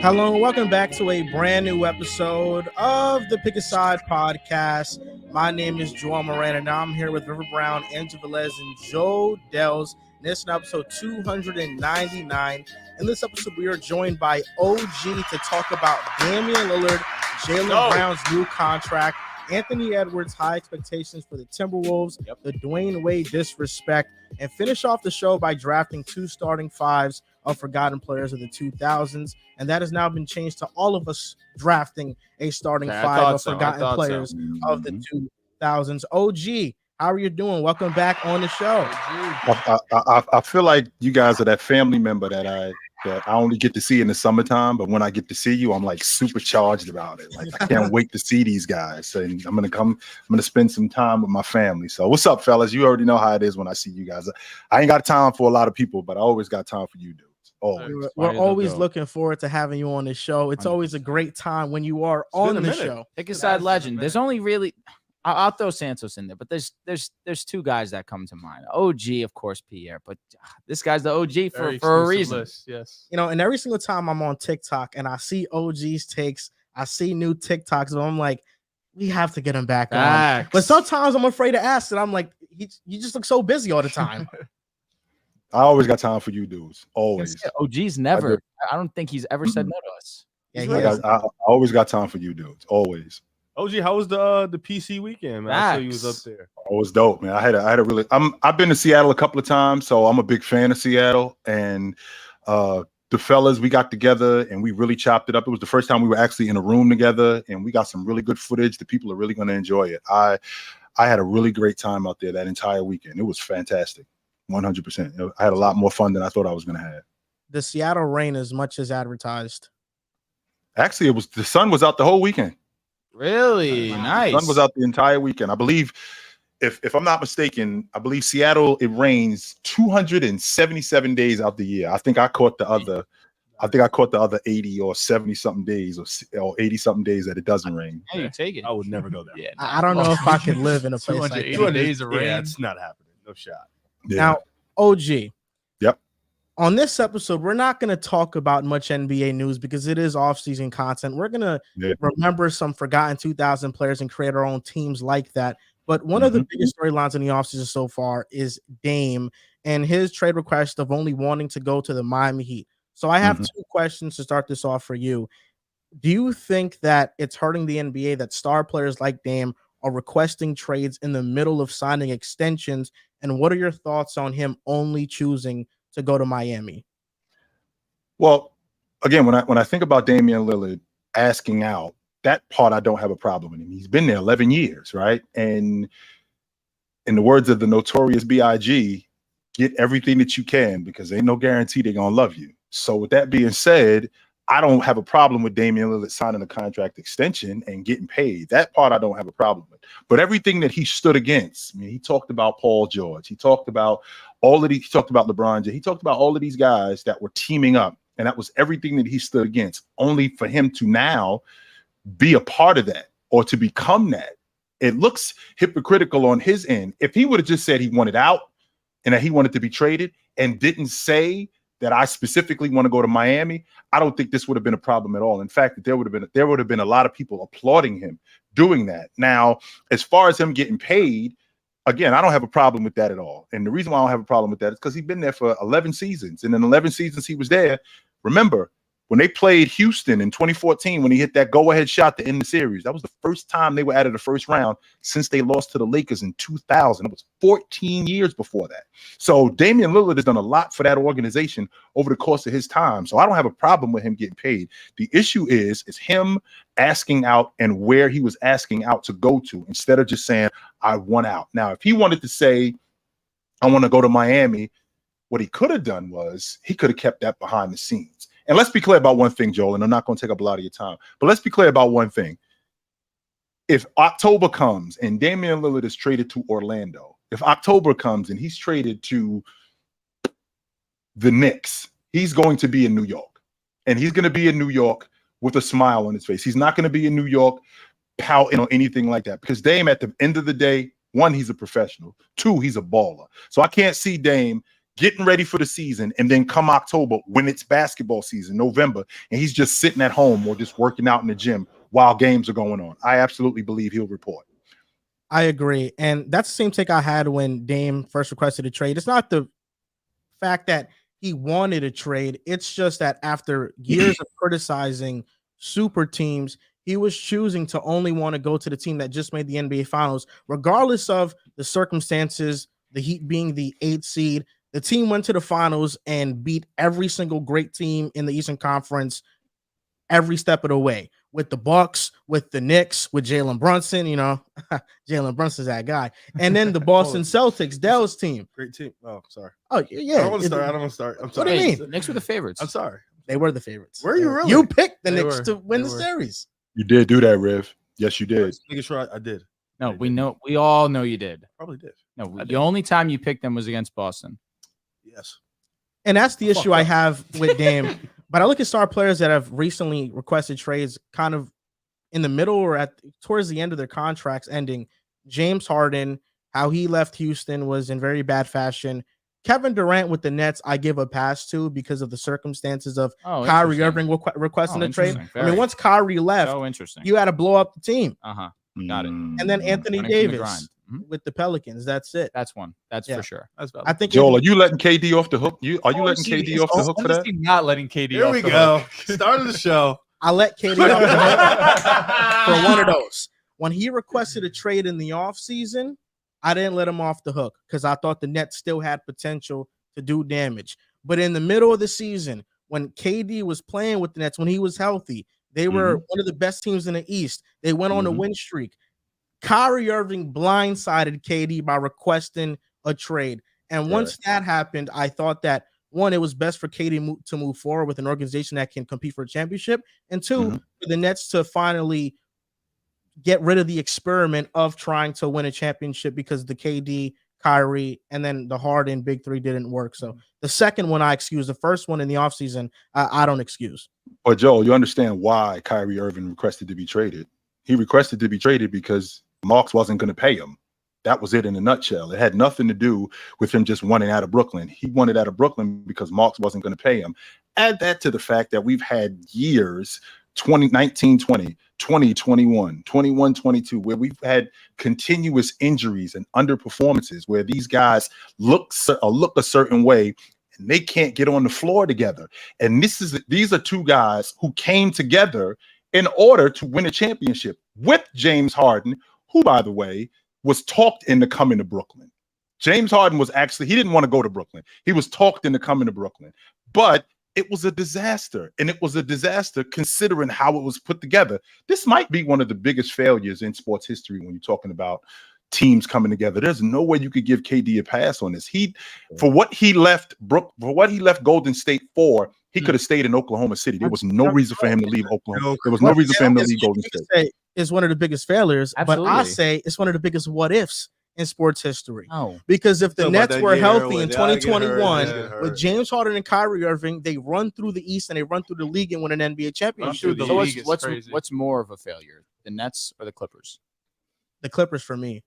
Hello and welcome back to a brand new episode of the Pick a Side podcast. My name is Moran and now I'm here with River Brown, Andrew Velez, and Joe Dehls. This is episode 299. In this episode, we are joined by OG to talk about Damian Lillard, Jaylen Brown's new contract, Anthony Edwards' high expectations for the Timberwolves, the Dwyane Wade disrespect, and finish off the show by drafting 2 starting fives of forgotten players of the 2000s. And that has now been changed to all of us drafting a starting five of forgotten players of the 2000s. OG, how are you doing? Welcome back on the show. I feel like you guys are that family member that I only get to see in the summertime, but when I get to see you, I'm like supercharged about it. Like I can't wait to see these guys, and I'm gonna spend some time with my family. So what's up, fellas? You already know how it is when I see you guys. I ain't got time for a lot of people, but I always got time for you dudes. Always. We're always looking forward to having you on the show. It's always a great time when you are on the show. Pick a side legend. There's only really I'll throw Santos in there, but there's 2 guys that come to mind. OG, of course, Pierre, but this guy's the OG for a reason. List, yes. You know, and every single time I'm on TikTok and I see OG's takes, I see new TikToks, and I'm like, we have to get him back on. But sometimes I'm afraid to ask, and I'm like, you just look so busy all the time. I always got time for you dudes. Always. OG's never. I don't think he's ever said no to us. Yeah, I always got time for you dudes. Always. OG, how was the PC weekend, man? I saw you was up there. Oh, it was dope, man. I had a really. I've been to Seattle a couple of times, so I'm a big fan of Seattle. And the fellas, we got together and we really chopped it up. It was the first time we were actually in a room together, and we got some really good footage. The people are really going to enjoy it. I had a really great time out there that entire weekend. It was fantastic, 100%. I had a lot more fun than I thought I was going to have. The Seattle rain as much as advertised. Actually, the sun was out the whole weekend. Really? Nice. The sun was out the entire weekend. I believe, if I'm not mistaken, I believe Seattle, it rains 277 days out the year. I think I caught the other 80 or 70 something days or 80 something days that it doesn't rain. Hey, you take it. I would never go there. Yeah, I don't know if I could live in a place like that. 280 days of rain. Yeah, it's not happening. No shot. Yeah. Now, OG. Yep. On this episode, we're not going to talk about much NBA news because it is off-season content. We're going to remember some forgotten 2000 players and create our own teams like that. But one of the biggest storylines in the offseason so far is Dame and his trade request of only wanting to go to the Miami Heat. So I have 2 questions to start this off for you. Do you think that it's hurting the NBA that star players like Dame are requesting trades in the middle of signing extensions? And what are your thoughts on him only choosing to go to Miami? Well, again, when I think about Damian Lillard asking out, that part I don't have a problem with him. He's been there 11 years, right? And in the words of the notorious B.I.G., get everything that you can because ain't no guarantee they're gonna love you. So with that being said, I don't have a problem with Damian Lillard signing a contract extension and getting paid. That part I don't have a problem with. But everything that he stood against, I mean, he talked about Paul George. He talked about he talked about LeBron James. He talked about all of these guys that were teaming up. And that was everything that he stood against, only for him to now be a part of that or to become that. It looks hypocritical on his end. If he would have just said he wanted out and that he wanted to be traded and didn't say that I specifically want to go to Miami, I don't think this would have been a problem at all. In fact, there would have been a lot of people applauding him doing that. Now, as far as him getting paid, again, I don't have a problem with that at all. And the reason why I don't have a problem with that is because he's been there for 11 seasons. And in 11 seasons he was there, remember, when they played Houston in 2014, when he hit that go-ahead shot to end the series, that was the first time they were out of the first round since they lost to the Lakers in 2000. It was 14 years before that. So Damian Lillard has done a lot for that organization over the course of his time. So I don't have a problem with him getting paid. The issue is him asking out and where he was asking out to go to instead of just saying, I want out. Now, if he wanted to say, I want to go to Miami, what he could have done was he could have kept that behind the scenes. And let's be clear about one thing, Joel, and I'm not going to take up a lot of your time, but let's be clear about one thing. If October comes and Damian Lillard is traded to Orlando, if October comes and he's traded to the Knicks, he's going to be in New York. And he's going to be in New York with a smile on his face. He's not going to be in New York pouting or anything like that. Because Dame, at the end of the day, 1, he's a professional. 2, he's a baller. So I can't see Dame getting ready for the season, and then come October when it's basketball season, November, and he's just sitting at home or just working out in the gym while games are going on. I absolutely believe he'll report. I agree. And that's the same take I had when Dame first requested a trade. It's not the fact that he wanted a trade. It's just that after years of criticizing super teams, he was choosing to only want to go to the team that just made the NBA Finals, regardless of the circumstances, the Heat being the 8th seed. The team went to the finals and beat every single great team in the Eastern Conference every step of the way, with the Bucks, with the Knicks, with Jalen Brunson. You know, Jalen Brunson's that guy. And then the Boston Celtics, Dell's team. Great team. Oh, sorry. Oh, yeah. I don't want to start. I'm sorry. What do you mean? The Knicks were the favorites. I'm sorry. They were the favorites. Were you really? You picked the They Knicks were. to win They the were. series. You did do that, Riv. Yes, you did. Making sure I did. No, we know. We all know you did. Probably did. No, I the did. only time you picked them was against Boston. Yes. And that's the issue Fuck I up. have with Dame. But I look at star players that have recently requested trades kind of in the middle or towards the end of their contracts ending. James Harden, how he left Houston was in very bad fashion. Kevin Durant with the Nets, I give a pass to because of the circumstances of Kyrie Irving requesting a trade. I mean, once Kyrie left, So interesting. you had to blow up the team. Got it. And then Anthony Running from the Davis grind. with the Pelicans. That's it. That's one. That's Yeah. for sure. That's valid. I think Joel, are you letting KD off the hook? Are you letting KD off the hook for that? Not letting KD Here off we the go. hook. Start of the show. I let KD off the hook for one of those. When he requested a trade in the offseason, I didn't let him off the hook because I thought the Nets still had potential to do damage. But in the middle of the season, when KD was playing with the Nets, when he was healthy, they were one of the best teams in the East. They went on a win streak. Kyrie Irving blindsided KD by requesting a trade. And once that happened, I thought that, one, it was best for KD to move forward with an organization that can compete for a championship. And two, for the Nets to finally get rid of the experiment of trying to win a championship because the KD, Kyrie, and then the Harden big three didn't work. So the second one I excuse. The first one in the offseason, I don't excuse. But Joel, you understand why Kyrie Irving requested to be traded. He requested to be traded because Marks wasn't going to pay him. That was it in a nutshell. It had nothing to do with him just wanting out of Brooklyn. He wanted out of Brooklyn because Marks wasn't going to pay him. Add that to the fact that we've had years, 2019, 20, 20, 21, 21, 22, where we've had continuous injuries and underperformances where these guys look a certain way and they can't get on the floor together. And these are two guys who came together in order to win a championship with James Harden, who, by the way, was talked into coming to Brooklyn. James Harden was he didn't want to go to Brooklyn. He was talked into coming to Brooklyn, but it was a disaster. And it was a disaster considering how it was put together. This might be one of the biggest failures in sports history when you're talking about teams coming together. There's no way you could give KD a pass on this. For what he left Golden State for, he could have stayed in Oklahoma City. There was no reason for him to leave Oklahoma. There was no reason for him to leave Golden State. It's one of the biggest failures, Absolutely. but I say it's one of the biggest what ifs in sports history. Oh, Because if the Talking Nets about that were year healthy when in they all get 2021 hurt. with James Harden and Kyrie Irving, they run through the East and they run through the league and win an NBA championship. through the so league is crazy. what's more of a failure, the Nets or the Clippers? The Clippers for me.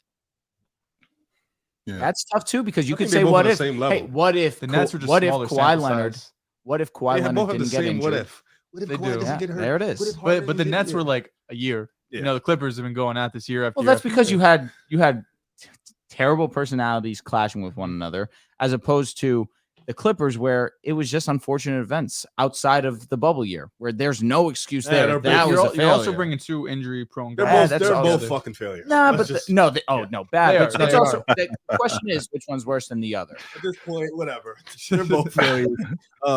Yeah. That's tough too because you I could think they say, both what on the if? same Hey, level. what if The Nets are just what if smaller Kawhi sample Leonard? size. What if They Kawhi have Leonard both of the didn't get same what injured? if. What if They Kawhi do. doesn't Yeah, get hurt? there it is. What if Harden But the doesn't Nets get were hurt? like a year. Yeah. You know, the Clippers have been going at this year after Well, year that's after because year. you had terrible personalities clashing with one another, as opposed to the Clippers, where it was just unfortunate events outside of the bubble year, where there's no excuse Yeah, there. they're That both- was a You're failure. also bringing two injury-prone They're guys. that's both also- fucking failures. Nah, Let's but just- no, They bad. are, But it's they also the question is which one's worse than the other. at this point, whatever. They're both failures.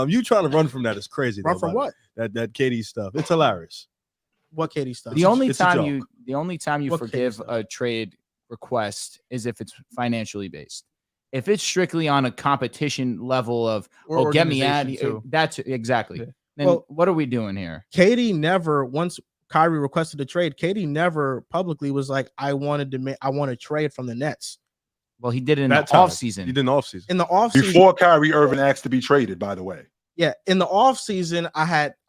You trying to run from that is crazy. Run though, from by what? the way. That KD stuff. It's hilarious. What KD stuff? The only it's a time joke. you What forgive case, a trade request is if it's financially based. If it's strictly on a competition level of Or get me out, organization, too. that's exactly. Yeah. Then Well- what are we doing here? KD never, once Kyrie requested a trade, KD never publicly was like, I want to trade from the Nets. Well, he did it in That the time. offseason. He did in the offseason. In the offseason, Before Kyrie Irving asked to be traded, by the way. yeah, in the offseason, I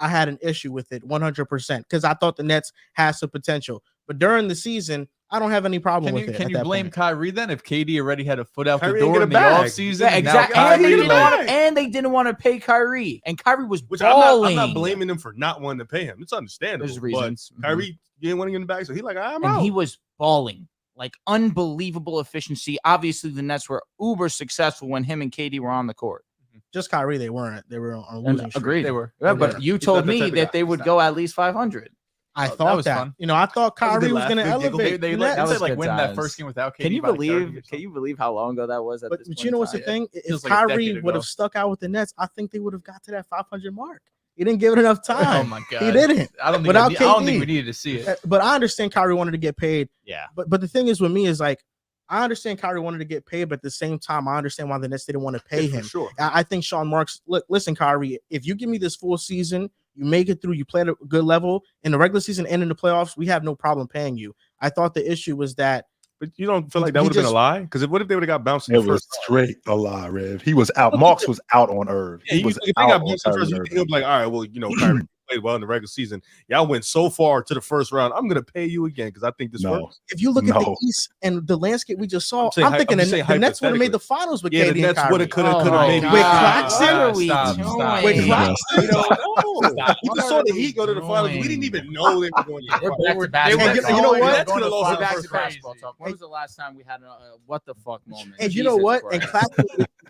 had an issue with it 100% because I thought the Nets had some potential. But during the season, I don't have any problem with it. Can at you that blame point. Kyrie then if KD already had a foot out Kyrie the ain't door get in a the bag. offseason? Yeah, exactly. And Kyrie, they didn't want to pay Kyrie, and Kyrie was Which balling. I'm not blaming him for not wanting to pay him. It's understandable. There's reasons. But Kyrie didn't want to get in the bag, so he like, I'm And out. he was balling, like unbelievable efficiency. Obviously, the Nets were uber successful when him and KD were on the court. Just Kyrie, they weren't. They were on And losing streak. agreed. They were. Yeah, They but were. you He's told not the me type of that guy. they would go at least 500. I that thought was that. fun. You know, I thought That was a Kyrie good was laugh, going to good giggle. elevate. They the let Nets. was like good win that times. first game without KD. Can you by 30 or believe? something. Can you believe how long ago that was? At But this you point know in what's the time? thing? If Feels like a Kyrie decade would ago. have stuck out with the Nets, I think they would have got to that 500 mark. He didn't give it enough Oh time. my god, He didn't. I don't think. Without I don't KD. think we needed to see it. But I understand Kyrie wanted to get paid. Yeah. But the thing is with me is like, I understand Kyrie wanted to get paid, but at the same time, I understand why the Nets didn't want to pay him. For sure. I think Sean Marks, look, listen, Kyrie, if you give me this full season, you make it through, you play at a good level in the regular season and in the playoffs, we have no problem paying you. I thought the issue was that. But you don't feel like that He would have been a just- lie? Because what if they would have got bounced in It the was first? straight a lie, Rev. He was out. Marks was out on Irv. Yeah, He was if they out got on bounced in the Kyrie first, you Irving. think he'll be like, all right, well, Kyrie played well in the regular season. Y'all went so far to the first round. I'm gonna pay you again because I think this No. works. If you look at the No. East and the landscape we just saw, I'm saying I'm thinking I'm just saying the Nets would have made the hypothetically. finals with Yeah, KD the Nets and would have, Kyrie. could have, my maybe. God. With What Claxton? are we Stop, doing? stop. With Yeah. Claxton? We don't know. Stop. You What just are saw the we Heat go to the finals. We doing? didn't even know they were going to the We're finals. back to They basketball. were- And you know what? Nets could have lost We're the back to first round. basketball talk. When was the last time we had a what the fuck moment? And you know Jesus what? And Christ. Claxton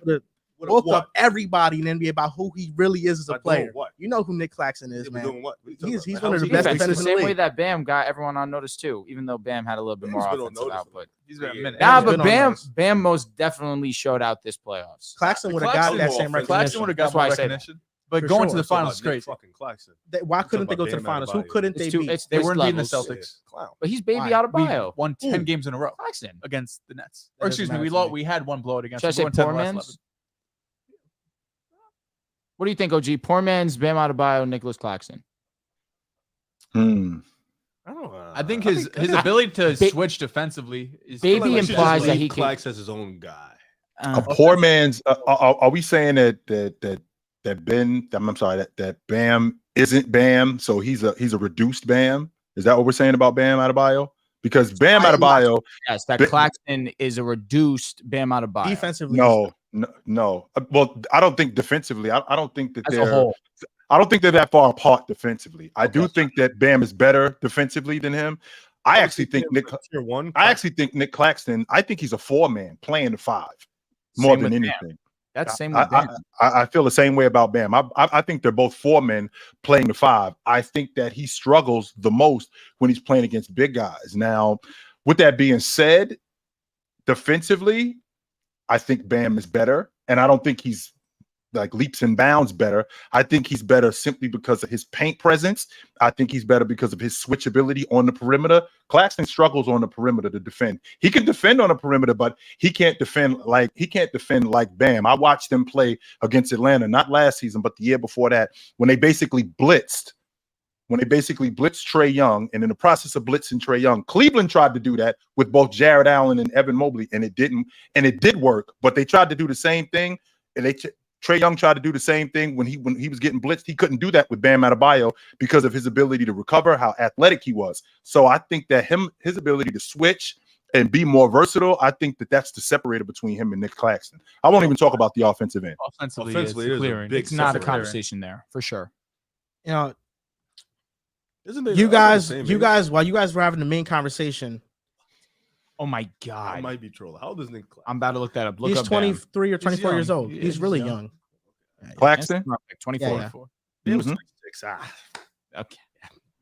would have woke What? up everybody in the NBA about who he really is as a By doing player. what? You know who Nick Claxton They is, were man. doing what? What are you talking He's about? one of the How's he best doing? Defense, defenders the in the same way league. that Bam got everyone on notice too, even though Bam had a little bit more Bam's been on offensive notice. output. He's been a Yeah. minute. Nah, Bam's but been on Bam, notice. Bam most definitely showed out this playoffs. Claxton would have got Claxton that more same offensive. Claxton recognition. would have got That's more why I say that. recognition. But For going sure. to the finals is crazy. Fucking Claxton. Why couldn't they about go to the Bam finals? Who Adebayo. couldn't they It's too, beat? it's They there's weren't beating the levels. Celtics. Clown. But he's baby Why? out of We bio. won 10 Ooh. games in a row Claxton. against the Nets. That Or doesn't excuse me, matter to me. we had one blowout against Should I them. say We won 10 poor of the last man's? 11. What do you think, OG? Poor man's Bam out of bio, Nicholas Claxton. I don't know. I think his ability to switch defensely is Baby we should implies just that leave he can- Clax as his own guy. A poor man's. Are we saying that Ben? I'm sorry. That Bam isn't Bam, so he's a reduced Bam. Is that what we're saying about Bam Adebayo? Because Bam Adebayo, Yes, that Ba- Claxton is a reduced Bam out of bio. Defensively, no. Well, I don't think defensively. I don't think that As a they're. whole. I don't think they're that far apart defensively. I do Okay. think that Bam is better defensively than him. I actually think Nick. Tier one. I actually think Nick Claxton. I think he's a 4-man playing the 5 more Same than with Bam. anything. That's the same with I, Bam. I feel the same way about Bam. I think they're both 4 men playing the 5. I think that he struggles the most when he's playing against big guys. Now, with that being said, defensively, I think Bam is better, and I don't think he's like leaps and bounds better. I think he's better simply because of his paint presence. I think he's better because of his switchability on the perimeter. Claxton struggles on the perimeter to defend. He can defend on the perimeter, but he can't defend like Bam. I watched them play against Atlanta, not last season, but the year before that, when they basically blitzed Trae Young, and in the process of blitzing Trae Young, Cleveland tried to do that with both Jared Allen and Evan Mobley, and it didn't, and it did work. But they tried to do the same thing, and Trae Young tried to do the same thing when he was getting blitzed. He couldn't do that with Bam Adebayo because of his ability to recover, how athletic he was. So I think that his ability to switch and be more versatile, I think that's the separator between him and Nick Claxton. I won't even talk about the offensive end. Offensively, Offensively, it it's is a clearing. big It's not a separator. conversation there for sure. you know, Isn't they you all the guys, same you age? guys, while you guys were having the main conversation, Oh my I god. might be trolling. How old is Nick Claxton? I'm about to look that up. Look he's up Bam. 23 or 24 years young. old. Yeah, He's he's really young. young. Claxton? 24. Yeah, yeah. It was Mhm. 26. Ah. Okay.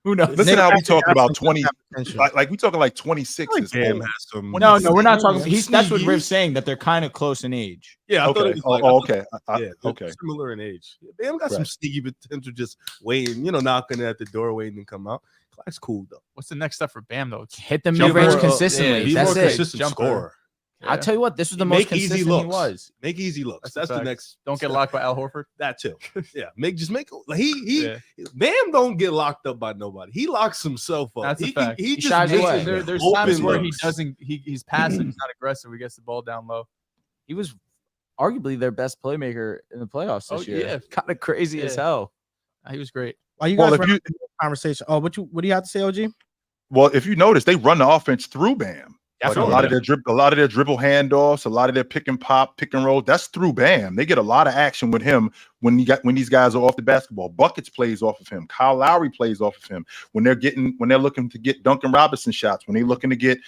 Who knows? Listen, Nick how we Claxton talking has about some 20, potential. like we talking like 26 is Bam old. has some. No, we're not talking. Yeah. That's what Sneaky. Riv's saying, that they're kind of close in age. Yeah, I thought Okay. it was like, Okay. yeah, they're Okay. similar in age. Yeah, Bam got some Right. sneaky potential, just waiting, knocking at the door, waiting to come out. Clax's cool though. What's the next step for Bam though? Hit the Jumper, mid-range more, consistently. yeah, Be That's more it. consistent Jumper. scorer. I'll tell you what, this was the most Make easy consistent looks. he was. Make easy looks. That's a the fact. next. Don't get step. locked by Al Horford. That too. Yeah, make like he Yeah. Bam don't get locked up by nobody. He locks himself up. That's a he, fact. He He just shies makes away. There's open times where he looks. doesn't. He's passive. He's not aggressive. He gets the ball down low. He was arguably their best playmaker in the playoffs this Oh, year. yeah. Kind of crazy as Yeah. hell. He was great. While you Well, guys if were you having the conversation, what do you have to say, OG? Well, if you notice, they run the offense through Bam. Like a lot of their dribble handoffs, a lot of their pick and pop, pick and roll. That's through Bam. They get a lot of action with him when these guys are off the basketball. Buckets plays off of him. Kyle Lowry plays off of him. When they're looking to get Duncan Robinson shots. When they're looking to get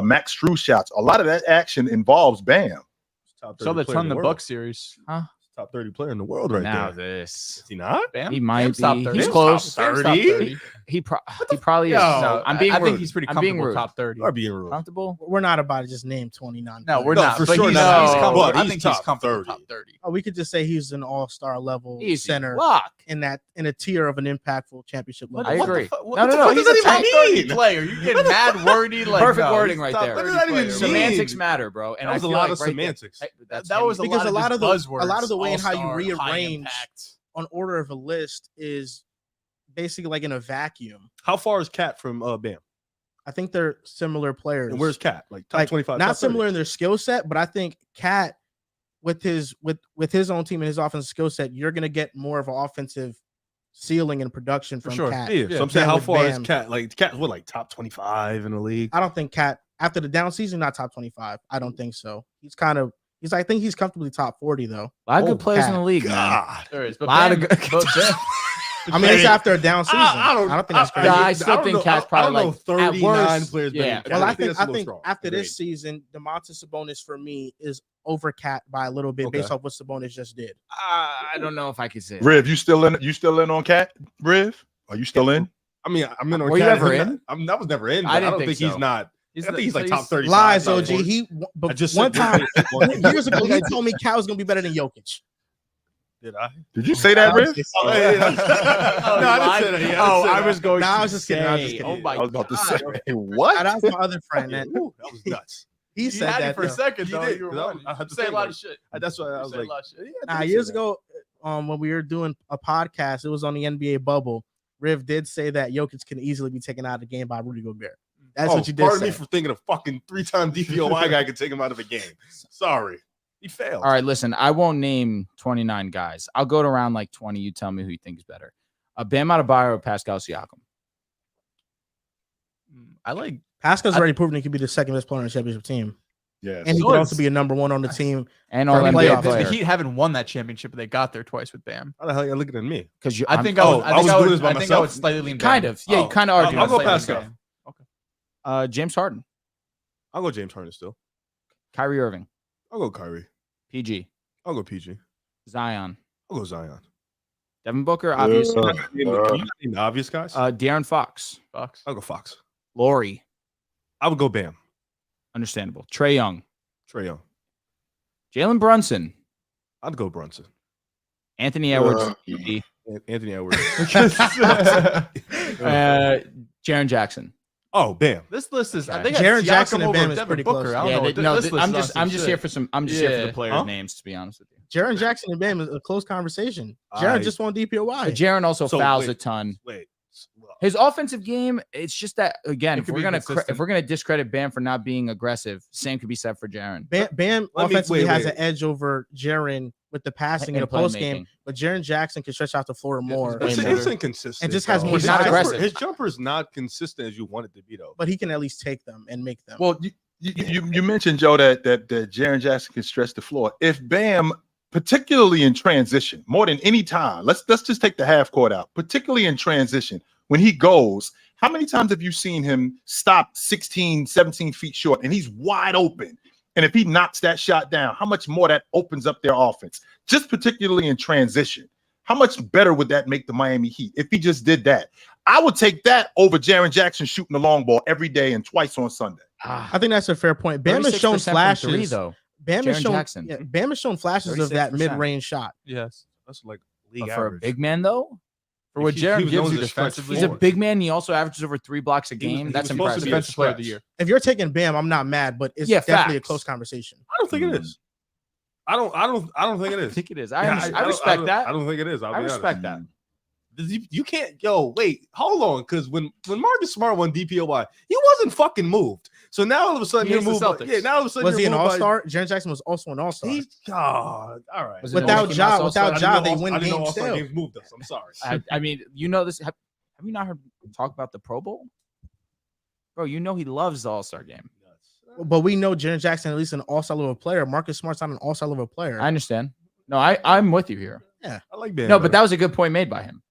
Max Strus shots. A lot of that action involves Bam. So that's on the Bucks series. Huh? Top 30 player in the world right Now there. this. Is he not? Bam? He might Bam's top be. 30. He's Bam's close. top 30. He probably is. No, I'm being I rude. think he's pretty I'm being comfortable rude. top 30. You are being rude. Comfortable? We're not about to just name 29. No, we're No, not. for But sure he's, not. he's comfortable. But I he's think he's top comfortable 30. top 30. Oh, we could just say he's an all-star level Easy. center Lock. in a tier of an impactful championship level. I What the agree. fu- what No, the no, fuck he's does a that top even 30 mean? Player. You get mad wordy. Like, Perfect no, wording he's right top there. 30 What does that even player. mean? Semantics matter, bro. And That was I a feel lot like of right there- semantics. That's That him. was a Because lot of a lot of the- buzzwords. a lot of the way in how you All-star, rearrange- high impact. On order of a list is basically like in a vacuum. How far is Cat from Bam? I think they're similar players. And where's Cat? Like top Like, 25. not top 30? similar in their skill set, but I think Cat with his own team and his offensive skill set, you're gonna get more of an offensive ceiling and production For from sure. Cat. Yeah, so I'm saying Bam how with far is Bam. Cat? Like Cat's what, like top 25 in the league? I don't think Cat after the down season not top 25. I don't think so. I think he's comfortably top 40 though. A lot of Oh, good players in Cat. the league, man. God. There is. But Lot of Bam, good- but Bam- I mean, it's after a down season. I don't think that's crazy. Nah, I still think Cat's probably I don't like, know at 39 worst, players. yeah. better than Cat. Well, I that's think a little after strong. this Agreed. season, DeMontis Sabonis for me is over Cat by a little bit Okay. based off what Sabonis just did. I don't know if I could say that. Riv, you still in on Cat? Riv, are you still in? I mean, I'm in on Were you Cat. ever I'm in? I was never in. I But I, didn't don't think think he's so. not. I think he's like top 30. Lies, OG. But I just one said- time years ago, he told me Cat was gonna be better than Jokic. Did I? Did you say that, Riv? Oh, yeah. No, I didn't say that. Yeah, I was going Nah, to I was just kidding. I was just say, kidding. oh my I was about to God. say what? That was my other friend. That Ooh, that was nuts. he You said had it that for a though. second, He though. did, You were 'cause I- running. I had to You say say a lot like- of shit. That's why I You was say a like, lot of shit. Nah, years ago, when we were doing a podcast, it was on the NBA bubble. Riv did say that Jokic can easily be taken out of the game by Rudy Gobert. That's what you did Pardon say. me for thinking a fucking 3-time DPOY guy could take him out of a game. Sorry. He failed. All right, listen, I won't name 29 guys. I'll go to around like 20. You tell me who you think is better. Bam Adebayo or Pascal Siakam? I like. Pascal's already proven he could be the second best player on the championship team, Yes. and he So could is- also be a number one on the team. And For all the NBA playoffs. The player. Heat haven't won that championship, but they got there twice with Bam. How the hell are you looking at me? Because I think I was doing this by I think I myself? would slightly lean kind Bam. of. Yeah, you kind of argue. I'll go Slightly Pascal. lean Bam. James Harden, I'll go James Harden still. Kyrie Irving, I'll go Kyrie. PG, I'll go PG. Zion, I'll go Zion. Devin Booker, obviously. Can you name the obvious guys? De'Aaron Fox, Fox. I'll go Fox. Laurie, I would go Bam. understandable. Trae Young, Trae Young. Jalen Brunson, I'd go Brunson. Anthony Edwards, PG, Anthony Edwards. Jaren Jackson. Oh, Bam. This list is. Okay. They got Jaren Siakam Jackson and over Bam is Devin pretty Booker. close. I don't know. Yeah, This no, list is I'm on just some here shit. for some. I'm just here for Yeah. the players' Huh? names, to be honest with you. Jaron Jackson and Bam is a close conversation. Jaron just won DPOY. But Jaren also So, fouls wait. a ton. Wait. His offensive game, it's just that again, It if could we're be gonna consistent. if we're gonna discredit Bam for not being aggressive, same could be said for Jaren. Bam Let me- offensively wait, has wait. an edge over Jaron with the passing in And the post game, playmaking. but Jaron Jackson can stretch out the floor more. Way It's, more. it's inconsistent. And just has though. more He's not size. aggressive. His jumper is not consistent as you want it to be, though. But he can at least take them and make them. Well, you mentioned, Joe, that Jaren Jackson can stretch the floor. If Bam, particularly in transition, more than any time, let's just take the half court out, particularly in transition, when he goes, how many times have you seen him stop 16, 17 feet short and he's wide open? And if he knocks that shot down, how much more that opens up their offense, just particularly in transition? How much better would that make the Miami Heat if he just did that? I would take that over Jaren Jackson shooting the long ball every day and twice on Sunday. I think that's a fair point. Bam has shown 36% from flashes. three, though. Bam has Jaren shown Jackson. yeah, Bam has shown flashes of that 36%. mid-range shot. Yes. That's like league But for a average. big man, though, For what He Jaren was gives known you as a stretch defensively, he's a forward. big man. He also averages over 3 blocks a He was- game. he That's was supposed to impressive. be a defensive player of the stretch. year. If you're taking Bam, I'm not mad, but it's Yeah, definitely a facts. close conversation. I don't think it is. I don't think it I is. think it is. Yeah, I respect that. I don't think it is. I'll I be respect honest. that. You can't. Yo, wait, hold on, because when Marcus Smart won DPOY, he wasn't fucking moved. So now all of a sudden He you're hates the moved. Celtics. Yeah, now all of a sudden Was he you're an moved by- all-star? Jaren Jackson was also an all-star. All right. Was it Without Mickey Ja, Mouse without also? Ja, I they didn't know win games All-Star still. games moved us. I'm sorry. I mean, you know this. Have you not heard talk about the Pro Bowl? Bro, you know he loves the All-Star game. But we know Jaren Jackson at least an all-star level player. Marcus Smart's not an all-star level player. I understand. No, I'm with you here. Yeah, I like Bam. No, but that was a good point made by him.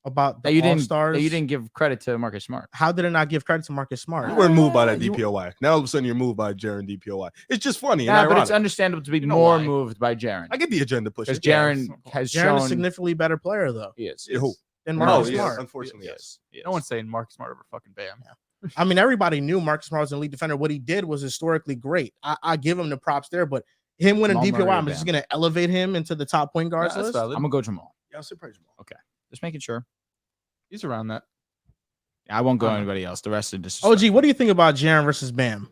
About the That you all-stars. didn't give credit to Marcus Smart. How did it not give credit to Marcus Smart? you weren't moved by that You- DPOY. Now all of a sudden you're moved by Jaren DPOY. It's just funny. Yeah, and but it's ironic. understandable to be You know more why. moved by Jaren. I get the agenda push. Because Yeah, Jaren has Jaren's shown a significantly better player though he is. Who? than No, Marcus he is. Smart. Unfortunately, yes. No one's saying Marcus Smart over fucking Bam. I mean, everybody knew Marcus Smart was an elite defender. What he did was historically great. I give him the props there, but him winning Jamal DPOY, Murray or I'm just Bam? going to elevate him into the top point guards That's list. valid. I'm gonna go Jamal. Yeah, I'm surprised. Just making sure. He's around that. I won't go I don't know. anybody else. The rest of this. OG, what do you think about Jaren versus Bam?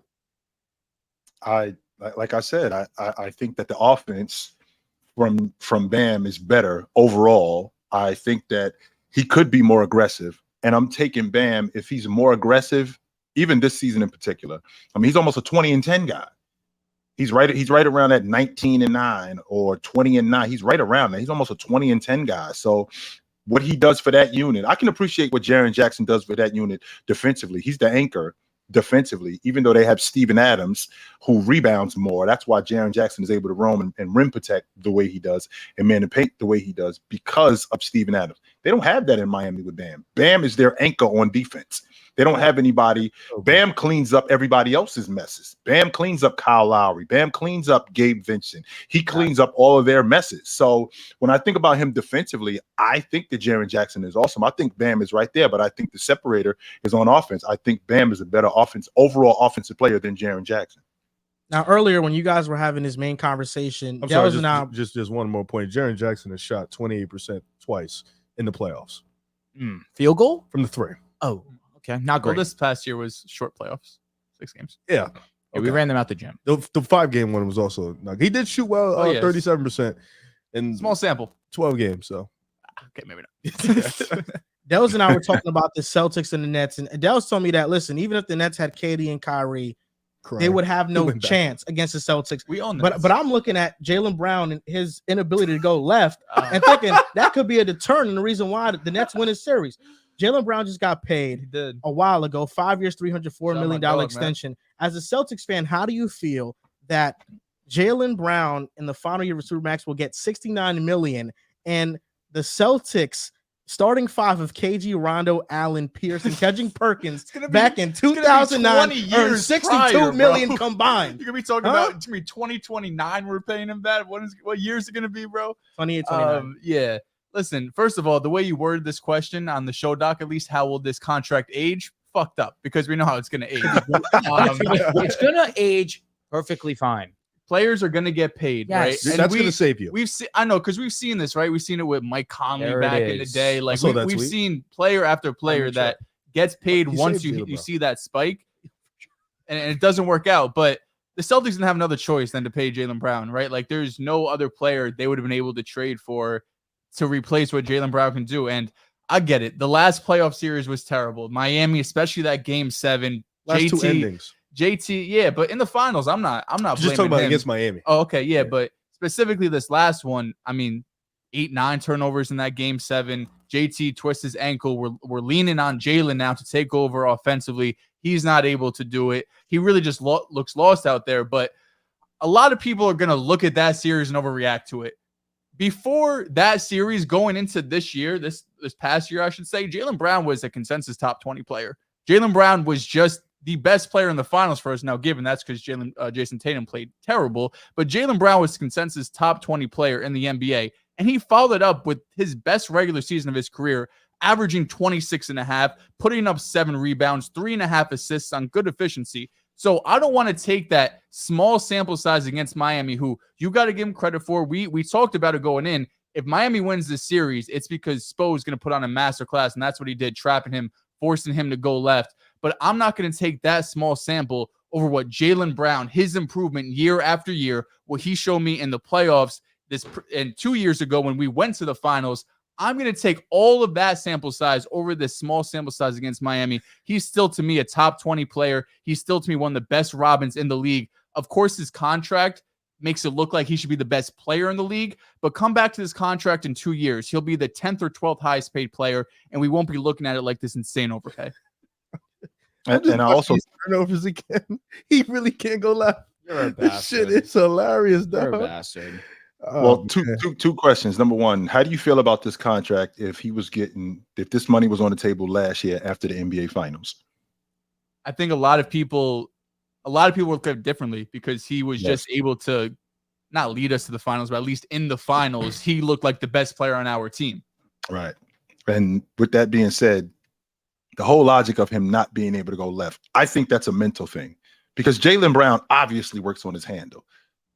Like I said, I think that the offense from Bam is better overall. I think that he could be more aggressive, and I'm taking Bam if he's more aggressive, even this season in particular. I mean, he's almost a 20-10 guy. He's right around that 19-9 or 20-9. He's right around that. He's almost a 20-10 guy. So what he does for that unit, I can appreciate what Jaren Jackson does for that unit defensively. He's the anchor defensively, even though they have Steven Adams who rebounds more. That's why Jaren Jackson is able to roam and rim protect the way he does and man the paint the way he does because of Steven Adams. They don't have that in Miami with Bam. Bam is their anchor on defense. They don't have anybody. Bam cleans up everybody else's messes. Bam cleans up Kyle Lowry. Bam cleans up Gabe Vincent. He cleans up all of their messes. So when I think about him defensively, I think that Jaren Jackson is awesome. I think Bam is right there, but I think the separator is on offense. I think Bam is a better overall offensive player than Jaren Jackson. Now, earlier when you guys were having this main conversation, I'm that sorry, was now just one more point. Jaren Jackson has shot 28% twice in the playoffs field goal. from the three. Oh, okay, not Well, great. this past year was short playoffs, 6 games. Yeah. Yeah, we ran them out the gym. The 5-game one was also he did shoot well, Oh, yes. 37% in Small sample. 12 games. So Okay, maybe not. Dehls and I were talking about the Celtics and the Nets, and Dehls told me that listen, even if the Nets had KD and Kyrie, they would have no went back. chance against the Celtics. We own that. But I'm looking at Jaylen Brown and his inability to go left and thinking that could be a deterrent and the reason why the Nets win this series. Jaylen Brown just got paid he did. a while ago, 5 years, $304 Shout out my million dog, man. extension. As a Celtics fan, how do you feel that Jaylen Brown in the final year of Supermax will get $69 million and the Celtics starting five of KG, Rondo, Allen, Pierce, and Kedrick Perkins It's gonna be- back in it's gonna be 2009 20 earned years $62 prior, million bro. combined. You're gonna be talking Huh? about it's gonna be 2029. We're paying him that. What year is it gonna be, bro? 28, 29. Yeah. Listen, first of all, the way you worded this question on the show doc, at least, how will this contract age? Fucked up because we know how it's gonna age. It's gonna age perfectly fine. Players are gonna get paid, Yes. right? And That's going to save you. We've seen, I know, because we've seen this, right? We've seen it with Mike Conley There it back in the is. day. Like saw that we've tweet. seen player after player check. that gets paid He once saved you Jaylen you Brown. see that spike, and it doesn't work out. But the Celtics didn't have another choice than to pay Jaylen Brown, right? Like there's no other player they would have been able to trade for to replace what Jaylen Brown can do. And I get it. The last playoff series was terrible. Miami, especially that game 7. Last two JT, endings. JT, yeah, but in the finals, I'm not Just blaming talking about him. against Miami. Oh, okay, yeah, Yeah. but specifically this last one, I mean, 8-9 turnovers in that game 7. JT twists his ankle. We're leaning on Jaylen now to take over offensively. He's not able to do it. He really just looks lost out there. But a lot of people are going to look at that series and overreact to it. Before that series, going into this year, this past year, I should say, Jaylen Brown was a consensus top 20 player. Jaylen Brown was just the best player in the finals for us. Now, given that's because Jason Tatum played terrible, but Jaylen Brown was consensus top 20 player in the NBA, and he followed up with his best regular season of his career, averaging 26.5, putting up 7 rebounds, 3.5 assists on good efficiency. So I don't want to take that small sample size against Miami, who you got to give him credit for. We talked about it going in. If Miami wins this series, it's because Spo is going to put on a masterclass, and that's what he did, trapping him, forcing him to go left. But I'm not going to take that small sample over what Jaylen Brown, his improvement year after year, what he showed me in the playoffs and 2 years ago when we went to the finals. I'm going to take all of that sample size over this small sample size against Miami. He's still, to me, a top 20 player. He's still, to me, one of the best Robins in the league. Of course, his contract makes it look like he should be the best player in the league, but come back to this contract in 2 years. He'll be the 10th or 12th highest paid player, and we won't be looking at it like this insane overpay. And I also turnovers again. He really can't go left. You're a This shit bastard. is hilarious, You're a dog. bastard. well, two questions. Number one, how do you feel about this contract if this money was on the table last year after the NBA Finals? I think a lot of people look at it differently because he was just able to not lead us to the finals, but at least in the finals, he looked like the best player on our team. Right. And with that being said, the whole logic of him not being able to go left, I think that's a mental thing because Jaylen Brown obviously works on his handle,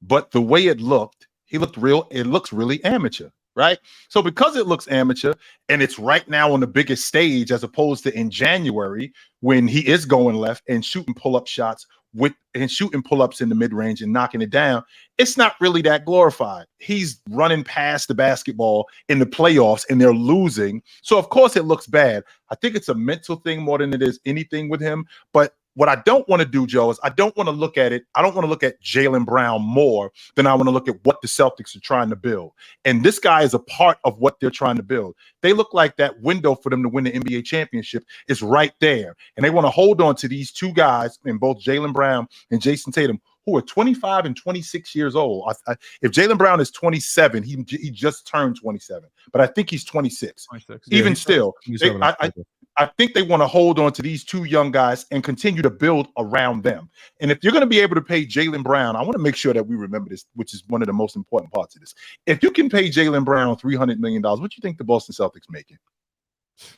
but the way it looks really amateur, right? So because it looks amateur and it's right now on the biggest stage as opposed to in January when he is going left and shooting pull-up shots and shooting pull-ups in the mid-range and knocking it down, it's not really that glorified. He's running past the basketball in the playoffs and they're losing. So of course it looks bad. I think it's a mental thing more than it is anything with him. But what I don't want to do, Joe, is I don't want to look at Jaylen Brown more than I want to look at what the Celtics are trying to build. And this guy is a part of what they're trying to build. They look like that window for them to win the NBA championship is right there. And they want to hold on to these two guys in both Jaylen Brown and Jason Tatum, who are 25 and 26 years old. If Jaylen Brown is 27, he just turned 27, but I think he's 26. 26. Even still, I think they want to hold on to these two young guys and continue to build around them. And if you're going to be able to pay Jaylen Brown, I want to make sure that we remember this, which is one of the most important parts of this. If you can pay Jaylen Brown $300 million, what do you think the Boston Celtics making?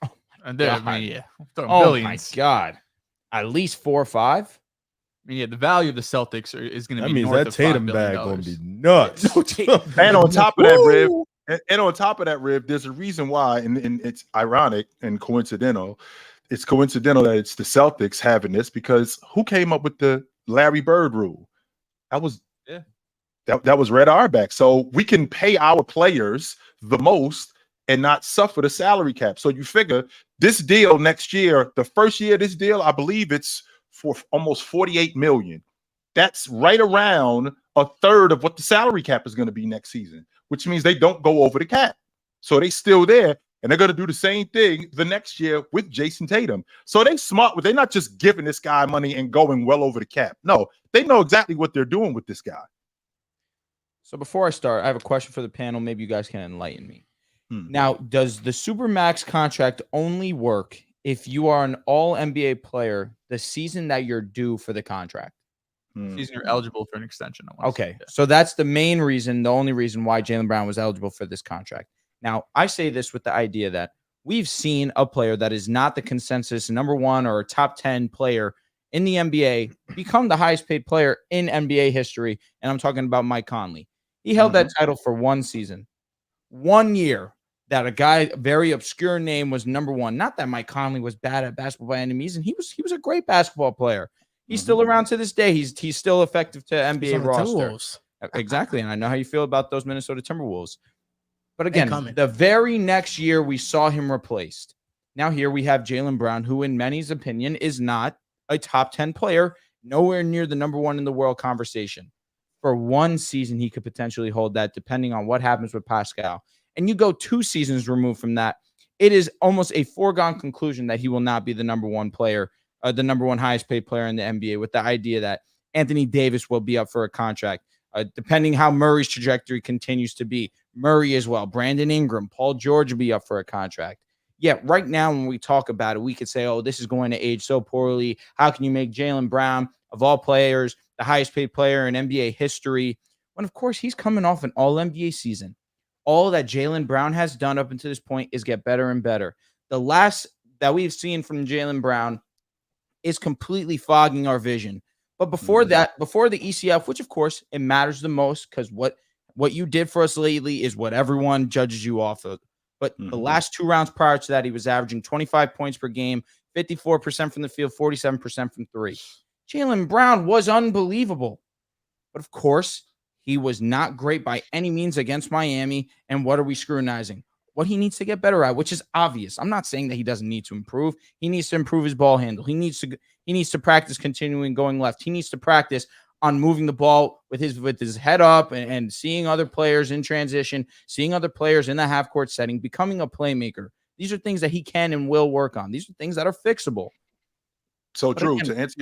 Oh my God. At least 4 or 5. I mean, yeah, the value of the Celtics is going to be means north that of Tatum $5 bag billion. going to be nuts. And on top of that, Rib, and on top of that, Rib, there's a reason why, and it's ironic and coincidental. It's coincidental that it's the Celtics having this because who came up with the Larry Bird rule? That was Red Auerbach. So we can pay our players the most and not suffer the salary cap. So you figure this deal next year, the first year of this deal, I believe it's for almost $48 million. That's right around a third of what the salary cap is going to be next season, which means they don't go over the cap. So they still there. And they're going to do the same thing the next year with Jason Tatum. So they smart. They're not just giving this guy money and going well over the cap. No, they know exactly what they're doing with this guy. So before I start, I have a question for the panel. Maybe you guys can enlighten me. Now, does the Supermax contract only work if you are an all-NBA player the season that you're due for the contract? Season you're eligible for an extension. Okay, so that's the main reason, the only reason why Jaylen Brown was eligible for this contract. Now, I say this with the idea that we've seen a player that is not the consensus number 1 or top 10 player in the NBA become the highest paid player in NBA history, and I'm talking about Mike Conley. He held that title for 1 season. 1 year that a guy, very obscure name, was number 1. Not that Mike Conley was bad at basketball by any means, and he was a great basketball player. He's still around to this day. He's still effective to NBA roster. Exactly, and I know how you feel about those Minnesota Timberwolves. But again, the very next year we saw him replaced. Now here we have Jaylen Brown, who in many's opinion is not a top 10 player, nowhere near the number 1 in the world conversation. For 1 season, he could potentially hold that depending on what happens with Pascal. And you go 2 seasons removed from that, it is almost a foregone conclusion that he will not be the number 1 player, the number 1 highest paid player in the NBA, with the idea that Anthony Davis will be up for a contract. Depending how Murray's trajectory continues to be, Murray as well, Brandon Ingram, Paul George will be up for a contract. Yet right now when we talk about it, we could say, oh, this is going to age so poorly. How can you make Jaylen Brown, of all players, the highest paid player in NBA history? When, of course, he's coming off an all-NBA season. All that Jaylen Brown has done up until this point is get better and better. The last that we've seen from Jaylen Brown is completely fogging our vision. But before that, before the ECF, which of course it matters the most because what you did for us lately is what everyone judges you off of. But the last 2 rounds prior to that, he was averaging 25 points per game, 54% from the field, 47% from 3. Jaylen Brown was unbelievable. But of course, he was not great by any means against Miami. And what are we scrutinizing? What he needs to get better at, which is obvious. I'm not saying that he doesn't need to improve. He needs to improve his ball handle. He needs to practice continuing going left. He needs to practice on moving the ball with his head up and seeing other players in transition, seeing other players in the half court setting, becoming a playmaker. These are things that he can and will work on. These are things that are fixable. So But Drew, again- to answer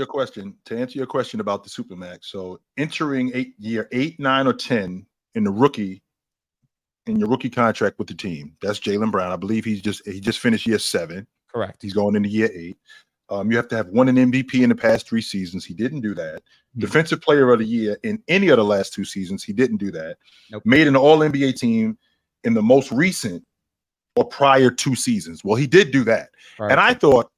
your question about the Supermax. So entering year 8, 9, or 10 in your rookie contract with the team, that's Jaylen Brown. I believe he just finished year 7. Correct. He's going into year 8. You have to have won an MVP in the past 3 seasons. He didn't do that. Defensive Player of the Year in any of the last 2 seasons. He didn't do that. Nope. Made an All-NBA team in the most recent or prior 2 seasons. Well, he did do that. Right. And I thought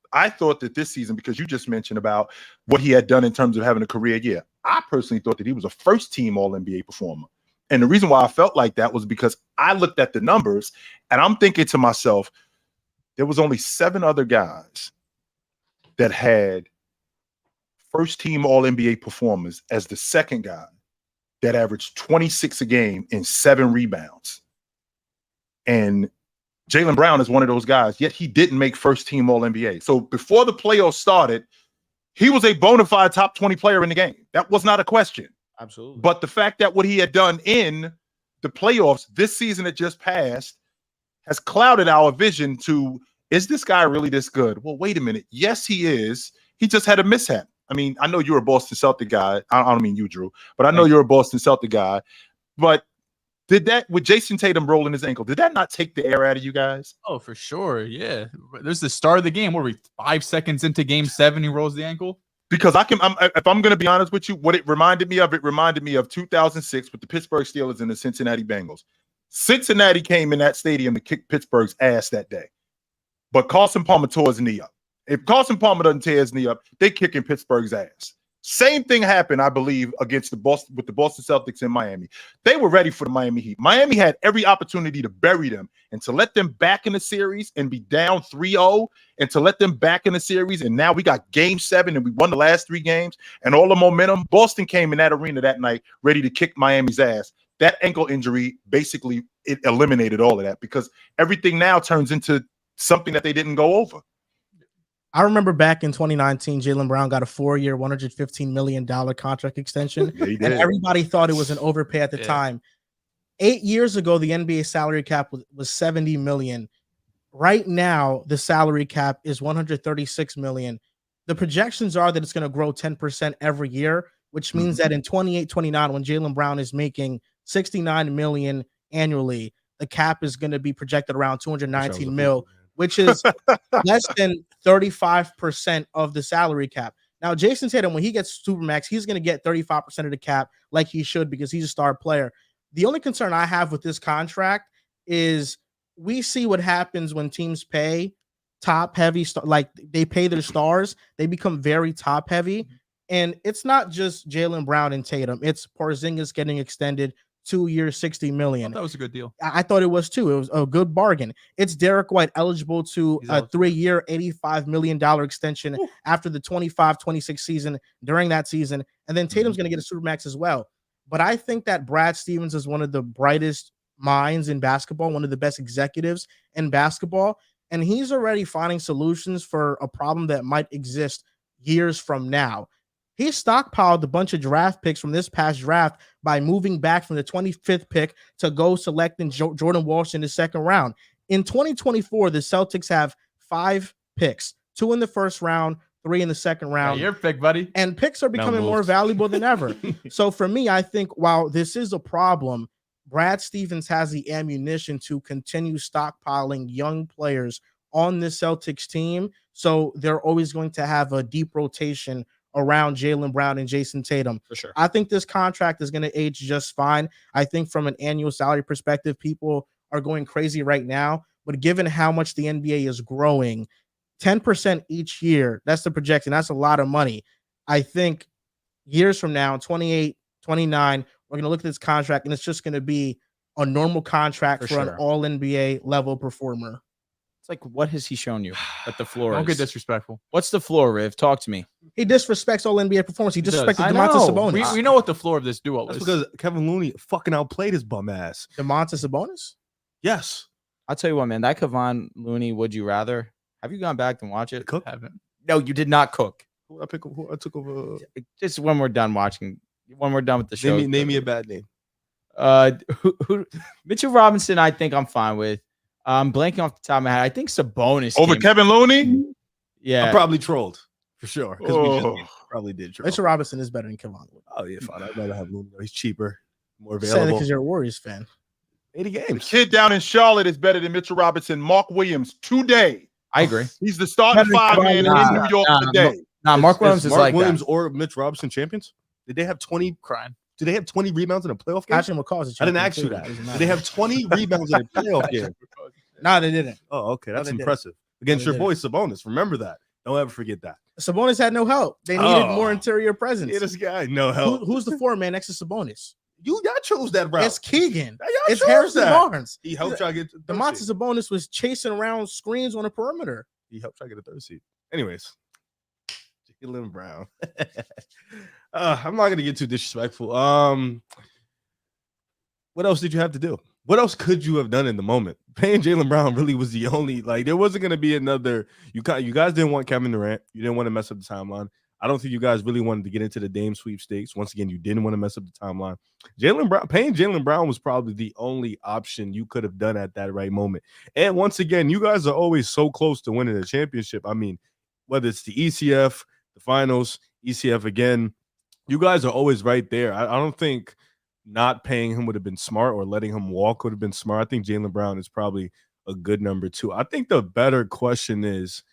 that this season, because you just mentioned about what he had done in terms of having a career year, I personally thought that he was a first-team All-NBA performer. And the reason why I felt like that was because I looked at the numbers and I'm thinking to myself, there was only 7 other guys that had first-team All-NBA performers as the second guy that averaged 26 a game and 7 rebounds. And Jaylen Brown is one of those guys, yet he didn't make first-team All-NBA. So before the playoffs started, he was a bona fide top 20 player in the game. That was not a question. Absolutely. But the fact that what he had done in the playoffs this season that just passed has clouded our vision to, is this guy really this good? Well, wait a minute. Yes, he is. He just had a mishap. I mean, I know you're a Boston Celtic guy. I don't mean you, Drew, but I know you're a Boston Celtic guy. But did that, with Jason Tatum rolling his ankle, did that not take the air out of you guys? Oh, for sure. Yeah. There's the start of the game. What were we, 5 seconds into game 7, he rolls the ankle? Because if I'm going to be honest with you, what it reminded me of 2006 with the Pittsburgh Steelers and the Cincinnati Bengals. Cincinnati came in that stadium to kick Pittsburgh's ass that day. But Carson Palmer tore his knee up. If Carson Palmer doesn't tear his knee up, they kicking Pittsburgh's ass. Same thing happened, I believe, against the Boston Celtics in Miami. They were ready for the Miami Heat. Miami had every opportunity to bury them and to let them back in the series and be down 3-0 and to let them back in the series. And now we got game 7 and we won the last 3 games and all the momentum. Boston came in that arena that night ready to kick Miami's ass. That ankle injury, basically, it eliminated all of that because everything now turns into something that they didn't go over. I remember back in 2019, Jaylen Brown got a 4-year, $115 million contract extension. Yeah, he and did. everybody thought it was an overpay at the time. 8 years ago, the NBA salary cap was $70 million. Right now, the salary cap is $136 million. The projections are that it's going to grow 10% every year, which means that in 28-29, when Jaylen Brown is making $69 million annually, the cap is going to be projected around $219 million, which is less than 35% of the salary cap. Now, Jason Tatum, when he gets Supermax, he's going to get 35% of the cap like he should because he's a star player. The only concern I have with this contract is we see what happens when teams pay top heavy, like they pay their stars, they become very top heavy. And it's not just Jaylen Brown and Tatum. It's Porzingis getting extended 2 years, $60 million. That was a good deal. I thought it was too. It was a good bargain. It's Derek White eligible to a 3-year, $85 million extension after the 25-26 season during that season. And then Tatum's going to get a Supermax as well. But I think that Brad Stevens is one of the brightest minds in basketball, one of the best executives in basketball. And he's already finding solutions for a problem that might exist years from now. He stockpiled a bunch of draft picks from this past draft by moving back from the 25th pick to go selecting Jordan Walsh in the second round. In 2024, the Celtics have 5 picks, 2 in the first round, 3 in the second round. Yeah, your pick, buddy. And picks are becoming more valuable than ever. So for me, I think while this is a problem, Brad Stevens has the ammunition to continue stockpiling young players on the Celtics team. So they're always going to have a deep rotation around Jaylen Brown and Jason Tatum. For sure. I think this contract is going to age just fine. I think from an annual salary perspective, people are going crazy right now. But given how much the NBA is growing, 10% each year, that's the projection. That's a lot of money. I think years from now, 28, 29, we're going to look at this contract, and it's just going to be a normal contract for an all-NBA level performer. It's like, what has he shown you that the floor Don't is? get disrespectful. What's the floor, Riv? Talk to me. He disrespects all NBA performance. He disrespected I Domantas know. Sabonis. We know what the floor of this duo That's is. because Kevin Looney fucking outplayed his bum ass. Domantas Sabonis? Yes. I'll tell you what, man. That Kevon Looney, would you rather? Have you gone back and watch it? Cook. Haven't. No, you did not cook. Who I took over. Just when we're done watching, when we're done with the show. Name me a bad name. Mitchell Robinson, I think I'm fine with. Blanking off the top of my head. I think Sabonis Over came- Kevin Looney? Yeah. I probably trolled. for sure. Because we Oh. just probably did. Mitchell Robinson is better than Kevon Looney. Oh yeah, fine. I'd rather have Looney. He's cheaper, more Saying available. because you're a Warriors fan. 80 The games. kid down in Charlotte is better than Mitchell Robinson. Mark Williams today. I agree. He's the starting five man in New York today. Mark Williams is Mark like Williams that. or Mitch Robinson champions? Did they have 20 Crying. Did they have 20 rebounds in a playoff game? Patrick McCaw's a I didn't champion, ask you too. that. Doesn't Did matter. they have 20 rebounds in a playoff game? No, they didn't. Oh, okay. That's they didn't. impressive. Against they your boy Sabonis. Remember that. Don't ever forget that. Sabonis had no help. They needed more interior presence. Yeah, this guy, no help. Who's the four man next to Sabonis? Y'all chose that route. It's Keegan. Y'all It's chose Harrison that. Barnes. He helped y'all get the third Domantas seed. Sabonis was chasing around screens on the perimeter. He helped y'all get a third seed. Anyways, Jaylen Brown. I'm not gonna get too disrespectful. What else did you have to do? What else could you have done in the moment? Paying Jaylen Brown really was the only, like, there wasn't gonna be another. You guys didn't want Kevin Durant. You didn't want to mess up the timeline. I don't think you guys really wanted to get into the Dame sweepstakes. Once again, you didn't want to mess up the timeline. Paying Jaylen Brown was probably the only option you could have done at that right moment. And once again, you guys are always so close to winning a championship. I mean, whether it's the ECF, the finals, ECF again, you guys are always right there. I don't think not paying him would have been smart or letting him walk would have been smart. I think Jaylen Brown is probably a good number 2. I think the better question is,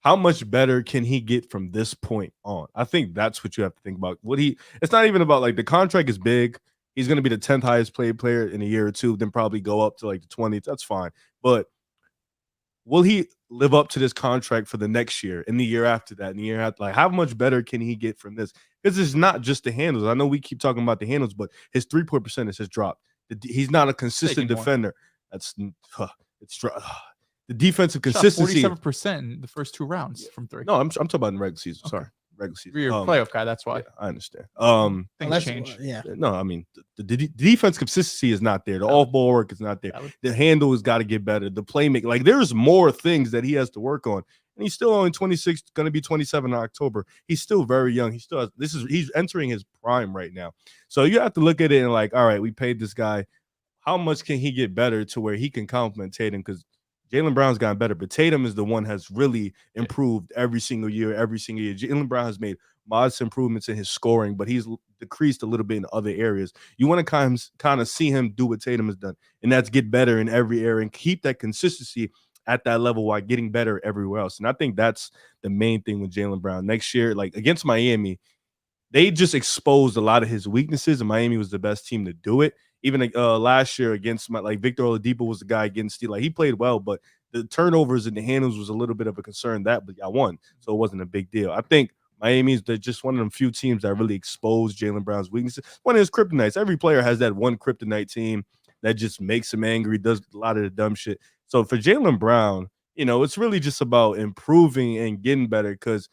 how much better can he get from this point on? I think that's what you have to think about. It's not even about, like, the contract is big. He's going to be the 10th highest paid player in a year or two, then probably go up to like the 20th. That's fine. But will he live up to this contract for the next year and the year after that and the year after? Like, how much better can he get from this? Because it's not just the handles. I know we keep talking about the handles, but his 3-point percentage has dropped. He's not a consistent defender. The defensive consistency. 47% in the first 2 rounds from 3. No, I'm talking about in the regular season. Okay. Sorry, regular season. You're a playoff guy. That's why. Yeah, I understand. Things change. Yeah. No, I mean the defense consistency is not there. The off-ball work is not there. The handle has got to get better. The playmaking, like, there's more things that he has to work on. And he's still only 26, going to be 27 in October. He's still very young. He still has, he's entering his prime right now. So you have to look at it and, like, all right, we paid this guy. How much can he get better to where he can complement Tatum? Because Jaylen Brown's gotten better, but Tatum is the one has really improved every single year. Jaylen Brown has made modest improvements in his scoring, but he's decreased a little bit in other areas. You want to kind of see him do what Tatum has done, and that's get better in every area and keep that consistency at that level while getting better everywhere else. And I think that's the main thing with Jaylen Brown. Next year, like against Miami, they just exposed a lot of his weaknesses, and Miami was the best team to do it. Even last year against Victor Oladipo was the guy getting steal. Like, he played well, but the turnovers and the handles was a little bit of a concern. But I won, so it wasn't a big deal. I think they're just one of them few teams that really exposed Jaylen Brown's weaknesses. One of his kryptonites. Every player has that one kryptonite team that just makes him angry, does a lot of the dumb shit. So for Jaylen Brown, it's really just about improving and getting better, because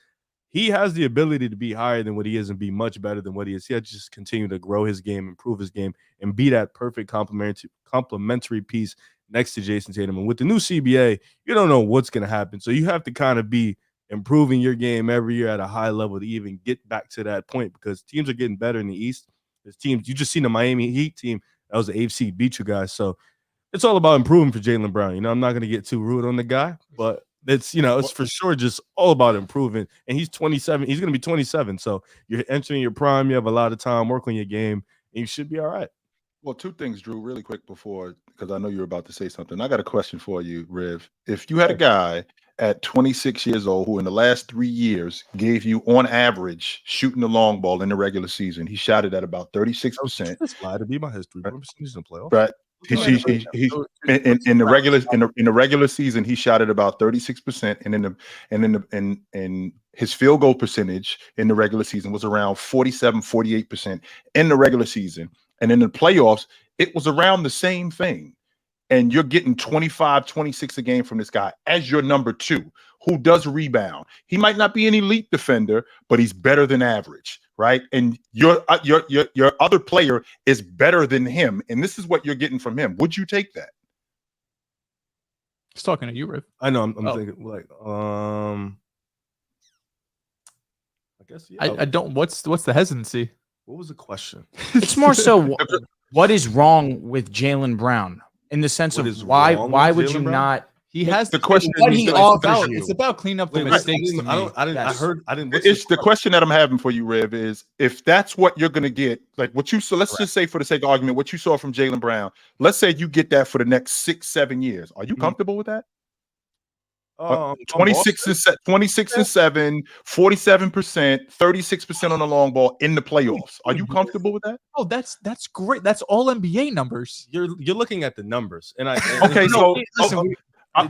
he has the ability to be higher than what he is and be much better than what he is. He has to just continue to grow his game, improve his game, and be that perfect complementary piece next to Jason Tatum. And with the new CBA, you don't know what's going to happen. So you have to kind of be improving your game every year at a high level to even get back to that point, because teams are getting better in the East. There's teams, you just seen the Miami Heat team. That was the AFC beat you guys. So it's all about improving for Jaylen Brown. I'm not going to get too rude on the guy, but it's for sure just all about improving. And he's 27. He's going to be 27. So you're entering your prime. You have a lot of time. Work on your game, and you should be all right. Well, 2 things, Drew, really quick because I know you were about to say something. I got a question for you, Riv. If you had a guy at 26 years old who in the last 3 years gave you, on average, shooting the long ball in the regular season, he shot it at about 36%. That's lie to be my history. He's in the playoffs. Right. In the regular season, he shot at about 36%, and his field goal percentage in the regular season was around 48% in the regular season. And in the playoffs, it was around the same thing. And you're getting 25, 26 a game from this guy as your number 2, who does rebound. He might not be an elite defender, but he's better than average, right? And your other player is better than him, and this is what you're getting from him. Would you take that? He's talking to you, Riv. I know. I'm thinking, like, I guess. Yeah. I don't. What's the hesitancy? What was the question? It's more so what is wrong with Jaylen Brown, in the sense What of is why wrong would with you Jaylen Brown? not He has the question what is he that offers it's about cleaning up the Wait, mistakes. I didn't. it's the question that I'm having for you, Rev, is if that's what you're gonna get, like what you so let's just say for the sake of argument, what you saw from Jaylen Brown, let's say you get that for the next 6-7 years. Are you comfortable with that? 26 and 7, 47%, 36% on the long ball in the playoffs. Are you comfortable with that? Oh, that's great. That's all NBA numbers. You're looking at the numbers, and Okay, so listen.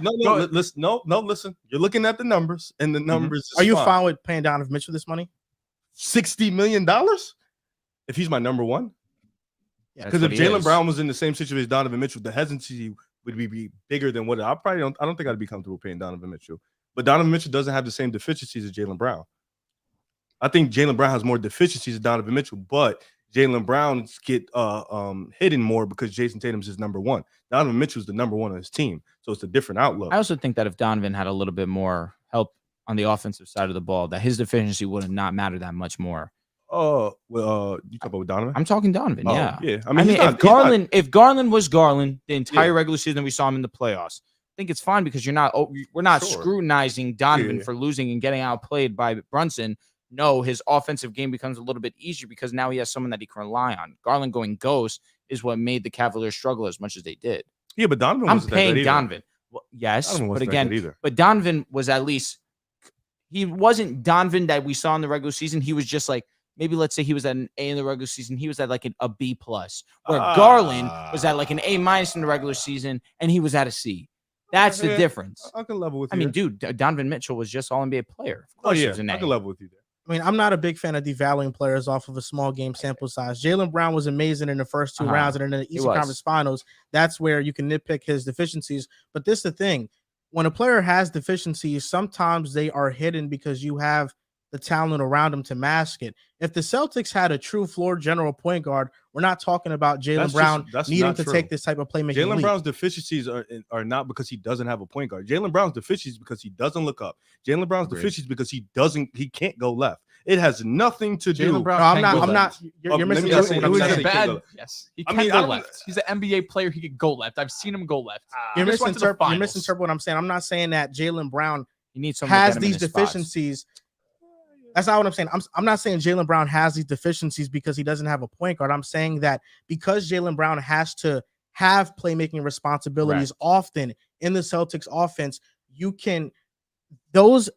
Listen. You're looking at the numbers, and the numbers. Are you fine with paying Donovan Mitchell this money? $60 million if he's my number one? Yeah, because if Jaylen Brown was in the same situation as Donovan Mitchell, the hesitancy would be bigger than what I don't think I'd be comfortable paying Donovan Mitchell. But Donovan Mitchell doesn't have the same deficiencies as Jaylen Brown. I think Jaylen Brown has more deficiencies than Donovan Mitchell, but Jaylen Brown get hidden more because Jason Tatum's his number one. Donovan Mitchell's the number one on his team, so it's a different outlook. I also think that if Donovan had a little bit more help on the offensive side of the ball, that his deficiency would have not mattered that much more. Well, you talk about Donovan? I'm talking Donovan. Yeah. I mean, if Garland was Garland the entire regular season, we saw him in the playoffs. I think it's fine because we're not scrutinizing Donovan for losing and getting outplayed by Brunson. No, his offensive game becomes a little bit easier because now he has someone that he can rely on. Garland going ghost is what made the Cavaliers struggle as much as they did. Yeah, but Donovan I'm paying Donovan. Well, yes, but again, but Donovan was at least he wasn't Donovan that we saw in the regular season. He was just like maybe let's say he was at an A in the regular season. He was at like a B plus, where Garland was at like an A minus in the regular season, and he was at a C. That's the difference. I can level with you. I mean, dude, Donovan Mitchell was just all NBA player. Of course, he was an A. I can level with you there. I mean, I'm not a big fan of devaluing players off of a small game sample size. Jaylen Brown was amazing in the first two rounds, and in the Eastern Conference Finals, that's where you can nitpick his deficiencies. But this is the thing. When a player has deficiencies, sometimes they are hidden because you have the talent around him to mask it. If the Celtics had a true floor general point guard, we're not talking about Jaylen Brown needing to take this type of playmaking. Jaylen Brown's deficiencies are not because he doesn't have a point guard. Jaylen Brown's deficiencies because he doesn't look up. Jaylen Brown's deficiencies because he can't go left. It has nothing to do. I'm not. You're missing what I'm saying. Yes, he can go left. He's an NBA player. He could go left. I've seen him go left. You're misinterpreting what I'm saying. I'm not saying that Jaylen Brown has these deficiencies. That's not what I'm saying. I'm not saying Jaylen Brown has these deficiencies because he doesn't have a point guard. I'm saying that because Jaylen Brown has to have playmaking responsibilities often in the Celtics offense, those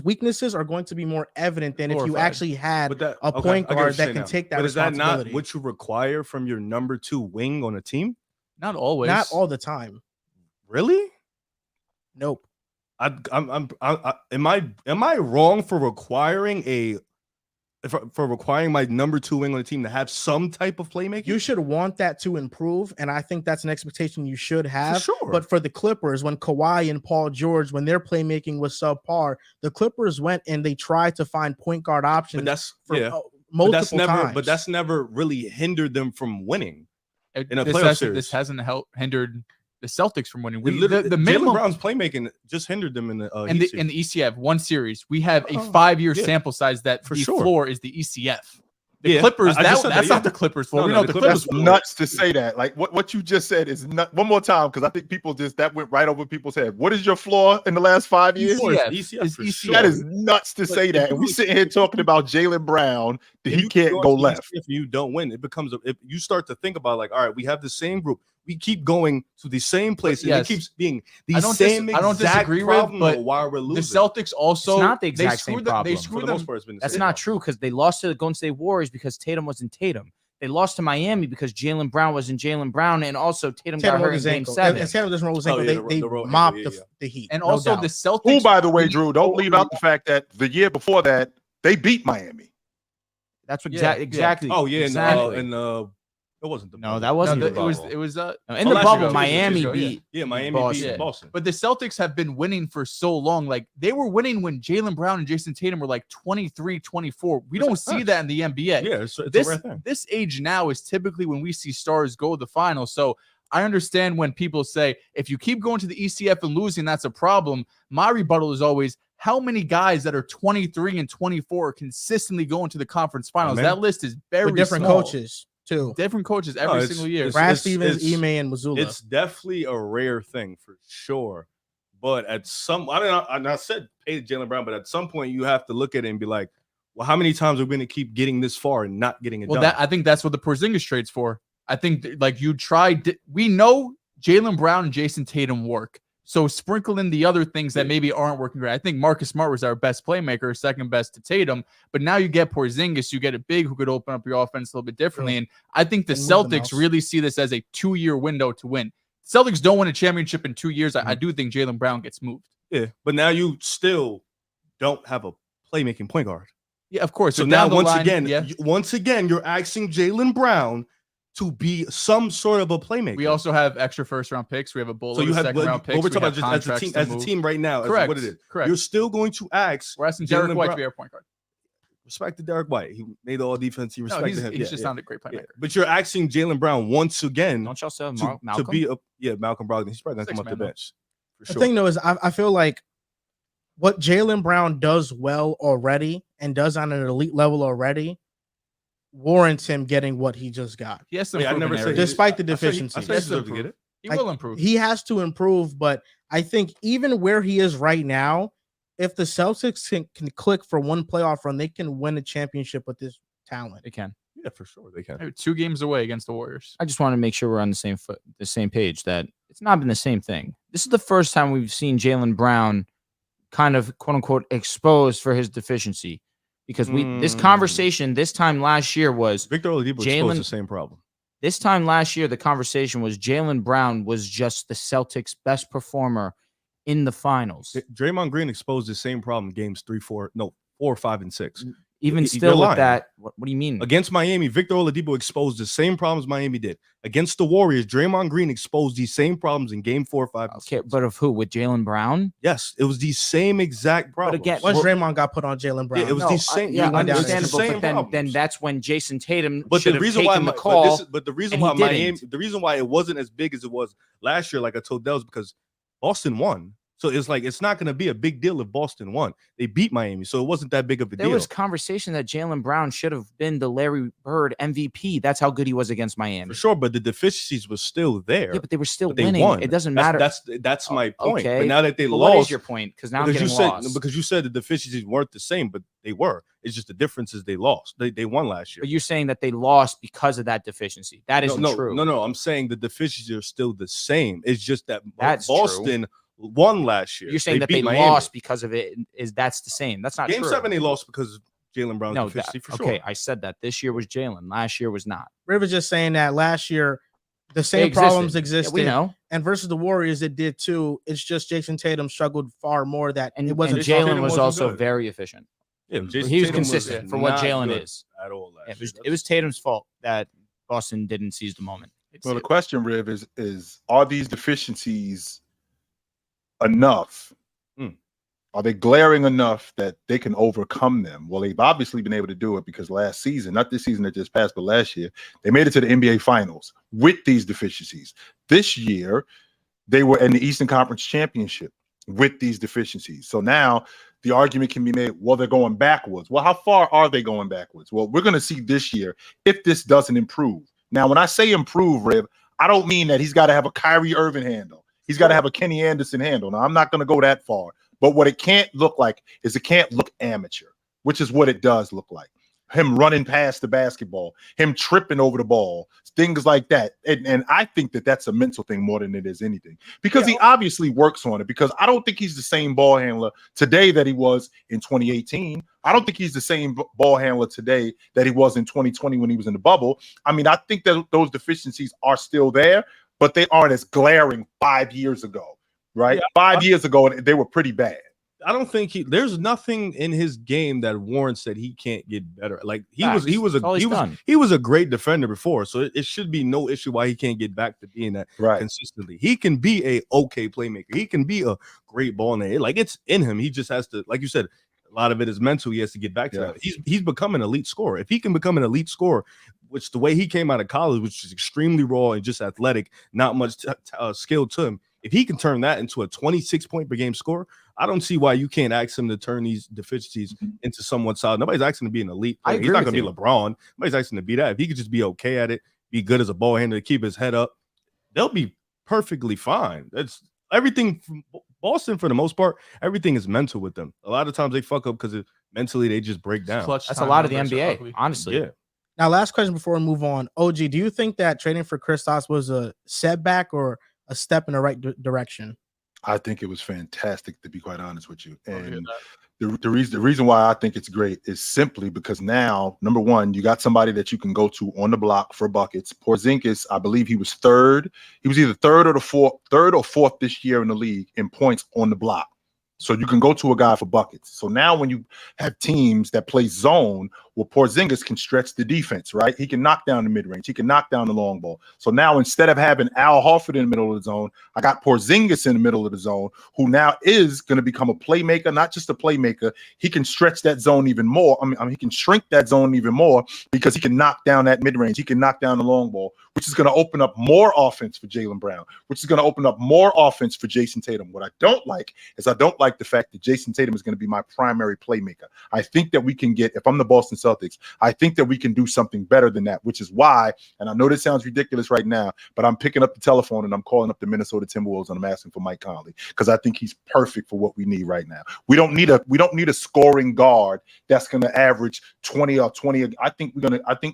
weaknesses are going to be more evident than if you actually had a point guard that can take that but responsibility. Is that not what you require from your number two wing on a team? Not always. Not all the time. Really? Nope. Am I wrong for requiring my number two wing on the team to have some type of playmaking? You should want that to improve, and I think that's an expectation you should have. For sure. But for the Clippers, when Kawhi and Paul George, when their playmaking was subpar, the Clippers went and they tried to find point guard options. Multiple times. But that's never really hindered them from winning in a playoff series. This hasn't hindered the Celtics from winning. The Jaylen Brown's playmaking just hindered them in the ECF one series. We have a 5-year sample size that for floor is the ECF. The Clippers, that's not the Clippers floor. We know the Clippers. That's nuts to say that. Like what you just said is one more time because I think people that went right over people's head. What is your floor in the last 5 years? ECF. That is nuts to say that. And we sitting here talking about Jaylen Brown that he can't go left. If you don't win, it becomes if you start to think about like, all right, we have the same group. We keep going to the same place, and it keeps being the same exact I don't disagree problem. But why we're losing. The Celtics also it's not the exact same problem. They screwed them. That's not true because they lost to the Golden State Warriors because Tatum wasn't Tatum. They lost to Miami because Jaylen Brown wasn't Jaylen Brown, and also Tatum got hurt in Game 7. And Tatum doesn't roll his ankle. They mopped the Heat. And also the Celtics. Who, by the way, Drew, don't leave out the fact that the year before that they beat Miami. That's what exactly. Oh yeah, exactly. It wasn't the bubble. No, that wasn't it was in the bubble. Miami beat Miami beat Boston. But the Celtics have been winning for so long. Like they were winning when Jaylen Brown and Jason Tatum were like 23, 24. We don't see that in the NBA. Yeah, it's a rare thing. This age now is typically when we see stars go to the finals. So I understand when people say if you keep going to the ECF and losing, that's a problem. My rebuttal is always how many guys that are 23 and 24 are consistently going to the conference finals. That list is very with different small. coaches. too. Different coaches every single year. Brad Stevens, Ime, and Mazzulla. It's definitely a rare thing for sure. But at some, I said pay Jaylen Brown, but at some point you have to look at it and be like, well, how many times are we going to keep getting this far and not getting it done? I think that's what the Porzingis trade's for. I think like you tried. We know Jaylen Brown and Jason Tatum work. So sprinkle in the other things that maybe aren't working great. I think Marcus Smart was our best playmaker, second best to Tatum. But now you get Porzingis, you get a big who could open up your offense a little bit differently. And I think the Celtics really see this as a 2-year window to win. Celtics don't win a championship in 2 years. I do think Jaylen Brown gets moved. Yeah, but now you still don't have a playmaking point guard. Yeah, of course. So now once again, you're asking Jaylen Brown to be some sort of a playmaker. We also have extra first-round picks. We have a bullet. So you have second-round picks. We're talking about just as a team right now. Correct. What it is. Correct. You're still going to ask. We're asking Derek White to be our point guard. Respect to Derek White. He made all defense. He respected him. He's just not a great playmaker. Yeah. But you're asking Jaylen Brown once again. Don't y'all say Malcolm? To be Malcolm Brogdon. He's probably gonna come off the bench. The thing though is I feel like what Jaylen Brown does well already and does on an elite level already warrants him getting what he just got. Yes, despite the deficiencies. He will improve. He has to improve, but I think even where he is right now, if the Celtics can click for one playoff run, they can win a championship with this talent. They can. Yeah, for sure they can. They're 2 games away against the Warriors. I just want to make sure we're on the same page that it's not been the same thing. This is the first time we've seen Jaylen Brown kind of quote unquote exposed for his deficiency. Because this conversation this time last year was Victor Oladipo exposed the same problem. This time last year, the conversation was Jaylen Brown was just the Celtics' best performer in the finals. Draymond Green exposed the same problem games 4, 5, and 6. Even still with that, what do you mean? Against Miami, Victor Oladipo exposed the same problems Miami did. Against the Warriors, Draymond Green exposed these same problems in game 4, 5, and 6. But of who? With Jaylen Brown? Yes, it was the same exact problem. But again, once Draymond got put on Jaylen Brown, it was the same. Understandable. But then that's when Jason Tatum should have taken the call. But the reason why the reason why it wasn't as big as it was last year, like I told Dehls, because Boston won. So it's like it's not going to be a big deal if Boston won. They beat Miami, so it wasn't that big of a deal. There was conversation that Jaylen Brown should have been the Larry Bird MVP. That's how good he was against Miami. For sure, but the deficiencies were still there. Yeah, but they were still winning. Won. It doesn't matter. That's my point. Okay. But now that they lost, what is your point? Because now because you said the deficiencies weren't the same, but they were. It's just the difference is they lost. They won last year. But you're saying that they lost because of that deficiency. That isn't true. No. I'm saying the deficiencies are still the same. It's just that Boston won last year. You're saying that they lost because of it. That's the same. That's not Game true. 7 they lost because of Jaylen Brown's deficiency for sure. Okay, I said that. This year was Jaylen. Last year was not. River's just saying that last year the same problems existed. Yeah, we know. And versus the Warriors, it did too. It's just Jason Tatum struggled far more that it wasn't. And Jaylen was also very efficient. Yeah, he was consistent for what Jaylen is. At all. It was Tatum's fault that Boston didn't seize the moment. Well, the question, Riv, is are these deficiencies enough? Are they glaring enough that they can overcome them? Well, they've obviously been able to do it because last season, not this season that just passed, but last year, they made it to the NBA Finals with these deficiencies. This year, they were in the Eastern Conference Championship with these deficiencies. So now the argument can be made, well, they're going backwards. Well, how far are they going backwards? Well, we're going to see this year if this doesn't improve. Now, when I say improve, Riv, I don't mean that he's got to have a Kyrie Irving handle. He's got to have a Kenny Anderson handle. Now, I'm not going to go that far. But what it can't look like is it can't look amateur, which is what it does look like. Him running past the basketball, him tripping over the ball, things like that. And I think that that's a mental thing more than it is anything. Because he obviously works on it. Because I don't think he's the same ball handler today that he was in 2018. I don't think he's the same ball handler today that he was in 2020 when he was in the bubble. I mean, I think that those deficiencies are still there, but they aren't as glaring 5 years ago. Right? Yeah, 5 years ago, they were pretty bad. I don't think there's nothing in his game that warrants that he can't get better. Like he was a great defender before, so it should be no issue why he can't get back to being that consistently. He can be a okay playmaker. He can be a great ball handler. Like it's in him. He just has to, like you said, a lot of it is mental. He has to get back to that. He's become an elite scorer. If he can become an elite scorer, which the way he came out of college, which is extremely raw and just athletic, not much skill to him. If he can turn that into a 26 point per game score, I don't see why you can't ask him to turn these deficiencies into somewhat solid. Nobody's asking to be an elite player. He's not going to be LeBron. Nobody's asking to be that. If he could just be okay at it, be good as a ball handler, keep his head up, they'll be perfectly fine. That's everything from Boston for the most part. Everything is mental with them. A lot of times they fuck up because mentally they just break down. That's a lot of the NBA, honestly. Yeah. Now, last question before we move on. OG, do you think that trading for Kristaps was a setback or a step in the right direction? I think it was fantastic, to be quite honest with you. And the reason why I think it's great is simply because now, number one, you got somebody that you can go to on the block for buckets. Porzingis, I believe he was third. He was either third or fourth this year in the league in points on the block. So you can go to a guy for buckets. So now when you have teams that play zone, well, Porzingis can stretch the defense, right? He can knock down the mid-range. He can knock down the long ball. So now instead of having Al Horford in the middle of the zone, I got Porzingis in the middle of the zone, who now is going to become a playmaker, not just a playmaker. He can stretch that zone even more. I mean, he can shrink that zone even more because he can knock down that mid-range. He can knock down the long ball, which is going to open up more offense for Jaylen Brown, which is going to open up more offense for Jason Tatum. What I don't like is I don't like the fact that Jason Tatum is going to be my primary playmaker. I think that we can get, if I'm the Boston Celtics, I think that we can do something better than that, which is why, and I know this sounds ridiculous right now, but I'm picking up the telephone and I'm calling up the Minnesota Timberwolves and I'm asking for Mike Conley because I think he's perfect for what we need right now. We don't need a scoring guard that's going to average 20 or 20. I think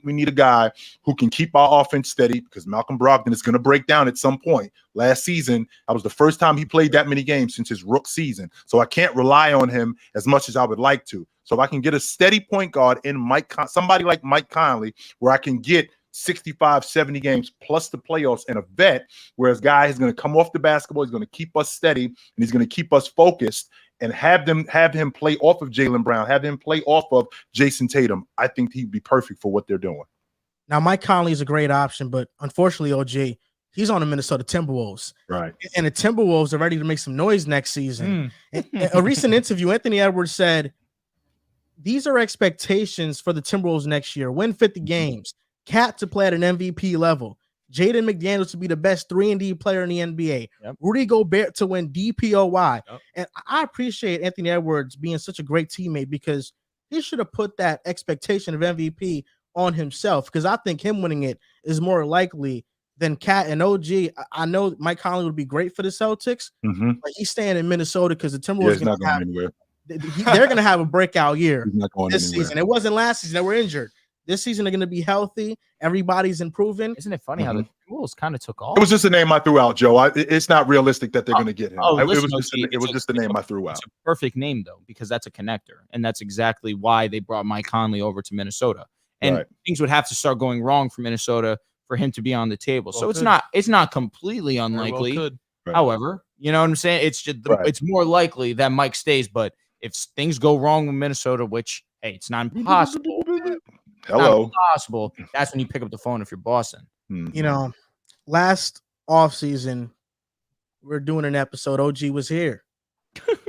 we need a guy who can keep our offense steady because Malcolm Brogdon is going to break down at some point. Last season, that was the first time he played that many games since his rook season. So I can't rely on him as much as I would like to. So if I can get a steady point guard in somebody like Mike Conley, where I can get 65, 70 games plus the playoffs and a vet, whereas guy is going to come off the basketball, he's going to keep us steady, and he's going to keep us focused and have him play off of Jaylen Brown, have him play off of Jason Tatum. I think he'd be perfect for what they're doing. Now, Mike Conley is a great option, but unfortunately, OG, he's on the Minnesota Timberwolves. Right. And the Timberwolves are ready to make some noise next season. In a recent interview, Anthony Edwards said, these are expectations for the Timberwolves next year. Win 50 games. Cat to play at an MVP level. Jaden McDaniels to be the best 3-and-D player in the NBA. Yep. Rudy Gobert to win DPOY. Yep. And I appreciate Anthony Edwards being such a great teammate because he should have put that expectation of MVP on himself because I think him winning it is more likely than Cat and OG. I know Mike Conley would be great for the Celtics, but he's staying in Minnesota because the Timberwolves not going anywhere. They're going to have a breakout year this anywhere. season. It wasn't last season. They were injured. This season, they're going to be healthy. Everybody's improving. Isn't it funny how the Timberwolves kind of took off? It was just a name I threw out, Joe. It's not realistic that they're going to get him. It was just a name I threw out. It's a perfect name, though, because that's a connector. And that's exactly why they brought Mike Conley over to Minnesota. And things would have to start going wrong for Minnesota for him to be on the table. So it's not completely unlikely. However, you know what I'm saying? It's just it's more likely that Mike stays. But if things go wrong with Minnesota, which, hey, it's not impossible. Hello. Possible. That's when you pick up the phone if you're Boston. You know, last offseason, we're doing an episode. OG was here.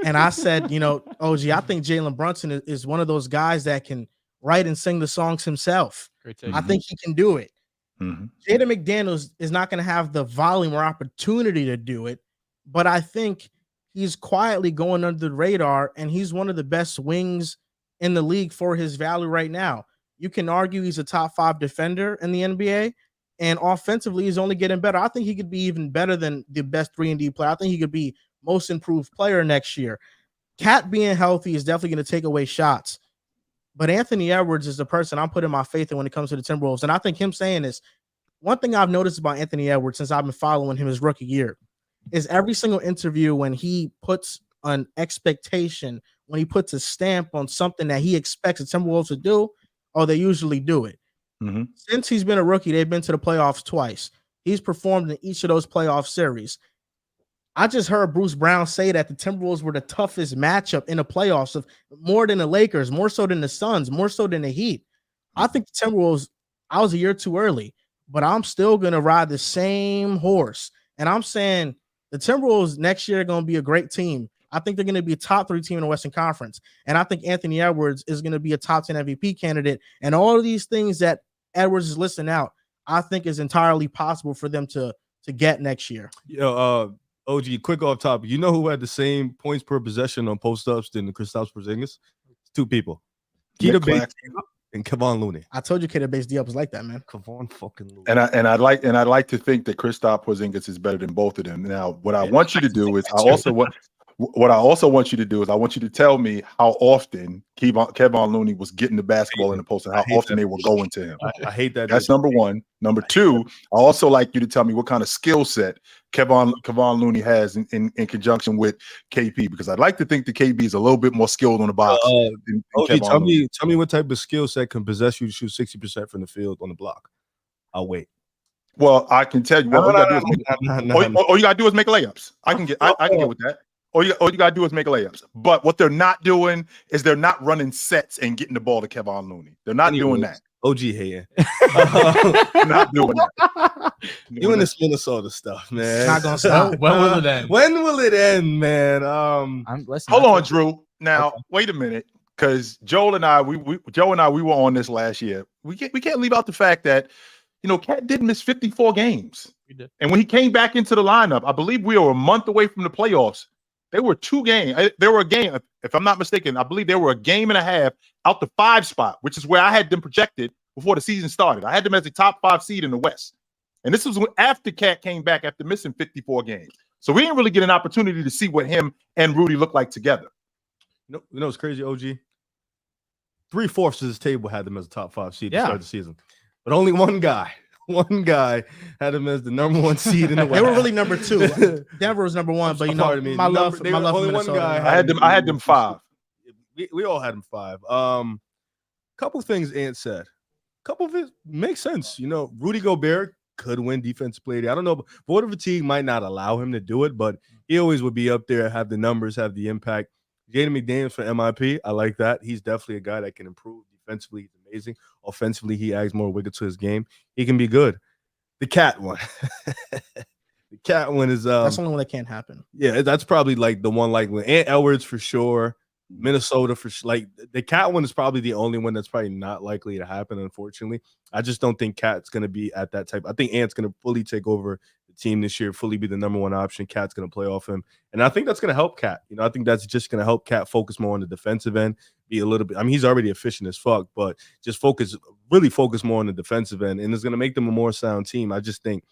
And I said, you know, OG, I think Jalen Brunson is one of those guys that can write and sing the songs himself. I think he can do it. Jaden McDaniels is not going to have the volume or opportunity to do it, but I think he's quietly going under the radar, and he's one of the best wings in the league for his value right now. You can argue he's a top 5 defender in the NBA, and offensively, he's only getting better. I think he could be even better than the best 3-and-D player. I think he could be most improved player next year. Cat being healthy is definitely going to take away shots. But Anthony Edwards is the person I'm putting my faith in when it comes to the Timberwolves. And I think him saying this, one thing I've noticed about Anthony Edwards since I've been following him his rookie year is every single interview when he puts an expectation, when he puts a stamp on something that he expects the Timberwolves to do, they usually do it. Since he's been a rookie, they've been to the playoffs twice. He's performed in each of those playoff series. I just heard Bruce Brown say that the Timberwolves were the toughest matchup in the playoffs, of more than the Lakers, more so than the Suns, more so than the Heat. I think the Timberwolves, I was a year too early, but I'm still going to ride the same horse. And I'm saying the Timberwolves next year are going to be a great team. I think they're going to be a top 3 team in the Western Conference. And I think Anthony Edwards is going to be a top 10 MVP candidate. And all of these things that Edwards is listing out, I think is entirely possible for them to get next year. OG, quick off topic. You know who had the same points per possession on post-ups than Kristaps Porzingis? It's 2 people. Keita Bates and Kevon Looney. I told you Keita Bates D-Up was like that, man. Kevon fucking Looney. And I'd like to think that Kristaps Porzingis is better than both of them. Now, what I want you to do is I also want you to do is I want you to tell me how often Kevon Looney was getting the basketball in the post and how often they were going to him. I hate that. That's number one. Number two, I also like you to tell me what kind of skill set Kevon Looney has in conjunction with KP, because I'd like to think the KB is a little bit more skilled on the box. Tell me what type of skill set can possess you to shoot 60% from the field on the block. I'll wait. Well, I can tell you. All you gotta do is make layups. I can get with that. All you gotta do is make layups. But what they're not doing is they're not running sets and getting the ball to Kevon Looney. They're not doing that. OG hating. Not doing that. You in this Minnesota stuff, man. It's not gonna stop. When will it end? When will it end, man? Hold on, Drew. Now, wait a minute, because Joe and I, we were on this last year. We can't leave out the fact that, Cat did miss 54 games. He did. And when he came back into the lineup, I believe we were a month away from the playoffs. They were 2 games. There were a game, if I'm not mistaken, I believe they were a game and a half out the 5 spot, which is where I had them projected before the season started. I had them as a top 5 seed in the West. And this was after Cat came back after missing 54 games. So we didn't really get an opportunity to see what him and Rudy look like together. You know it's crazy, OG? 3/4 of this table had them as a top 5 seed to start the season. But only one guy had him as the number 1 seed in the West. They were really number 2. Denver was number 1, but my love for only one guy. I had them 5. We all had them 5. Couple things Ant said. Couple of it makes sense. Rudy Gobert could win defensive player. I don't know, voter fatigue might not allow him to do it, but he always would be up there, have the numbers, have the impact. Jaden McDaniels for MIP, I like that. He's definitely a guy that can improve. Defensively, he's amazing. Offensively, he adds more wicked to his game. He can be good. The Cat one. The Cat one is that's the only one that can't happen. Yeah, that's probably like the one likely. Ant Edwards for sure. Minnesota for the Cat one is probably the only one that's probably not likely to happen, unfortunately. I just don't think Cat's going to be at that type. I think Ant's going to fully take over the team this year, fully be the number 1 option. Cat's going to play off him. And I think that's going to help Cat. I think that's just going to help Cat focus more on the defensive end, be a little bit. I mean, he's already efficient as fuck, but just really focus more on the defensive end. And it's going to make them a more sound team. I just think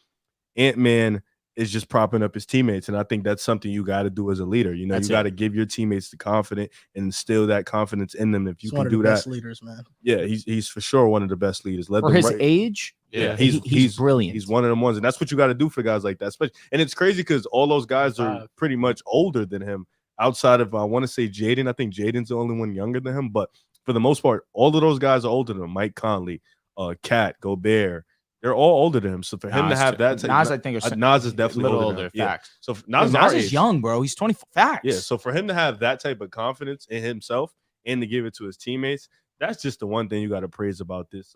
Ant-Man is just propping up his teammates. And I think that's something you got to do as a leader. You got to give your teammates the confidence and instill that confidence in them. If you can do that, best leaders, man. Yeah, he's for sure one of the best leaders. For his age, he's brilliant. He's one of them ones, and that's what you got to do for guys like that. And it's crazy because all those guys are pretty much older than him. Outside of I want to say Jaden, I think Jaden's the only one younger than him. But for the most part, all of those guys are older than him. Mike Conley, Cat, Gobert. They're all older than him. So for him to have that, Nas, I think, Nas is definitely a little older. Facts. Yeah. So Nas is young, bro. He's 24. Facts. Yeah. So for him to have that type of confidence in himself and to give it to his teammates, that's just the one thing you got to praise about this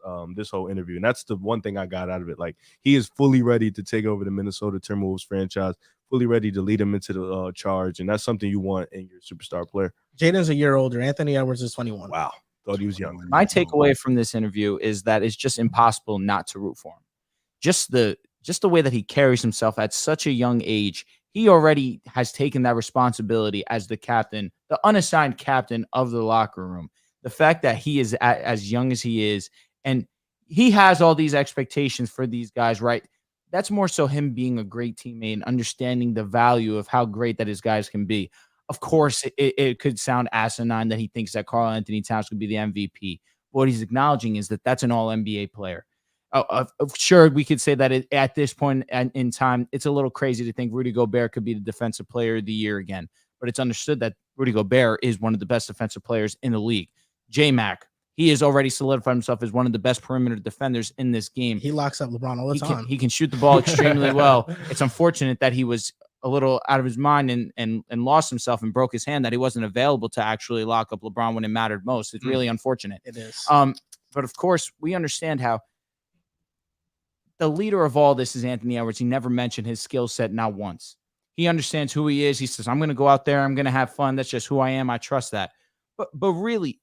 whole interview. And that's the one thing I got out of it. Like, he is fully ready to take over the Minnesota Timberwolves franchise, fully ready to lead them into the charge. And that's something you want in your superstar player. Jaden's a year older. Anthony Edwards is 21. Wow. Thought he was young. My takeaway from this interview is that it's just impossible not to root for him. Just the way that he carries himself at such a young age, he already has taken that responsibility as the captain, the unassigned captain of the locker room. The fact that he is as young as he is, and he has all these expectations for these guys, right? That's more so him being a great teammate and understanding the value of how great that his guys can be. Of course, it could sound asinine that he thinks that Karl Anthony Towns could be the MVP. What he's acknowledging is that that's an all-NBA player. Sure, we could say that at this point in time, it's a little crazy to think Rudy Gobert could be the defensive player of the year again. But it's understood that Rudy Gobert is one of the best defensive players in the league. J-Mac, he has already solidified himself as one of the best perimeter defenders in this game. He locks up LeBron all the time. He can shoot the ball extremely well. It's unfortunate that he was a little out of his mind and lost himself and broke his hand, that he wasn't available to actually lock up LeBron when it mattered most. It's really unfortunate. It is. But of course, we understand how the leader of all this is Anthony Edwards. He never mentioned his skill set, not once. He understands who he is. He says, I'm going to go out there. I'm going to have fun. That's just who I am. I trust that. But really,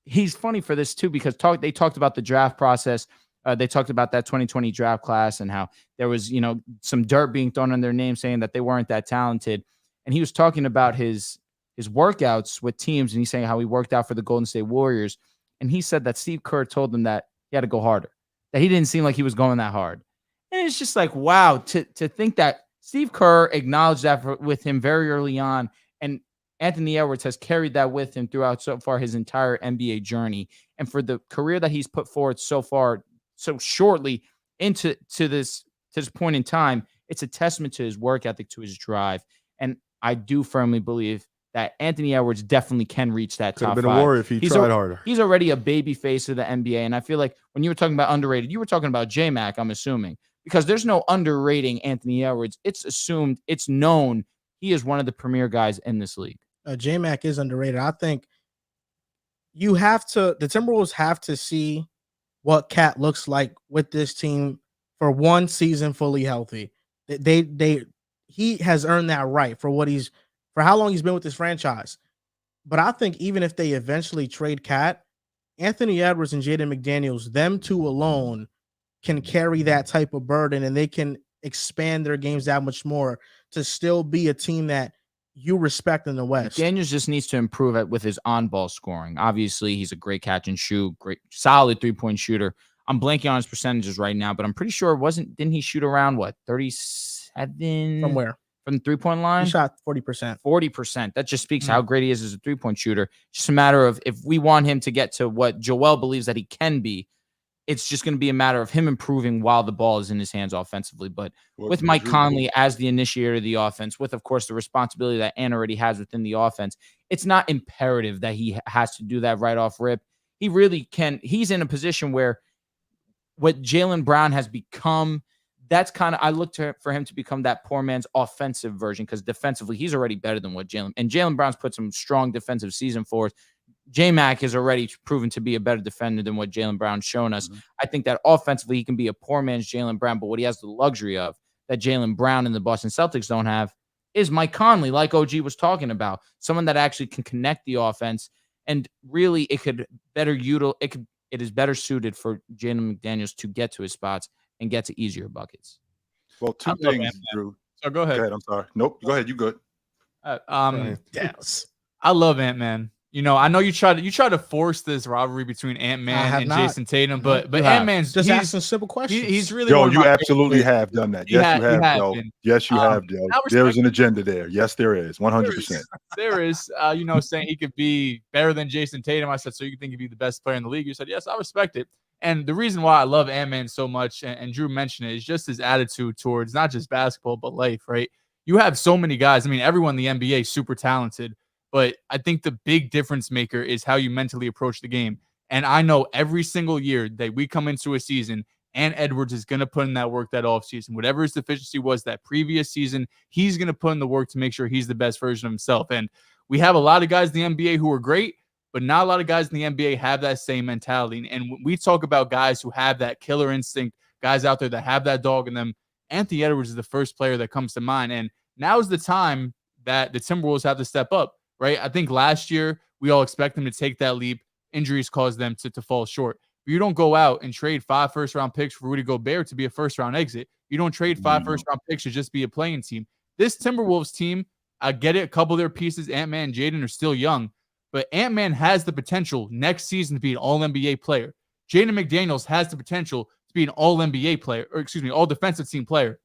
he's funny for this too, because they talked about the draft process. They talked about that 2020 draft class and how there was, some dirt being thrown on their name saying that they weren't that talented. And he was talking about his workouts with teams, and he's saying how he worked out for the Golden State Warriors. And he said that Steve Kerr told him that he had to go harder, that he didn't seem like he was going that hard. And it's just like, wow, to think that Steve Kerr acknowledged that with him very early on. And Anthony Edwards has carried that with him throughout so far his entire NBA journey. And for the career that he's put forward so far, so shortly into this point in time, it's a testament to his work ethic, to his drive. And I do firmly believe that Anthony Edwards definitely can reach that top 5. Could have been a warrior if he tried harder. He's already a baby face of the NBA. And I feel like when you were talking about underrated, you were talking about J-Mac, I'm assuming, because there's no underrating Anthony Edwards. It's assumed, it's known he is one of the premier guys in this league. J-Mac is underrated. I think the Timberwolves have to see what Cat looks like with this team for one season fully healthy. He has earned that right for how long he's been with this franchise. But I think even if they eventually trade Cat, Anthony Edwards and Jaden McDaniels, them two alone can carry that type of burden, and they can expand their games that much more to still be a team that you respect in the West. Daniels just needs to improve with his on-ball scoring. Obviously, he's a great catch and shoot, great, solid three-point shooter. I'm blanking on his percentages right now, but I'm pretty sure didn't he shoot around 37? From where? From the three-point line? He shot 40%. 40%. That just speaks how great he is as a three-point shooter. Just a matter of if we want him to get to what Joel believes that he can be, it's just going to be a matter of him improving while the ball is in his hands offensively. But with Mike Conley as the initiator of the offense, with, of course, the responsibility that Ant already has within the offense, it's not imperative that he has to do that right off rip. He really can. He's in a position where what Jaylen Brown has become, that's kind of, I look for him to become that poor man's offensive version, because defensively, he's already better than what Jaylen Brown's put some strong defensive season for us. J-Mac is already proven to be a better defender than what Jaylen Brown's shown us. I think that offensively, he can be a poor man's Jaylen Brown, but what he has the luxury of that Jaylen Brown and the Boston Celtics don't have is Mike Conley, like OG was talking about, someone that actually can connect the offense, and really it is better suited for Jaden McDaniels to get to his spots and get to easier buckets. Well, two things, Drew. So go ahead. I'm sorry. Nope. Go ahead. You good? Yes. I love Ant-Man. I know you try to force this rivalry between Ant-Man and Jason Tatum, but Ant-Man's just asking simple questions. He's really you absolutely have done that. Yes, you have, Joe. Yes, you have, Joe. There's an agenda there. Yes, there is. 100%. There is. Saying he could be better than Jason Tatum. I said, so you think he'd be the best player in the league? You said, yes, I respect it. And the reason why I love Ant-Man so much, and Drew mentioned it, is just his attitude towards not just basketball, but life, right? You have so many guys. I mean, everyone in the NBA is super talented. But I think the big difference maker is how you mentally approach the game. And I know every single year that we come into a season, and Edwards is going to put in that work that offseason. Whatever his deficiency was that previous season, he's going to put in the work to make sure he's the best version of himself. And we have a lot of guys in the NBA who are great, but not a lot of guys in the NBA have that same mentality. And when we talk about guys who have that killer instinct, guys out there that have that dog in them, Anthony Edwards is the first player that comes to mind. And now is the time that the Timberwolves have to step up. Right. I think last year we all expect them to take that leap. Injuries caused them to fall short. But you don't go out and trade 5 first-round picks for Rudy Gobert to be a first-round exit. You don't trade 5 first-round picks to just be a playing team. This Timberwolves team, I get it. A couple of their pieces, Ant-Man and Jaden, are still young. But Ant-Man has the potential next season to be an all-NBA player. Jaden McDaniels has the potential to be an all-NBA player, or all-defensive team player.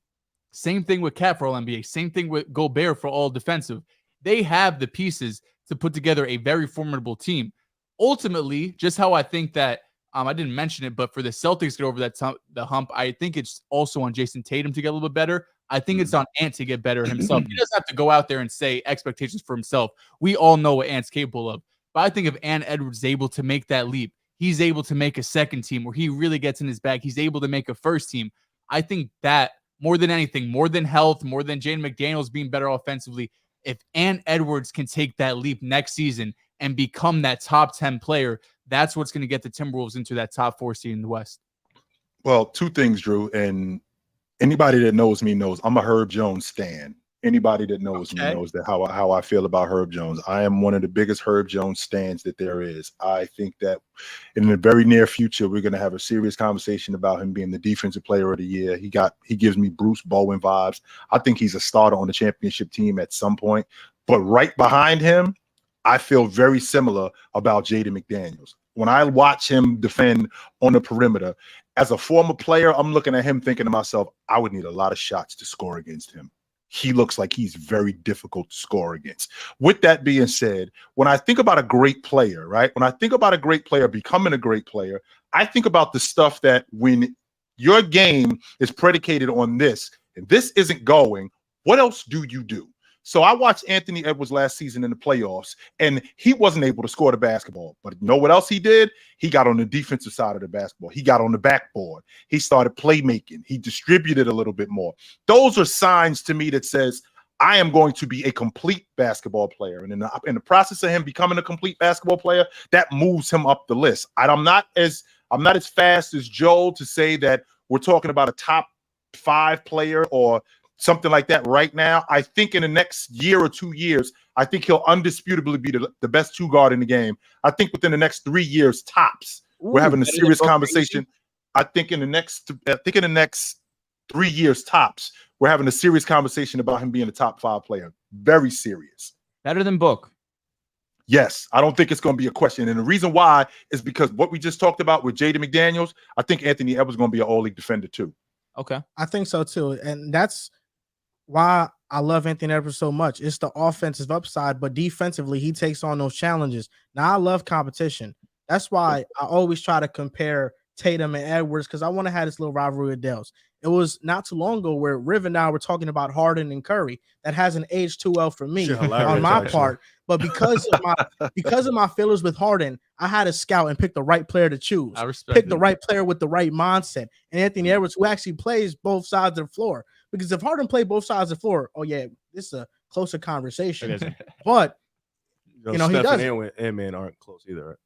Same thing with Cat for all-NBA. Same thing with Gobert for all-defensive. They have the pieces to put together a very formidable team. Ultimately, just how I think that, I didn't mention it, but for the Celtics to get over the hump, I think it's also on Jason Tatum to get a little bit better. I think it's on Ant to get better himself. He doesn't have to go out there and say expectations for himself. We all know what Ant's capable of. But I think if Ant Edwards is able to make that leap, he's able to make a second team where he really gets in his bag. He's able to make a first team. I think that more than anything, more than health, more than Jaden McDaniels being better offensively, if Ant Edwards can take that leap next season and become that top 10 player, that's what's going to get the Timberwolves into that top 4 seed in the West. Well, 2 things, Drew, and anybody that knows me knows I'm a Herb Jones stan. Anybody that knows me Okay. knows that how I feel about Herb Jones. I am one of the biggest Herb Jones stans that there is. I think that in the very near future, we're going to have a serious conversation about him being the defensive player of the year. He gives me Bruce Bowen vibes. I think he's a starter on the championship team at some point. But right behind him, I feel very similar about Jaden McDaniels. When I watch him defend on the perimeter, as a former player, I'm looking at him thinking to myself, I would need a lot of shots to score against him. He looks like he's very difficult to score against. With that being said, when I think about a great player, right? When I think about a great player becoming a great player, I think about the stuff that when your game is predicated on this, and this isn't going, what else do you do? So I watched Anthony Edwards last season in the playoffs, and he wasn't able to score the basketball. But you know what else he did? He got on the defensive side of the basketball. He got on the backboard. He started playmaking. He distributed a little bit more. Those are signs to me that says, I am going to be a complete basketball player. And in the process of him becoming a complete basketball player, that moves him up the list. I'm not as fast as Joel to say that we're talking about a top 5 player or something like that right now. I think in the next year or 2 years, I think he'll undisputably be the best 2 guard in the game. I think within the next 3 years tops, we're having a serious conversation. I think in the next 3 years tops, we're having a serious conversation about him being a top 5 player. Very serious. Better than Book. Yes, I don't think it's going to be a question. And the reason why is because what we just talked about with Jaden McDaniels, I think Anthony Edwards is going to be an all-league defender too. Okay. I think so too. And that's why I love Anthony Edwards so much. It's the offensive upside, but defensively, he takes on those challenges. Now, I love competition. That's why I always try to compare Tatum and Edwards, because I want to have this little rivalry with Dehls. It was not too long ago where Riv and I were talking about Harden and Curry. That hasn't aged too well for me on my part. But because of my feelings with Harden, I had to scout and pick the right player to choose. Pick the right player with the right mindset. And Anthony Edwards, who actually plays both sides of the floor. Because if Harden played both sides of the floor, oh yeah, this is a closer conversation. But he does. And man aren't close either, right?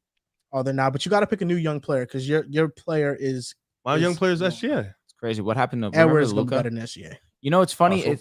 Oh, they're not. But you got to pick a new young player because your player is young player is SGA. It's crazy. What happened to Edwards? Look better than SGA. You know, it's funny.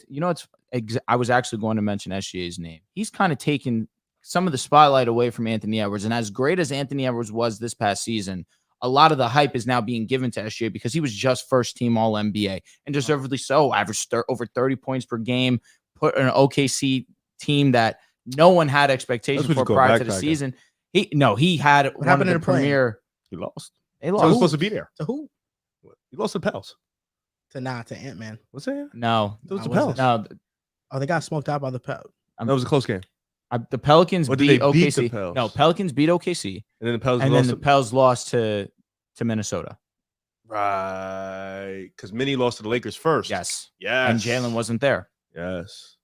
I was actually going to mention SGA's name. He's kind of taken some of the spotlight away from Anthony Edwards. And as great as Anthony Edwards was this past season, a lot of the hype is now being given to SGA because he was just first team All NBA and deservedly so. Averaged over 30 points per game, put an OKC team that no one had expectations for prior to the season. He had what happened in the premier. He lost. They lost. So he was supposed to be there. To who? He lost to Pels. To Ant-Man. What's that? No. It was the Pels. No. Oh, they got smoked out by the Pels. That was a close game. The Pelicans beat OKC. The Pels? No, Pelicans beat OKC. And then the Pels the Pels lost to Minnesota. Right. Because Minnie lost to the Lakers first. Yes. Yes. And Jaylen wasn't there. Yes.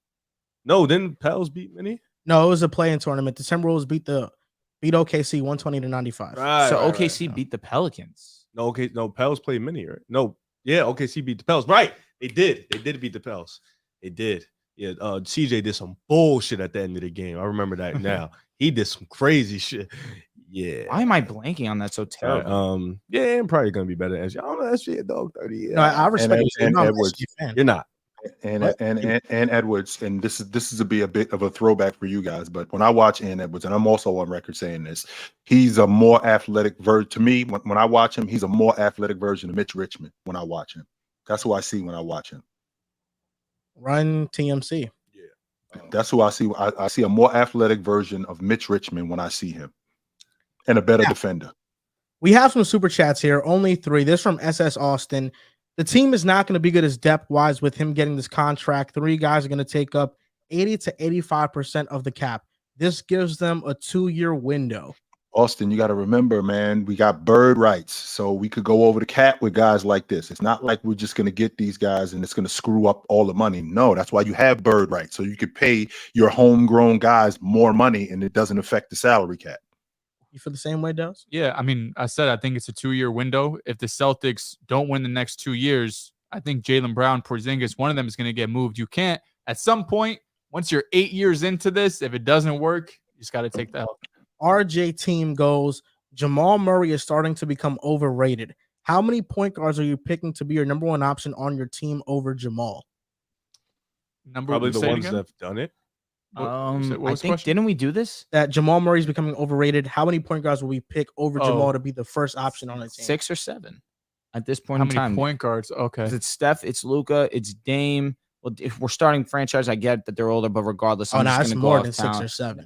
No, didn't Pels beat Minnie? No, it was a play-in tournament. The Timberwolves beat OKC 120-95. Right, so OKC beat the Pelicans. No, Pels played Minnie, right? No, yeah, OKC beat the Pels. Right. They did beat the Pels. They did. Yeah, CJ did some bullshit at the end of the game. I remember that now. He did some crazy shit. Yeah. Why am I blanking on that so terrible? Yeah, I'm probably gonna be better than SJ. I don't know SJ, dog. 30 years. No, I respect and Edwards. You're not. And Edwards, and this is a bit of a throwback for you guys, but when I watch Edwards, and I'm also on record saying this, he's a more athletic version. To me, when I watch him, he's a more athletic version of Mitch Richmond. When I watch him, that's who I see when I watch him. Run TMC. Yeah, that's who I see. I see a more athletic version of Mitch Richmond when I see him, and a better defender. We have some super chats here, only 3. This from SS Austin. The team is not going to be good as depth-wise with him getting this contract. 3 guys are going to take up 80 to 85% of the cap. This gives them a 2-year window. Austin, you got to remember, man, we got bird rights, so we could go over the cap with guys like this. It's not like we're just going to get these guys and it's going to screw up all the money. No, that's why you have bird rights, so you could pay your homegrown guys more money and it doesn't affect the salary cap. You feel the same way, Dehls? Yeah, I mean, I think it's a 2-year window. If the Celtics don't win the next 2 years, I think Jaylen Brown, Porzingis, one of them is going to get moved. You can't, at some point, once you're 8 years into this, if it doesn't work, you just got to take the help. RJ team goes, Jamal Murray is starting to become overrated. How many point guards are you picking to be your number 1 option on your team over Jamal? Probably the say it ones again? that have done it. What I was the think question? didn't we do this? That Jamal Murray's becoming overrated. How many point guards will we pick over Oh. Jamal to be the first option on a team? 6 or 7 at this point How in many time. point guards? Okay. 'Cause it's Steph, it's Luka, it's Dame. Well, if we're starting franchise, I get that they're older, but regardless, Oh, I'm no, just that's going to go more off than 6 talent. or 7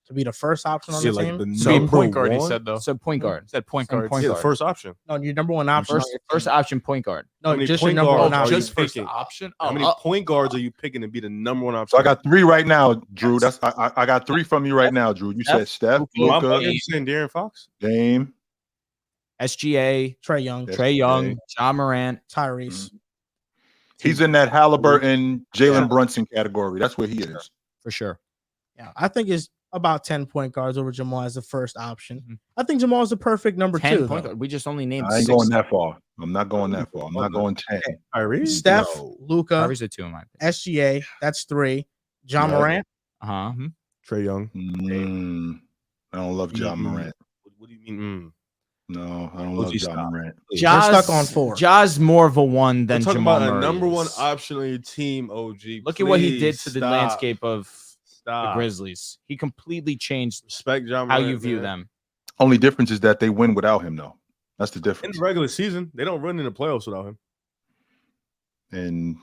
to be the first option on Yeah, the like team. the So number point guard, he one? said though. So point guard. Said point Some guards. point Yeah, the guard. first option. No, your number one option. First option point guard. How No, many just your point number guards one are you option. Just first picking? option. How many point guards are you picking to be the number one option? So I got 3 right now, Drew. That's I got 3 from you right now, Drew. You said Steph, Luka, I'm Luka, saying De'Aaron Fox. Dame. SGA, Trey Young, Yes. Trey Young, SGA. John Morant. Tyrese. He's in that Halliburton, Jalen Yeah. Brunson category. That's where he is. For sure. Yeah, I think it's about 10 point guards over Jamal as the first option. Mhm. I think Jamal is the perfect number 10 2. point though. guard. We just only named I ain't 6. going that far. I'm not going that far. I'm not going 10. Tyrese? Steph, No. Luka, Tyrese a 2 in my opinion. SGA. That's 3. John Yeah. Morant. Uh-huh. Trey Young. I don't love John Morant. What do you mean? No, I don't OG love John stop. Morant. We're stuck on 4. Ja's more of a 1 than We're talking Jamal about Murray a number one is. option on your team, OG. Look at what he did Please to the stop. landscape of the Stop. Grizzlies. He completely changed Respect John how Morant, you view man. them. Only difference is that they win without him, though. That's the In difference. the regular season, they don't run in the playoffs without him. And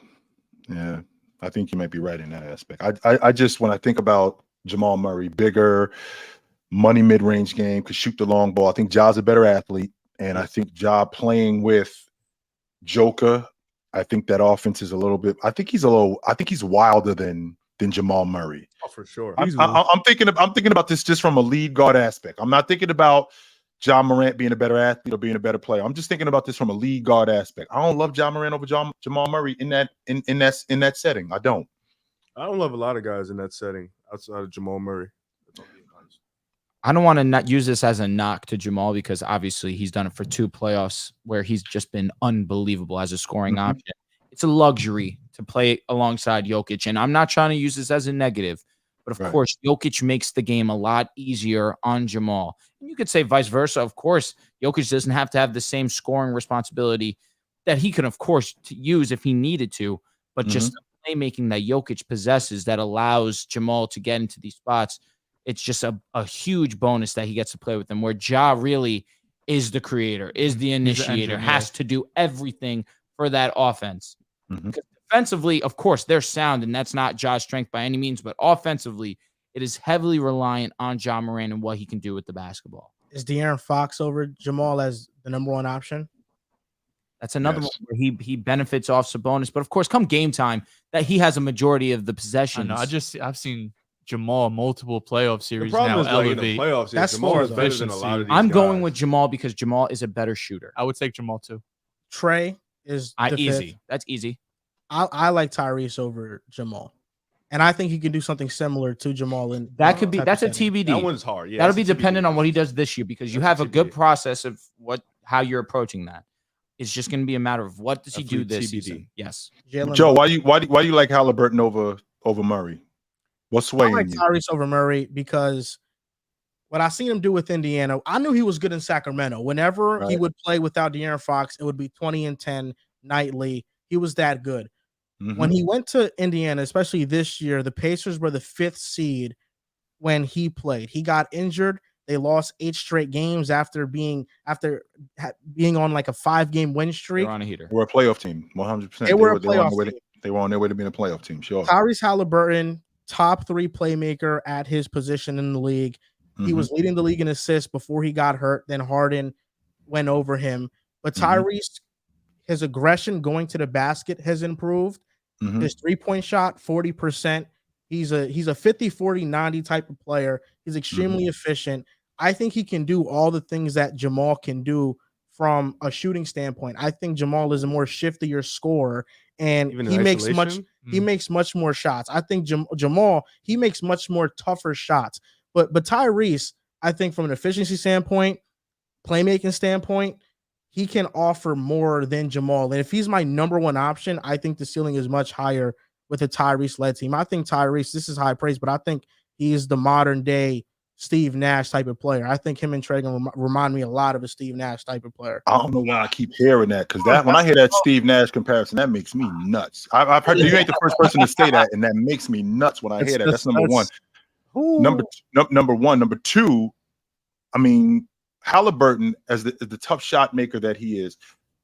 yeah, I think you might be right in that aspect. I just, when I think about Jamal Murray, bigger, money mid-range game, could shoot the long ball. I think Ja's a better athlete. And I think Ja playing with Joker, I think that offense is a little bit, I think he's wilder than Jamal Murray. Oh, for sure. I'm thinking about this just from a lead guard aspect. I'm not thinking about John Morant being a better athlete or being a better player. I'm just thinking about this from a lead guard aspect. I don't love John Morant over Jamal Murray in that setting. I don't. I don't love a lot of guys in that setting outside of Jamal Murray. I don't want to not use this as a knock to Jamal because obviously he's done it for 2 playoffs where he's just been unbelievable as a scoring option. It's a luxury to play alongside Jokic, and I'm not trying to use this as a negative, but of course, Jokic makes the game a lot easier on Jamal. And you could say vice versa. Of course, Jokic doesn't have to have the same scoring responsibility that he can, of course, use if he needed to, but just the playmaking that Jokic possesses that allows Jamal to get into these spots. It's just a huge bonus that he gets to play with them, where Ja really is the creator, is the initiator, has to do everything for that offense. Because defensively, of course, they're sound, and that's not Ja's strength by any means, but offensively, it is heavily reliant on Ja Morant and what he can do with the basketball. Is De'Aaron Fox over Jamal as the number one option? That's another one where he benefits off Sabonis, but of course, come game time, that he has a majority of the possessions. I've seen Jamal multiple playoff series The problem now is like in the elevate. playoffs, That's Jamal is fair, better though. than a lot of these I'm going guys. with Jamal because Jamal is a better shooter. I would take Jamal too. Trey is the Easy. fifth. That's easy. I like Tyrese over Jamal, and I think he can do something similar to Jamal. In That could be. type That's a of setting. TBD. That one's hard. Yeah, That'll be that's a dependent TBD. on what he does this year because you That's have a a good TBD. process of how you're approaching that. It's just going to be a matter of what does he do Definitely this TBD. season. Yes. Jaylen Joe, Brown. why do you like Halliburton over Murray? What's I swaying like you? Tyrese over Murray because what I seen him do with Indiana, I knew he was good in Sacramento. Whenever he Right. would play without De'Aaron Fox, it would be 20 and 10 nightly. He was that good. When he went to Indiana, especially this year, the Pacers were the 5th seed when he played. He got injured. They lost 8 straight games after being on like a 5-game win streak. They're on a heater. We're a playoff team, 100%. They were a playoff team. They were on their way to being a playoff team. Sure. Tyrese Halliburton, top 3 playmaker at his position in the league. He was leading the league in assists before he got hurt. Then Harden went over him. But Tyrese, his aggression going to the basket has improved. His 3-point shot, 40%. He's a 50, 40, 90 type of player. He's extremely efficient. I think he can do all the things that Jamal can do from a shooting standpoint. I think Jamal is a more shiftier scorer, and Even he in makes isolation? much more shots. I think Jamal, he makes much more tougher shots. But Tyrese, I think from an efficiency standpoint, playmaking standpoint, he can offer more than Jamal. And if he's my number one option, I think the ceiling is much higher with a Tyrese-led team. I think Tyrese, this is high praise, but I think he is the modern day Steve Nash type of player. I think him and Trey remind me a lot of a Steve Nash type of player. I don't know why I keep hearing that, because that when I hear that Steve Nash comparison, that makes me nuts. I've heard you ain't the first person to say that, and that makes me nuts when I hear that. That's number one. Number one. Number two, I mean, Halliburton, as the tough shot maker that he is,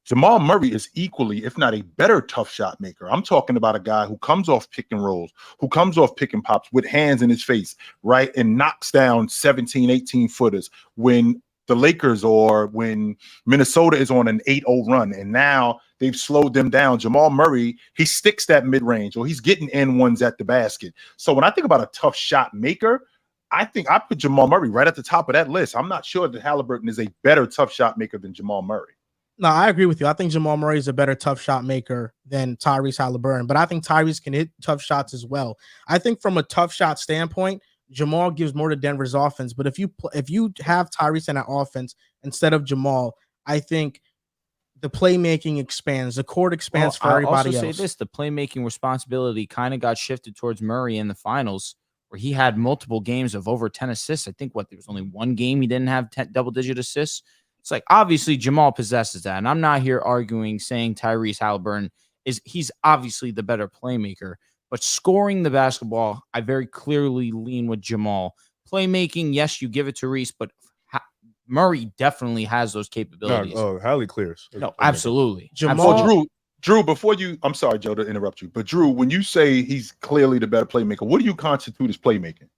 Jamal Murray is equally, if not a better tough shot maker. I'm talking about a guy who comes off pick and rolls, who comes off pick and pops with hands in his face, right, and knocks down 17, 18 footers when the Lakers or when Minnesota is on an 8-0 run, and now they've slowed them down. Jamal Murray, he sticks that mid-range, or he's getting N1s at the basket. So when I think about a tough shot maker, I think I put Jamal Murray right at the top of that list. I'm not sure that Halliburton is a better tough shot maker than Jamal Murray. No, I agree with you. I think Jamal Murray is a better tough shot maker than Tyrese Halliburton, but I think Tyrese can hit tough shots as well. I think from a tough shot standpoint, Jamal gives more to Denver's offense, but if you have Tyrese in that offense instead of Jamal, I think the playmaking expands, the court expands for everybody else. I'll also say this: the playmaking responsibility kind of got shifted towards Murray in the finals, where he had multiple games of over 10 assists. I think there was only one game he didn't have double-digit assists. It's like, obviously Jamal possesses that, and I'm not here arguing saying Tyrese Halliburton he's obviously the better playmaker, but scoring the basketball, I very clearly lean with Jamal. Playmaking, yes, you give it to Reese, but Murray definitely has those capabilities. Hallie clears. No, absolutely. Jamal, absolutely. Drew, before you, I'm sorry, Joe, to interrupt you, but Drew, when you say he's clearly the better playmaker, what do you constitute as playmaking?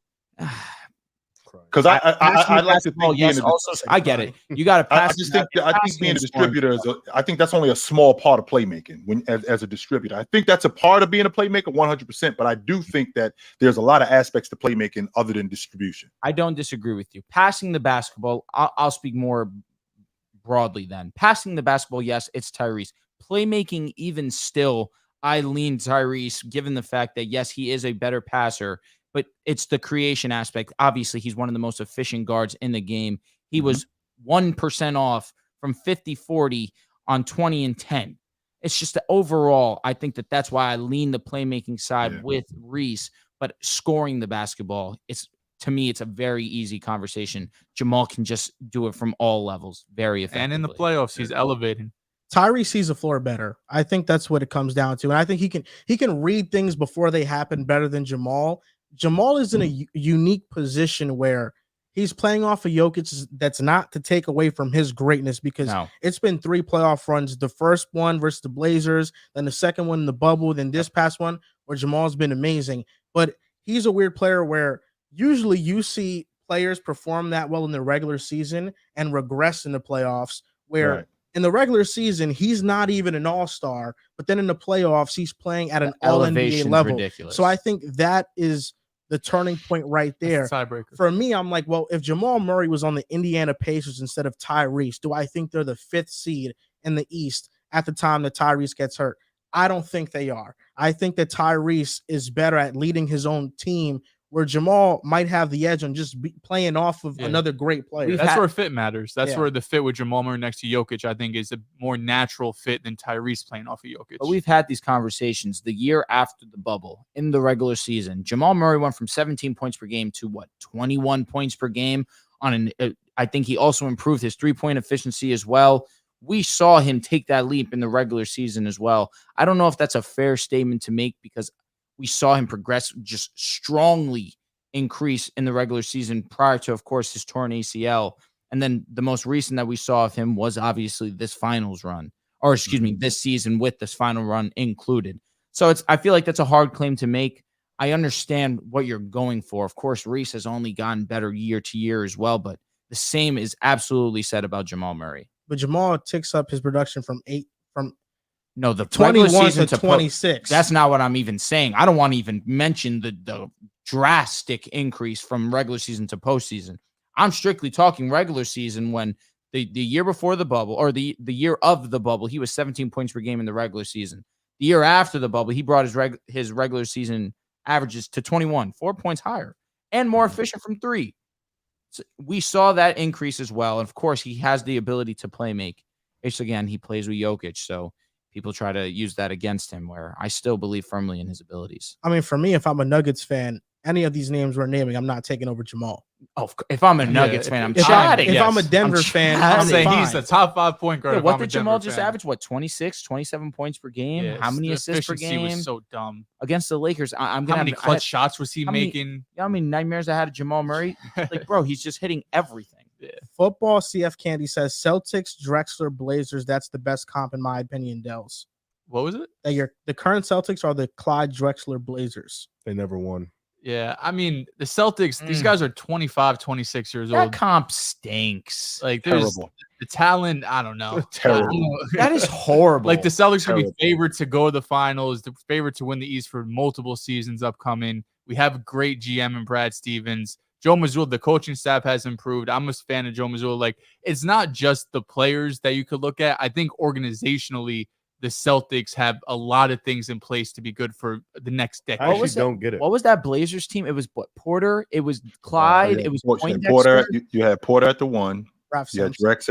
Because I like to think, yes, also, I get it. You got to pass. I think being a distributor I think that's only a small part of playmaking when as a distributor. I think that's a part of being a playmaker 100%, but I do think that there's a lot of aspects to playmaking other than distribution. I don't disagree with you. Passing the basketball, I'll speak more broadly then. Passing the basketball, yes, it's Tyrese. Playmaking, even still, I lean Tyrese, given the fact that, yes, he is a better passer, but it's the creation aspect. Obviously, he's one of the most efficient guards in the game. He was 1% off from 50-40 on 20 and 10. It's just that overall, I think that's why I lean the playmaking side with Reese, but scoring the basketball, to me, it's a very easy conversation. Jamal can just do it from all levels very effectively. And in the playoffs, he's elevating. Tyrese sees the floor better. I think that's what it comes down to. And I think he can read things before they happen better than Jamal. Jamal is in a unique position where he's playing off of Jokic. That's not to take away from his greatness, because it's been 3 playoff runs. The first one versus the Blazers, then the second one in the bubble, then this past one where Jamal's been amazing. But he's a weird player where usually you see players perform that well in the regular season and regress in the playoffs, where in the regular season, he's not even an all-star, but then in the playoffs, he's playing at an all-NBA level. Ridiculous. So I think that is the turning point right there. Tiebreaker. For me, I'm like, well, if Jamal Murray was on the Indiana Pacers instead of Tyrese, do I think they're the 5th seed in the East at the time that Tyrese gets hurt? I don't think they are. I think that Tyrese is better at leading his own team, where Jamal might have the edge on just playing off of another great player. That's where fit matters. That's where the fit with Jamal Murray next to Jokic, I think, is a more natural fit than Tyrese playing off of Jokic. But we've had these conversations the year after the bubble in the regular season. Jamal Murray went from 17 points per game to 21 points per game. I think he also improved his 3-point efficiency as well. We saw him take that leap in the regular season as well. I don't know if that's a fair statement to make, because we saw him progress, just strongly increase in the regular season prior to, of course, his torn ACL. And then the most recent that we saw of him was obviously this finals run, or excuse me, this season with this final run included. So I feel like that's a hard claim to make. I understand what you're going for. Of course, Reese has only gotten better year to year as well, but the same is absolutely said about Jamal Murray. But Jamal ticks up his production from the 21 to 26. That's not what I'm even saying. I don't want to even mention the drastic increase from regular season to postseason. I'm strictly talking regular season, when the year before the bubble, or the year of the bubble, he was 17 points per game in the regular season. The year after the bubble, he brought his regular season averages to 21, 4 points higher, and more efficient from 3. So we saw that increase as well. And of course, he has the ability to play make. It's, again, he plays with Jokic, so people try to use that against him, where I still believe firmly in his abilities. I mean, for me, if I'm a Nuggets fan, any of these names we're naming, I'm not taking over Jamal. Oh, if I'm a Nuggets fan, I'm If chatting. I'm a Denver fan, I'm I'm saying fine. he's the top 5 point guard. Yeah, if what I'm a did Jamal Denver just fan. average? What, 26, 27 points per game? Yeah, How many the assists per efficiency game? was so dumb. Against the Lakers, I'm gonna How many have, clutch shots was he how many- making? You know how many nightmares I had of Jamal Murray? Like, bro, he's just hitting everything. Football CF Candy says Celtics, Drexler, Blazers. That's the best comp in my opinion, Dehls. What was it? That the current Celtics are the Clyde Drexler Blazers. They never won. Yeah, I mean, the Celtics, these guys are 25, 26 years That old. comp stinks. Like, there's Terrible. the talent, I don't know. Terrible. That is horrible. Like, the Celtics are going to Terrible. be favored to go to the finals, the favorite to win the East for multiple seasons upcoming. We have a great GM in Brad Stevens. Joe Mazzulla, the coaching staff has improved. I'm a fan of Joe Mazzulla. Like, it's not just the players that you could look at. I think organizationally, the Celtics have a lot of things in place to be good for the next decade. I actually was that? don't get it. What was that Blazers team? It was what, Porter, it was Clyde, Yeah, it was Porter, Poindexter. you had Porter at the 1. Ralph You had Sampson. Drex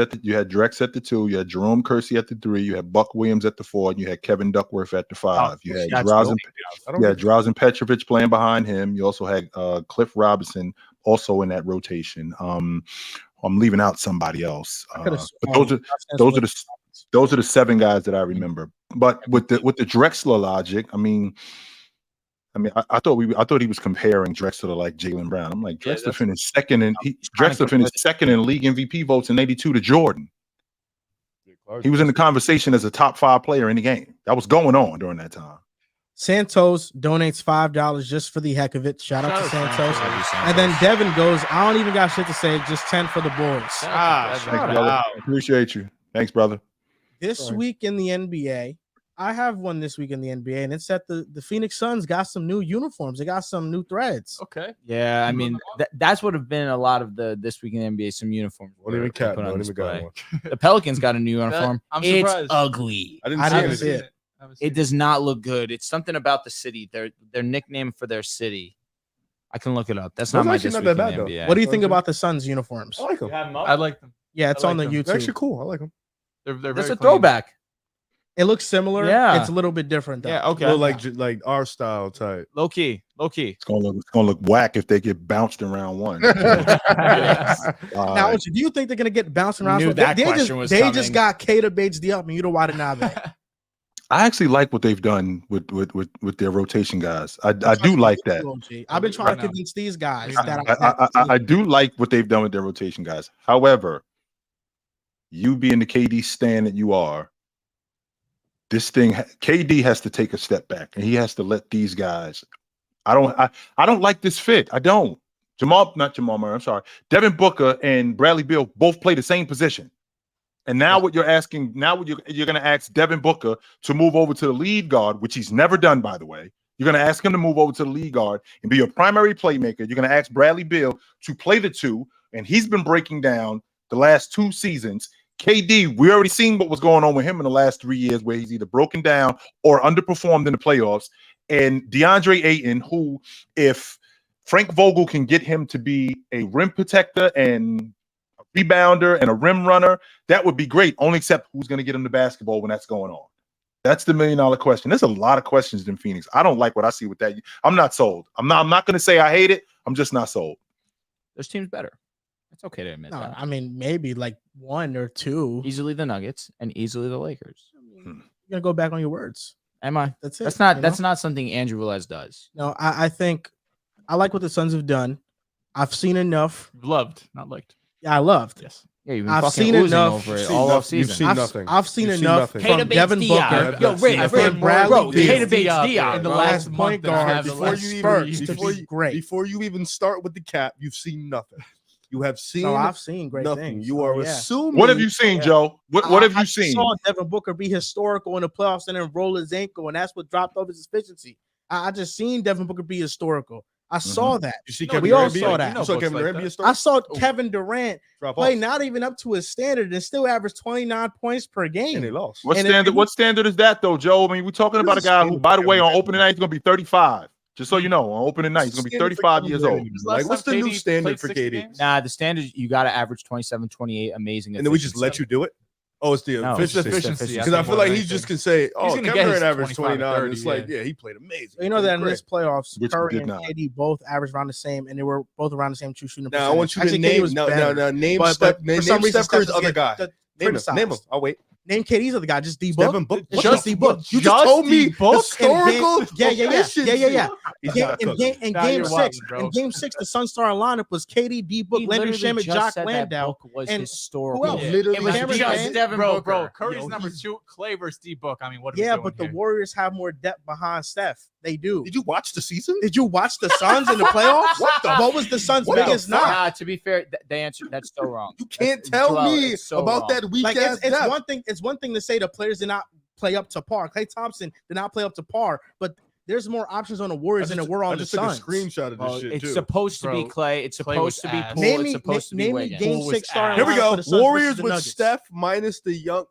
at the 2. You had Jerome Kersey at the 3. You had Buck Williams at the 4. And you had Kevin Duckworth at the 5. You had that's Drazen, I don't you had Drazen Petrovic playing behind him. You also had Cliff Robinson also in that rotation. I'm leaving out somebody else. But those are the 7 guys that I remember. But with the Drexler logic, I mean, I thought he was comparing Drexler to like Jaylen Brown. I'm like, Drexler finished second, and Drexler finished second in league MVP votes in '82 to Jordan. He was in the conversation as a top 5 player in the game. That was going on during that time. Santos donates $5 just for the heck of it. Shout out to Santos. And then Devin goes, I don't even got shit to say, just 10 for the boys. Thanks, brother. Appreciate you. Thanks, brother. This week in the NBA, I have one this week in the NBA, and it's that the Phoenix Suns got some new uniforms. They got some new threads. Okay. Yeah, I mean, that's what have been a lot of the this week in the NBA, some uniforms. Don't even cap. put on Don't even got display. one. The Pelicans got a new uniform. I'm It's surprised. ugly. I I didn't didn't see see it. it. It does not look good. It's something about the city. Their nickname for their city. I can look it up. That's not That's my actually this not week that in bad, the NBA. What do you think Okay. about the Suns uniforms? I like them. I like them. Yeah, it's I on like the them. They're YouTube. actually cool. I like them. They're That's very a clean. throwback. It looks similar. Yeah. It's a little bit different, though. Yeah, okay. Look like our style type. Low key. It's gonna look whack if they get bounced in round 1. Now, do you think they're gonna get bounced around? Knew So that they question was just coming. got Keita Bates Diop and Yuta Watanabe. I actually like what they've done with their rotation guys. I do like that. I've been trying Right to now. convince these guys Right that I do like what they've done with their rotation guys. However, you being the KD stan that you are, KD has to take a step back and he has to let these guys. I don't like this fit. I don't. Not Jamal Murray. I'm sorry. Devin Booker and Bradley Beal both play the same position. And now what you're asking, you're going to ask Devin Booker to move over to the lead guard, which he's never done, by the way. You're going to ask him to move over to the lead guard and be your primary playmaker. You're going to ask Bradley Beal to play the 2, and he's been breaking down the last 2 seasons. KD, we already seen what was going on with him in the last 3 years, where he's either broken down or underperformed in the playoffs. And DeAndre Ayton, who, if Frank Vogel can get him to be a rim protector and a rebounder and a rim runner, that would be great. Only except who's going to get him the basketball when that's going on. That's the $1 million question. There's a lot of questions in Phoenix. I don't like what I see with that. I'm not sold. I'm not going to say I hate it. I'm just not sold. There's teams better. It's okay to admit No, that. I mean maybe like 1 or 2. Easily the Nuggets and easily the Lakers. You're gonna go back on your words. Am I? That's it. That's not something Andrew Velez does. No, I think I like what the Suns have done. I've seen enough. Loved, not liked. Yeah, I loved. Yes. Yeah, you've been I've fucking seen oozing enough. over it You've all seen off you've season. seen nothing. I've seen You've seen enough nothing. from Devin Booker. Yo, Rick, from Bradley Beal. Keita Bates Diop in the bro. last Month point and a half, guard the before last you Spurs even to before be great. Before you even start with the cap, you've seen nothing. You have seen So I've seen great nothing. things. You So, are yeah. assuming. What have you seen, Joe? What have I you seen? saw Devin Booker be historical in the playoffs and then roll his ankle, and that's what dropped off his efficiency. I just seen Devin Booker be historical. I saw that. You see No, Kevin we all Durant be saw like- that. You saw Books Kevin like Durant be that. a star. I saw Kevin Durant Drop play off. not even up to his standard and still average 29 points per And they game. lost. What And standard? if- What standard is that, though, Joe? I mean, we're talking about a guy who, by the way, on opening night he's going to be 35. Just so you know, on opening night he's going to be 35 years old. Like, what's the new KD standard played for 60 KD? games? Nah, the standard you got to average 27, 28, amazing. And then we just let you do it. Oh, it's the No, It's efficiency. efficiency. Because I feel like he just can say, "Oh, gonna Kevin get his Durant averaged 25 to 29." 30, It's like, yeah, he played amazing. You know that in Great. this playoffs, Which he Curry did and not. KD both averaged around the same, and they were both around the same true shooting Now I want you to percentage. Actually, KD name was no, better, name but Steph. for Name some reason, Steph Curry's Steph other gets guy. Name him. criticized. Name him. I'll wait. Name KD's other guy, just D-Book. Devin Book. It's What just the D-Book. fuck? You just told me D-Book? historical. Yeah. He's not cooking. In Nah, game you're 6, wildin', bro. in game 6, the Sun starting lineup was KD, D-Book, He Leonard literally Shamet, just Jock said that Landau. Book was and historical. who else? Yeah. Literally It was Cameron just Payne? Devin Booker. Bro, Curry's Yo, number 2, Clay versus D-Book. I mean, what are we Yeah, doing but the here? Warriors have more depth behind Steph. They do. Did you watch the season? Did you watch the Suns in the playoffs? What was the Suns' What the biggest fuck? knock? Nah, to be fair, they answered that's so wrong. You can't That's- tell Joel, me it's so about wrong. that weak Like ass it's depth. one thing. It's one thing to say the players did not play up to par. Klay Thompson did not play up to par, but there's more options on the Warriors than there were on I the just took a Suns. screenshot of this Well, shit it's too. supposed to be Bro, Clay. It's Clay was supposed to be ass. Poole. Name It's me, supposed to be name me Wiggins. game Poole was 6 starting Here we lineup go. for the Suns Warriors versus the with Nuggets. Steph minus the young.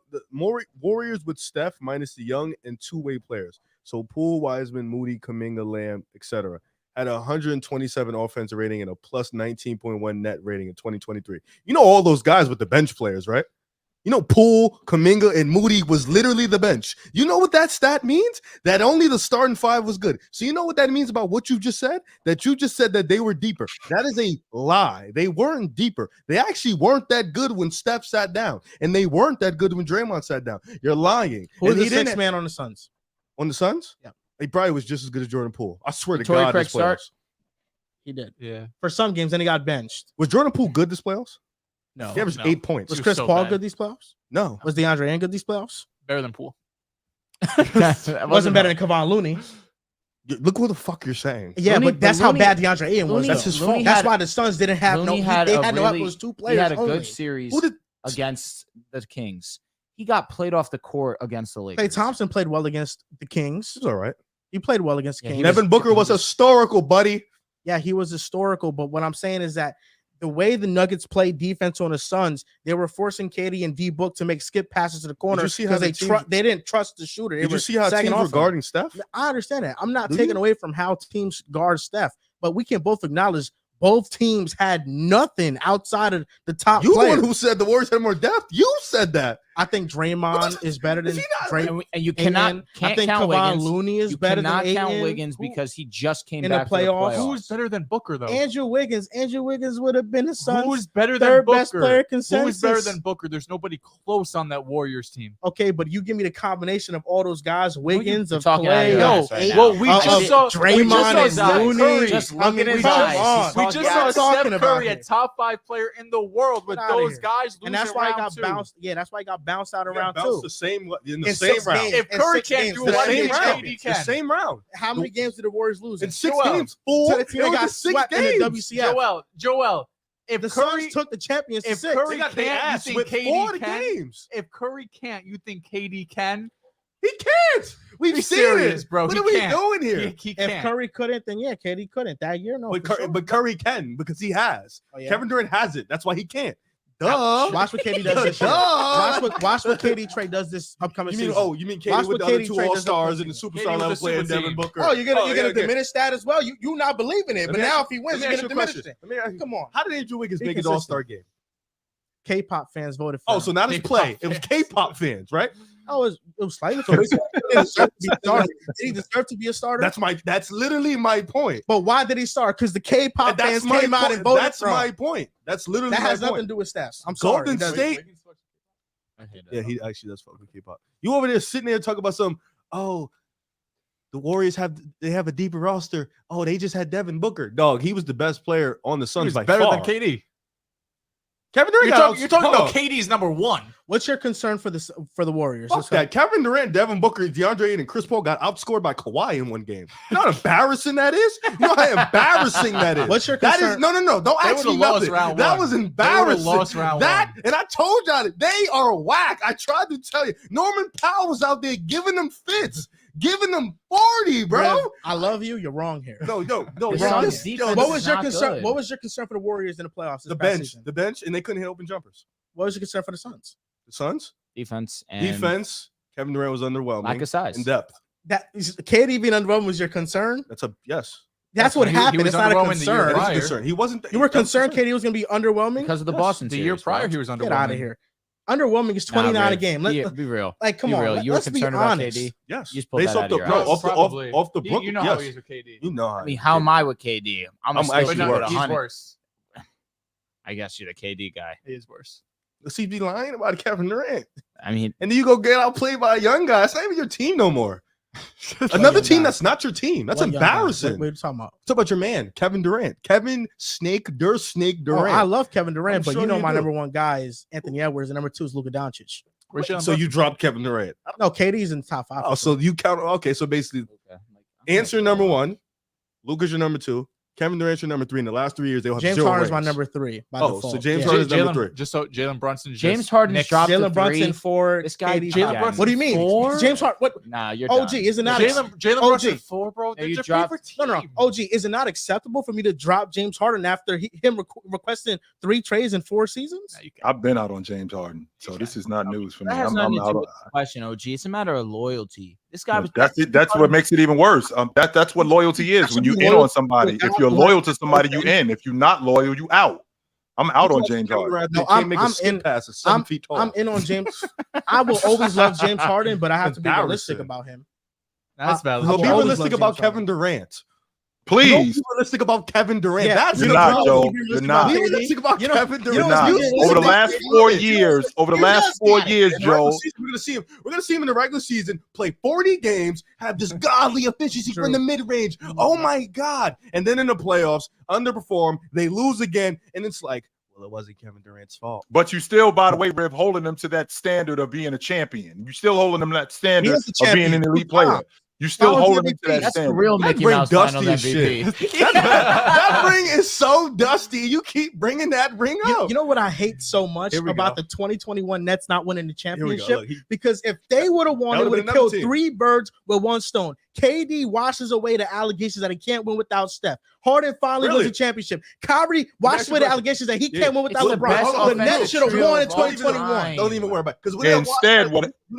Warriors with Steph minus the young and two-way players. So Poole, Wiseman, Moody, Kuminga, Lamb, etc. Had a 127 offensive rating and a plus 19.1 net rating in 2023. You know all those guys with the bench players, right? You know Poole, Kuminga, and Moody was literally the bench. You know what that stat means? That only the starting 5 was good. So you know what that means about what you just said? That you just said that they were deeper. That is a lie. They weren't deeper. They actually weren't that good when Steph sat down, and they weren't that good when Draymond sat down. You're lying. Who's And the he didn't sixth man on the Suns? on the Suns. Yeah. He probably was just as good as Jordan Poole. I swear to Torrey God, Craig this playoffs. He did Yeah. for some games, then he got benched. Was Jordan Poole good this playoffs? No, He averaged No. 8 points. was He was Chris so Paul bad. good these playoffs? No. Was DeAndre Ayton good these playoffs? Better than Poole. Wasn't better than Kevon Looney. Look what the fuck you're saying. Yeah, Looney- but that's but how Looney- bad DeAndre Ayton was. Looney- though. That's his Looney fault. That's had- why the Suns didn't have Looney no. had They a had no help really- those 2 He players. had a only. good series Who did against the Kings. He got played off the court against the Lakers. Klay Thompson played well against the Kings. It's all right. He played well against the Yeah, Kings. he Devin Booker was historical, buddy. Yeah, he was historical. But what I'm saying is that the way the Nuggets played defense on the Suns, they were forcing KD and D-Book to make skip passes to the corner you see how because the they teams- they didn't trust the shooter. They Did were you see how sagging teams off were him. guarding Steph? I understand that. I'm not Do taking you? away from how teams guard Steph, but we can both acknowledge both teams had nothing outside of the top You the players. one who said the Warriors had more depth. You said that. I think Draymond is better than Is he not- Draymond. And you I can't think count Kevon Wiggins. Looney is You better than cannot count Ayton. Wiggins because he just came in the back for the playoffs. playoffs. Who's better than Booker, though? Andrew Wiggins would have been the Suns' Who's better than third Booker? best player Who's consensus. better than Booker? There's nobody close on that Warriors team. Okay, but you give me the combination of all those guys, Wiggins, You're of talking out of Clay, your Yo, ass right now. well, we of just saw Draymond we just saw and Steph Looney. Curry. Just look I mean, at his we just eyes. on. He's We talking just out saw of That's talking Steph about Curry, a it. top 5 player in the world, with Get outta those here. guys losing And that's why he round got 2. bounced. Yeah, that's why he got bounced out of round Bounced 2. the same in the In same 6 round. games. If In Curry 6 can't games. do The it, I same think round. KD The can. same round. How many games did the Warriors lose? In 6 Joel. games. Fool. To the team that It was got just 6 swept in the games. WCF. Joel, if The Curry, Suns took the champions to if 6. Curry They got their can't, you ass think with KD 4 can? games. If Curry can't, you think KD can? He can't. We've Be seen serious, it, bro. What He are we can't. doing here? He If can't. Curry couldn't, then yeah, KD couldn't. That year, no. But, for sure. but Curry can because he has. Oh, yeah? Kevin Durant has it. That's why he can't. Duh. Watch what KD does this year. Watch what KD Trey does this upcoming You mean season. you mean KD Watch with the what other KD 2 Trey does All-Stars and the upcoming superstar KD level was a player super Devin team. Booker? Oh, you're gonna yeah, diminish that as well. You not believing it, Let but me now ask- if he wins, let you're me gonna ask you a diminish question. it. Let me ask you, Come on. how did Andrew Wiggins Be make his consistent. All-Star game? K-pop fans voted for Oh, him. so not his K-pop play. It was fans. K-pop fans, right? Oh, it was slightly. Did he deserve to be a starter? That's literally my point. But why did he start? Because the K-pop And that's fans my came out point. and voted That's for him. my point. That's literally That my has nothing point. to do with stats. I'm sorry. Golden It doesn't. State. I hate that. Yeah, he actually does fuck with K-pop. You over there sitting there talking about some. Oh, the Warriors have a deeper roster. Oh, they just had Devin Booker. Dog, he was the best player on the He Suns was by better far. than KD. Kevin Durant. You're talking about KD's number 1. What's your concern for the Warriors? Fuck that. Kevin Durant, Devin Booker, DeAndre Ayton, and Chris Paul got outscored by Kawhi in one game. You know how embarrassing that is? You know how embarrassing that is? What's your That concern? is no. Don't They ask me would've lost nothing. round That one. was They would've embarrassing. lost round that one. and I told y'all that they are whack. I tried to tell you. Norman Powell was out there giving them fits, giving them 40, bro. Rev, I love you. You're wrong here. No. The Wrong. Suns' Yo, defense what is was your not concern? good. What was your concern for the Warriors in the playoffs? This The past bench, season? and they couldn't hit open jumpers. What was your concern for the Suns? The Suns defense and defense. Kevin Durant was underwhelming. lack of size. In depth. That KD being underwhelmed was your concern. That's a yes. That's what He happened. was It's not a underwhelming the year concern. That is a prior. concern. He wasn't. You were that's a concerned concern. KD was going to be underwhelming. because of the Yes, Boston The series, year prior, bro. he was underwhelming. Get out of here. underwhelming is 29 a Riv, game. be real. Like, come Be on. real. You were Let's be concerned about honest. KD? Yes. You just pulled Based that off out the of your no, ass. off the You Brooklyn. know how Yes. he is with KD. You know I mean, how am I with KD? I'm still actually give it worse. a He's 100. worse. I guess you're the KD guy. He is worse. The CB lying about Kevin Durant. I mean, And then you go get outplayed by a young guy. It's not even your team no more. Another young team guy? that's not your team. That's What young guy? embarrassing. What are you talking about? Talk about your man, Kevin Durant. Kevin Snake Oh, Durant. I love Kevin Durant, I'm but sure you know you my do. number one guy is Anthony Edwards, and number 2 is Luka Doncic. Where's Jaylen So Brown? you dropped Kevin Durant. No, KD's in the top 5. Oh, so you count. Okay, so basically, answer number 1. Luka's your number 2. Kevin Durant's your number 3. In the last 3 years, they'll have James 0 Harden's my rings. number 3 by Oh, default. so James Yeah. Harden's number 3. Just so Jalen Brunson. James Harden's dropped to Jalen Brunson 3. 4. This guy, KD Jalen 5. Brunson What do you mean? 4? James Harden. What? Nah, you're OG, done. is it not? Jalen OG. Brunson 4, bro. Yeah, That's you your dropped- favorite team. No. OG, is it not acceptable for me to drop James Harden after him requesting 3 trades in 4 seasons? I've been out on James Harden, so this is not news for me. That has I'm nothing to out do on, with the question, OG. It's a matter of loyalty. This guy was. that's it. That's what makes it even worse. That's what loyalty is. When you in on somebody, if you're loyal to somebody, you in. If you're not loyal, you out. I'm out on James Harden. No, I'm in. Pass at 7 feet tall. I'm in on James. I will always love James Harden, but I have to be realistic Embarrassing. about him. That's valid. So I be will always realistic love about James Kevin Durant. Please. Don't be realistic about Kevin Durant. Yeah, That's You're the not, problem. Joe. You're not. Be realistic about You know- Kevin you know Durant. You're not. what's Over the good? last 4 years, over the last 4 years, In the regular Joe. season, we're gonna see him in the regular season play 40 games, have this godly efficiency True. from the mid range. Oh my god! And then in the playoffs, underperform. They lose again, and it's like, well, it wasn't Kevin Durant's fault. But you still, by the way, Riv, holding them to that standard of being a champion. You still holding them to that standard is the of being an champion. elite player. You still That was the holding them to MVP. that That's the standard. real That Mickey ring Mouse final dusty as MVP. shit. that ring is so dusty. You keep bringing that ring up. You know what I hate so much Here we about go. the 2021 Nets not winning the Here we go. championship? Look, Because if they would have won, That they would've would have been another killed team. 3 birds with 1 stone. KD washes away the allegations that he can't win without Steph. Harden finally Really? wins the championship. Kyrie washed away the allegations that he can't win without It's the LeBron. best The Nets offensive should have trio won in of all 2021. time. Don't even worry about it. Because we Instead,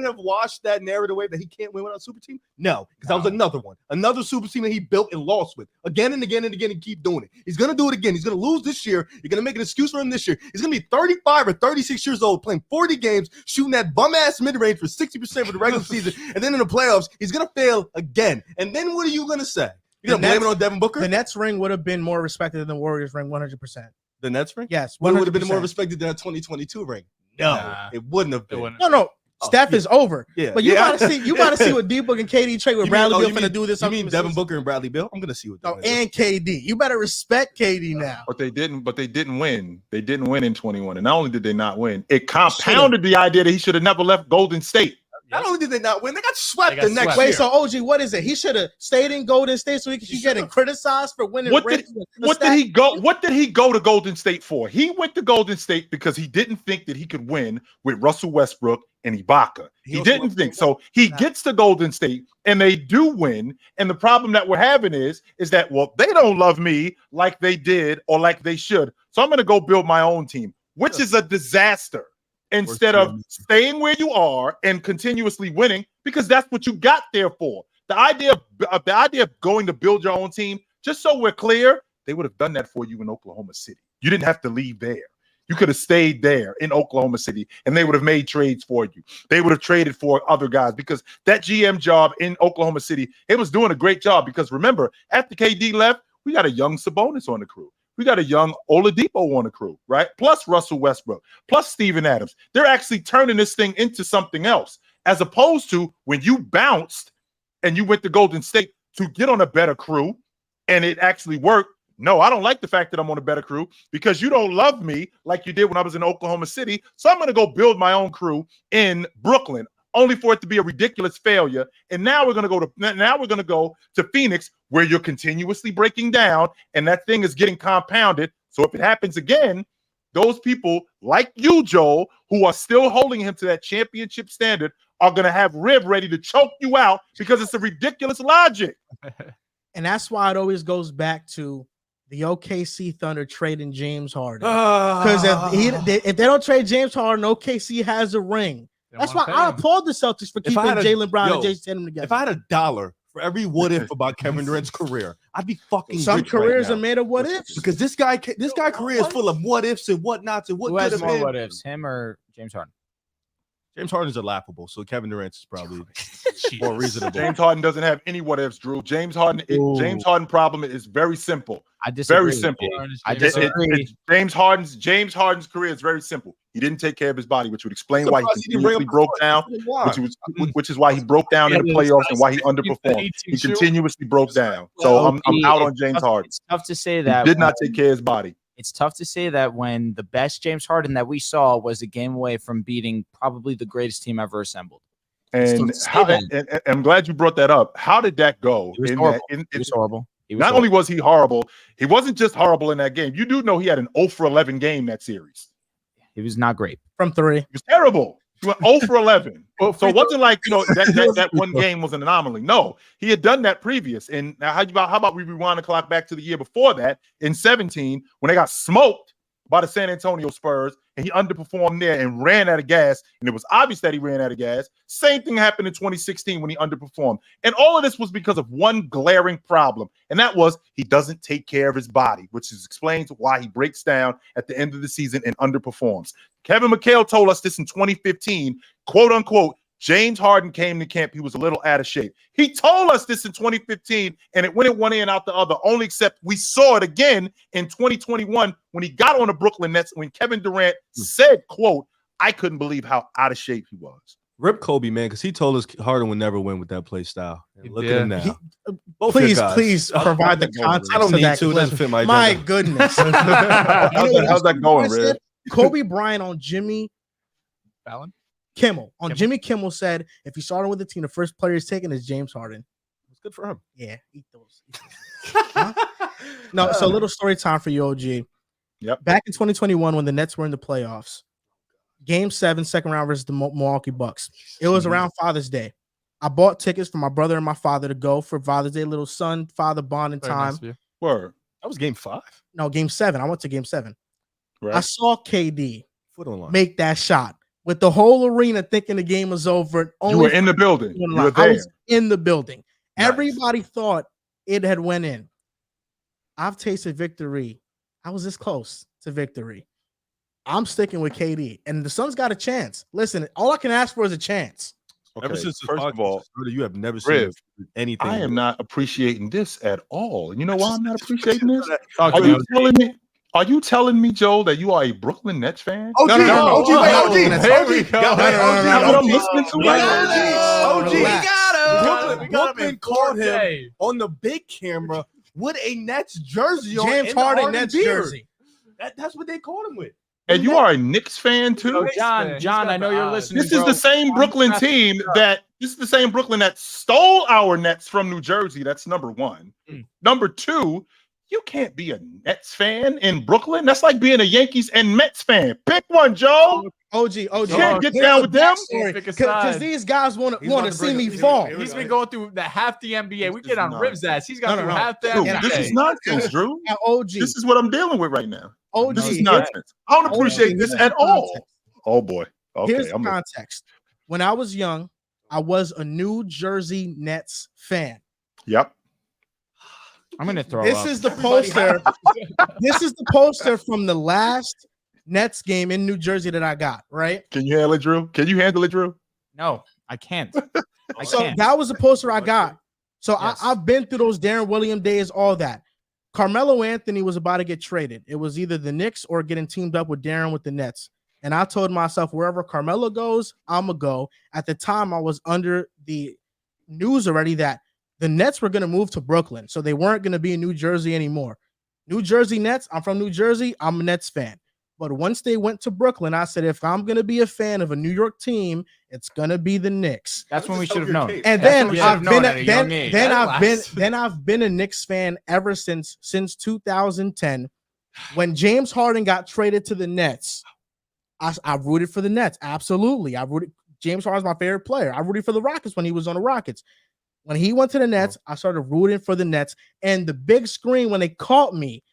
have washed that narrative away that he can't win without a super team. No, because that was another one, another super team that he built and lost with again and again and again and keep doing it. He's gonna do it again. He's gonna lose this year. You're gonna make an excuse for him this year. He's gonna be 35 or 36 years old, playing 40 games, shooting that bum ass mid range for 60% for the regular season, and then in the playoffs he's gonna fail again. And then what are you gonna say? You're gonna blame it on Devin Booker? The Nets ring would have been more respected than the Warriors ring 100%. The Nets ring? Yes, Would have been more 100%. respected than that 2022 ring. No, Nah. it wouldn't have been. wouldn't. No. Oh, Steph yeah. is over. Yeah, But you yeah. gotta see, what D-Book and KD trade with Bradley Beal finna do this. You mean Devin Booker and Bradley Beal? I'm gonna see what they're No, gonna do. and KD. You better respect KD now. But they didn't win. They didn't win in 21. And not only did they not win, it compounded the idea that he should have never left Golden State. Not only did they not win, they got swept They got the next swept. year. Wait, so OG, what is it? He should have stayed in Golden State so he could keep getting criticized for winning. What rings did with what the did he go? What did he go to Golden State for? He went to Golden State because he didn't think that he could win with Russell Westbrook and Ibaka. He also didn't went think to- so. He gets to Golden State and they do win. And the problem that we're having is that well, they don't love me like they did or like they should. So I'm going to go build my own team, which is a disaster. Instead of staying where you are and continuously winning, because that's what you got there for. The idea of going to build your own team, just so we're clear, they would have done that for you in Oklahoma City. You didn't have to leave there. You could have stayed there in Oklahoma City, and they would have made trades for you. They would have traded for other guys because that GM job in Oklahoma City, it was doing a great job. Because remember, after KD left, we got a young Sabonis on the crew. We got a young Oladipo on the crew, right? Plus Russell Westbrook, plus Steven Adams. They're actually turning this thing into something else, as opposed to when you bounced and you went to Golden State to get on a better crew and it actually worked. No, I don't like the fact that I'm on a better crew because you don't love me like you did when I was in Oklahoma City. So I'm going to go build my own crew in Brooklyn, only for it to be a ridiculous failure. And now we're going to go to Phoenix, where you're continuously breaking down and that thing is getting compounded. So if it happens again, those people like you, Joel, who are still holding him to that championship standard are going to have Riv ready to choke you out because it's a ridiculous logic. And that's why it always goes back to the OKC Thunder trading James Harden. Ah. Because if they don't trade James Harden, OKC has a ring. They That's wanna why pay I him. applaud the Celtics for If I keeping had Jaylen Brown and yo, Jason Tatum together. If I had $1 for every what if about Kevin Durant's career, I'd be fucking Some rich careers right are now. made of what ifs. Because this guy career is full of what ifs and whatnots and what Who could has have more been. what ifs, him or James Harden? James Harden's are laughable, so Kevin Durant is probably more reasonable. James Harden doesn't have any what ifs, Drew. James Harden problem is very simple. I disagree. Very simple. I disagree. James Harden's career is very simple. He didn't take care of his body, which would explain why he continuously broke down. Which is why he broke down in the playoffs and why he underperformed. He continuously broke down. So I'm out on James Harden. It's tough to say that he did not take care of his body. It's tough to say that when the best James Harden that we saw was a game away from beating probably the greatest team ever assembled. And I'm glad you brought that up. How did that go? It was horrible. It was horrible. Not only was he horrible, he wasn't just horrible in that game. You do know he had an 0 for 11 game that series. He was not great. From 3. He was terrible. He went 0 for 11. So it wasn't like, that one game was an anomaly. No, he had done that previous. And now how about we rewind the clock back to the year before that in 17 when they got smoked by the San Antonio Spurs and he underperformed there and ran out of gas. And it was obvious that he ran out of gas. Same thing happened in 2016 when he underperformed. And all of this was because of one glaring problem. And that was he doesn't take care of his body, which explains why he breaks down at the end of the season and underperforms. Kevin McHale told us this in 2015, quote unquote, James Harden came to camp. He was a little out of shape. He told us this in 2015, and it went in one ear and out the other, only except we saw it again in 2021 when he got on the Brooklyn Nets, when Kevin Durant said, quote, I couldn't believe how out of shape he was. Rip Kobe, man, because he told us Harden would never win with that play style. And look at him now. Please provide the context. I don't need to. It doesn't fit my My agenda. goodness. How's that going, Red? Kobe Bryant on Jimmy Fallon? Kimmel. Jimmy Kimmel said, if he's starting with the team, the first player he's taking is James Harden. It's good for him. Yeah, eat those. Huh? No, so a little story time for you, OG. Yep. Back in 2021, when the Nets were in the playoffs, Game 7, second round versus the Milwaukee Bucks. It was around Father's Day. I bought tickets for my brother and my father to go for Father's Day, little son-father bonding time. Word. That was game 5? No, Game 7. I went to Game 7. Right. I saw KD Foot on line. make that shot with the whole arena thinking the game was over. You were in the building. You were there. I was in the building. Nice. Everybody thought it had went in. I've tasted victory. I was this close to victory. I'm sticking with KD, and the Suns got a chance. Listen, all I can ask for is a chance. Okay, Ever since first of all, you have never seen anything. I am not appreciating this at all. And you know why I'm not appreciating this? Talk Are to you me. telling me? Are you telling me, Joel, that you are a Brooklyn Nets fan? OG, No, no, no, OG, no, wait, no, OG, no, OG, no, OG, no, That's no, what I'm listening to right now. OG, Relax. Brooklyn called him on the big camera with a Nets jersey on. James and the Harden Nets beard. jersey. That's what they called him with. And you are a Knicks fan too? So John, I know you're listening. This is the same Brooklyn team that stole our Nets from New Jersey. That's number one. Number two, you can't be a Nets fan in Brooklyn. That's like being a Yankees and Mets fan. Pick one, Joe. OG. You can't get down with them. Because these guys want to see me fall. He's been going through half the NBA. We get on Riv's ass. He's got through half the Dude, NBA. this is nonsense, Drew. Now, OG. This is what I'm dealing with right now. OG. This is nonsense. I don't appreciate this at all. Oh boy. Okay. Here's the context. When I was young, I was a New Jersey Nets fan. Yep. I'm gonna throw This up. is the poster. This is the poster from the last Nets game in New Jersey that I got, right? Can you handle it, Drew? Can you handle it, Drew? No, I can't. I So can't. that was the poster I got. So Yes. I've been through those Darren Williams days, all that. Carmelo Anthony was about to get traded. It was either the Knicks or getting teamed up with Darren with the Nets. And I told myself, wherever Carmelo goes, I'm going to go. At the time, I was under the news already that the Nets were going to move to Brooklyn. So they weren't going to be in New Jersey anymore. New Jersey Nets, I'm from New Jersey. I'm a Nets fan. But once they went to Brooklyn, I said, if I'm going to be a fan of a New York team, it's going to be the Knicks. That's when we should have known. And That's what then we should have known at a young age. I've been a Knicks fan ever since 2010 when James Harden got traded to the Nets. I rooted for the Nets. Absolutely. James Harden's my favorite player. I rooted for the Rockets when he was on the Rockets. When he went to the Nets, I started rooting for the Nets. And the big screen, when they caught me,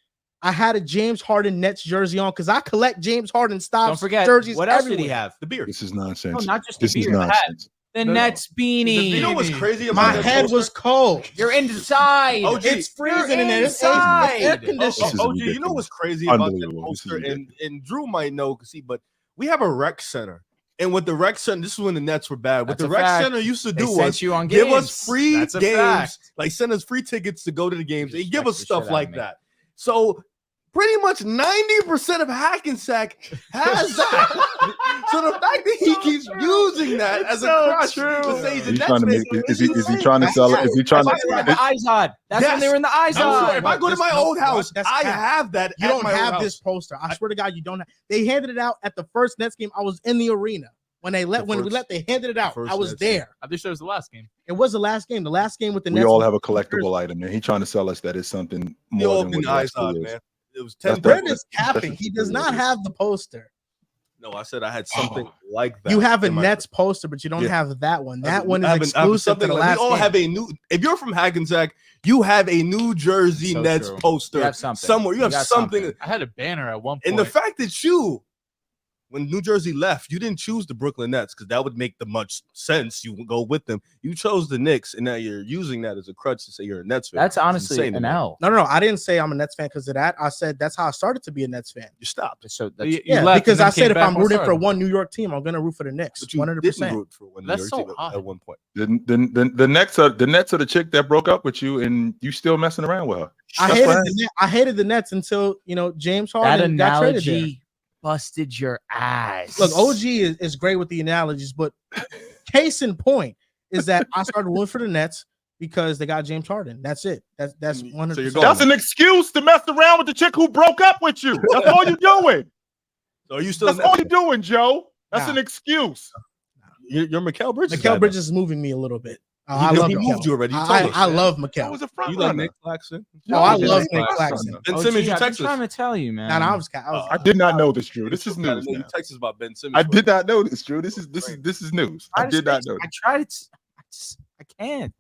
I had a James Harden Nets jersey on because I collect James Harden stops. Don't forget, jerseys what else everywhere. did he have? The beard. This is nonsense. No, not just This the is beard. nonsense. The Nets beanie. You know what's crazy about My that head poster? was cold. You're inside. OG, It's freezing You're in there. It's inside. air This conditioning. is OG, you know ridiculous. what's crazy about that Unbelievable. This is poster? ridiculous. And Drew might know, but we have a rec center And what the rec center, this is when the Nets were bad. What That's the a rec fact. center used to They do sent was you on give games. us free That's a games, fact. like send us free tickets to go to the games. They give Respect us the stuff shit out like of me. that. So pretty much 90% of Hackensack has that. So the fact that he keeps using that as a crutch to say he's a He's Nets trying to fan make. Is he trying to sell it? Is he trying That's when they were in the to? Izod. That's when they were in the I'm sorry, Izod. if I go to my old house, That's I cap. have that. You at don't my old have house. this poster. I swear to God, you don't have. They handed it out at the first Nets game. I was in the arena when they they handed it out. first I was Nets game. there. I think it was the last game. It was the last game. The last game with the We Nets. all have a collectible item, and he's trying to sell us that it's something The more old than what been it eyes actually on, is. man. It was That's 10. Brent that- is capping. He does not have the poster. No, I said I had something like that. You have a in my- Nets poster, but you don't Yeah. have that one. That I one have is I have exclusive to something the like- last We all game. have a new. If you're from Hackensack, you have a New Jersey So Nets true. poster You have something. somewhere. You have got something. I had a banner at one point. And the fact that you, when New Jersey left, you didn't choose the Brooklyn Nets because that would make the much sense. You would go with them. You chose the Knicks, and now you're using that as a crutch to say you're a Nets fan. That's It's honestly insane to an me. L. No. I didn't say I'm a Nets fan because of that. I said that's how I started to be a Nets fan. You stopped, So that's, You Yeah, left because and then I said came if back I'm on rooting for started. one New York team, I'm gonna root for the Knicks. but you 100%. didn't root for one New That's York so team high. at one point. The Nets are the chick that broke up with you, and you still messing around with her. I hated the Nets until James Harden that got traded there. analogy busted your ass. Look, OG is great with the analogies, but case in point is that I started rooting for the Nets because they got James Harden. That's it. That's So 100%. you're going- That's an excuse to mess around with the chick who broke up with you. That's all you're doing. So are you still? That's all you're doing, Joe. That's Nah. an excuse. You're Mikal Bridges. Mikal Bridges is moving me a little bit. I He love moved Mikal. you already. You told I us. love That Mikal. was a front You like runner. Nick Claxton? Oh, I Yeah, love Nick Nick Claxton. Claxton. Ben OG, Simmons, you I've been Texas. trying to tell you, man. I was I did not know this, Drew. This is news You now. Texas about Ben Simmons. I did not know this, Drew. This is news. I did not know I this. tried it. I can't.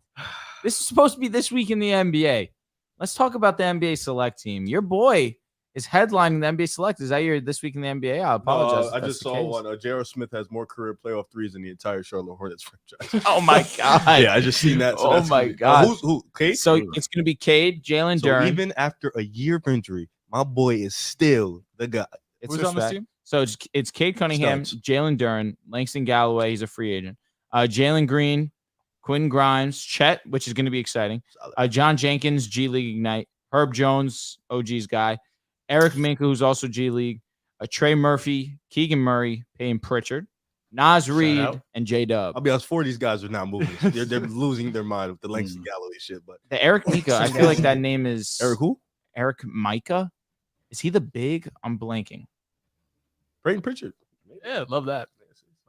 This is supposed to be this week in the NBA. Let's talk about the NBA Select team. Your boy is headlining the NBA Select. Is that your this week in the NBA? I apologize. if I that's just the saw case. one. J.R. Smith has more career playoff threes than the entire Charlotte Hornets franchise. Oh my god! Yeah, I just seen that. Oh that's my gonna be- God. Who? Cade? So it's going to be Cade, Jalen So Duren. even after a year of injury, my boy is still the guy. It's Who's on this respect. team? So it's Cade Cunningham, Studs. Jalen Duren, Langston Galloway. He's a free agent. Jalen Green, Quinn Grimes, Chet, which is going to be exciting. John Jenkins, G League Ignite. Herb Jones, OG's guy. Eric Minka, who's also G League. Trey Murphy, Keegan Murray, Payne Pritchard, Nas Reed, out. and J Dub. I'll be honest, 4 of these guys are not moving. They're losing their mind with the Langston Galloway shit. But The Eric Mika, I feel like that name is Eric, who? Eric Micah. Is he the big? I'm blanking. Brayton Pritchard. Yeah, love that.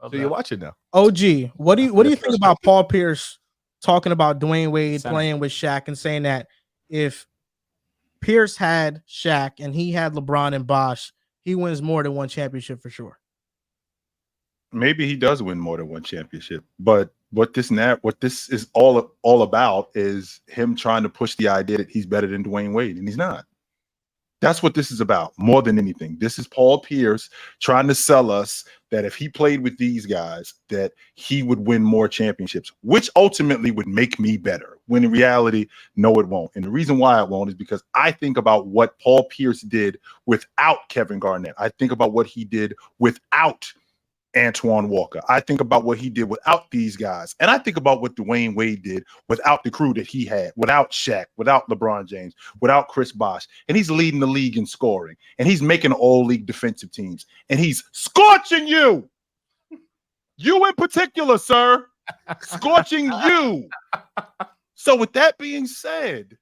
Love So you're that. watching now. OG, what do you think about Paul Pierce talking about Dwyane Wade Center. playing with Shaq and saying that if Pierce had Shaq and he had LeBron and Bosh, he wins more than one championship for sure. Maybe he does win more than one championship, but what this is all about is him trying to push the idea that he's better than Dwyane Wade, and he's not. That's what this is about more than anything. This is Paul Pierce trying to sell us that if he played with these guys, that he would win more championships, which ultimately would make me better. When in reality, no, it won't. And the reason why it won't is because I think about what Paul Pierce did without Kevin Garnett. I think about what he did without Antoine Walker. I think about what he did without these guys. And I think about what Dwyane Wade did without the crew that he had, without Shaq, without LeBron James, without Chris Bosh. And he's leading the league in scoring. And he's making all league defensive teams. And he's scorching you. You in particular, sir. Scorching you. So with that being said,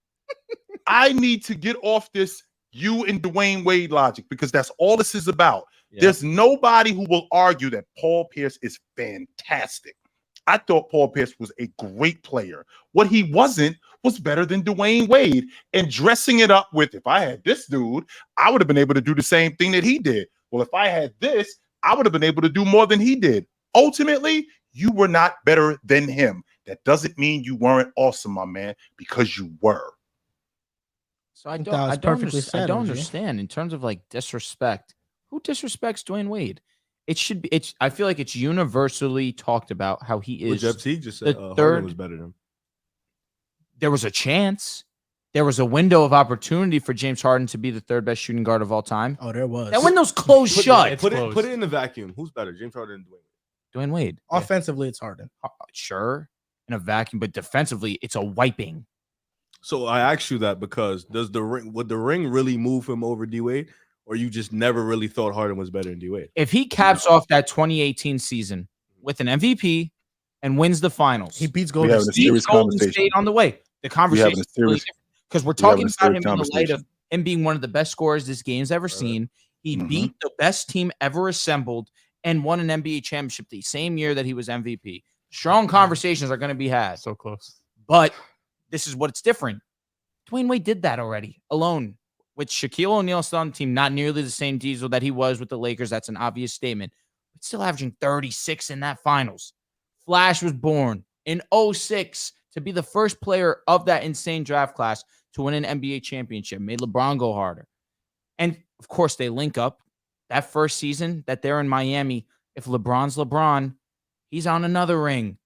I need to get off this you and Dwyane Wade logic because that's all this is about. Yeah. There's nobody who will argue that Paul Pierce is fantastic. I thought Paul Pierce was a great player. What he wasn't was better than Dwyane Wade. And dressing it up with, if I had this dude, I would have been able to do the same thing that he did. Well, if I had this, I would have been able to do more than he did. Ultimately, you were not better than him. That doesn't mean you weren't awesome, my man, because you were. So I That don't, was I don't, perfectly I said, don't OG. understand in terms of like disrespect. Who disrespects Dwyane Wade? It should be. I feel like it's universally talked about how he Well, is. Jeff Teague just the said Harden third- was better than him. There was a chance. There was a window of opportunity for James Harden to be the third best shooting guard of all time. Oh, there was. That window's closed shut. It's Put closed. it in the vacuum. Who's better, James Harden and Dwyane? Dwyane Wade. Offensively, it's Harden. Sure, in a vacuum, but defensively, it's a wiping. So I asked you that because would the ring really move him over DWade, or you just never really thought Harden was better than DWade? If he caps off that 2018 season with an MVP and wins the finals, He beats We Golden having a State. serious Golden conversation. State on the way. The conversation because we're talking about him in the light of him being one of the best scorers this game's ever seen. He beat the best team ever assembled and won an NBA championship the same year that he was MVP. Strong conversations are going to be had. So close. But this is what's different. Dwyane Wade did that already alone. With Shaquille O'Neal still on the team, not nearly the same diesel that he was with the Lakers. That's an obvious statement. But still averaging 36 in that finals. Flash was born in 2006 to be the first player of that insane draft class to win an NBA championship. Made LeBron go harder. And, of course, they link up. That first season that they're in Miami, if LeBron's LeBron, he's on another ring.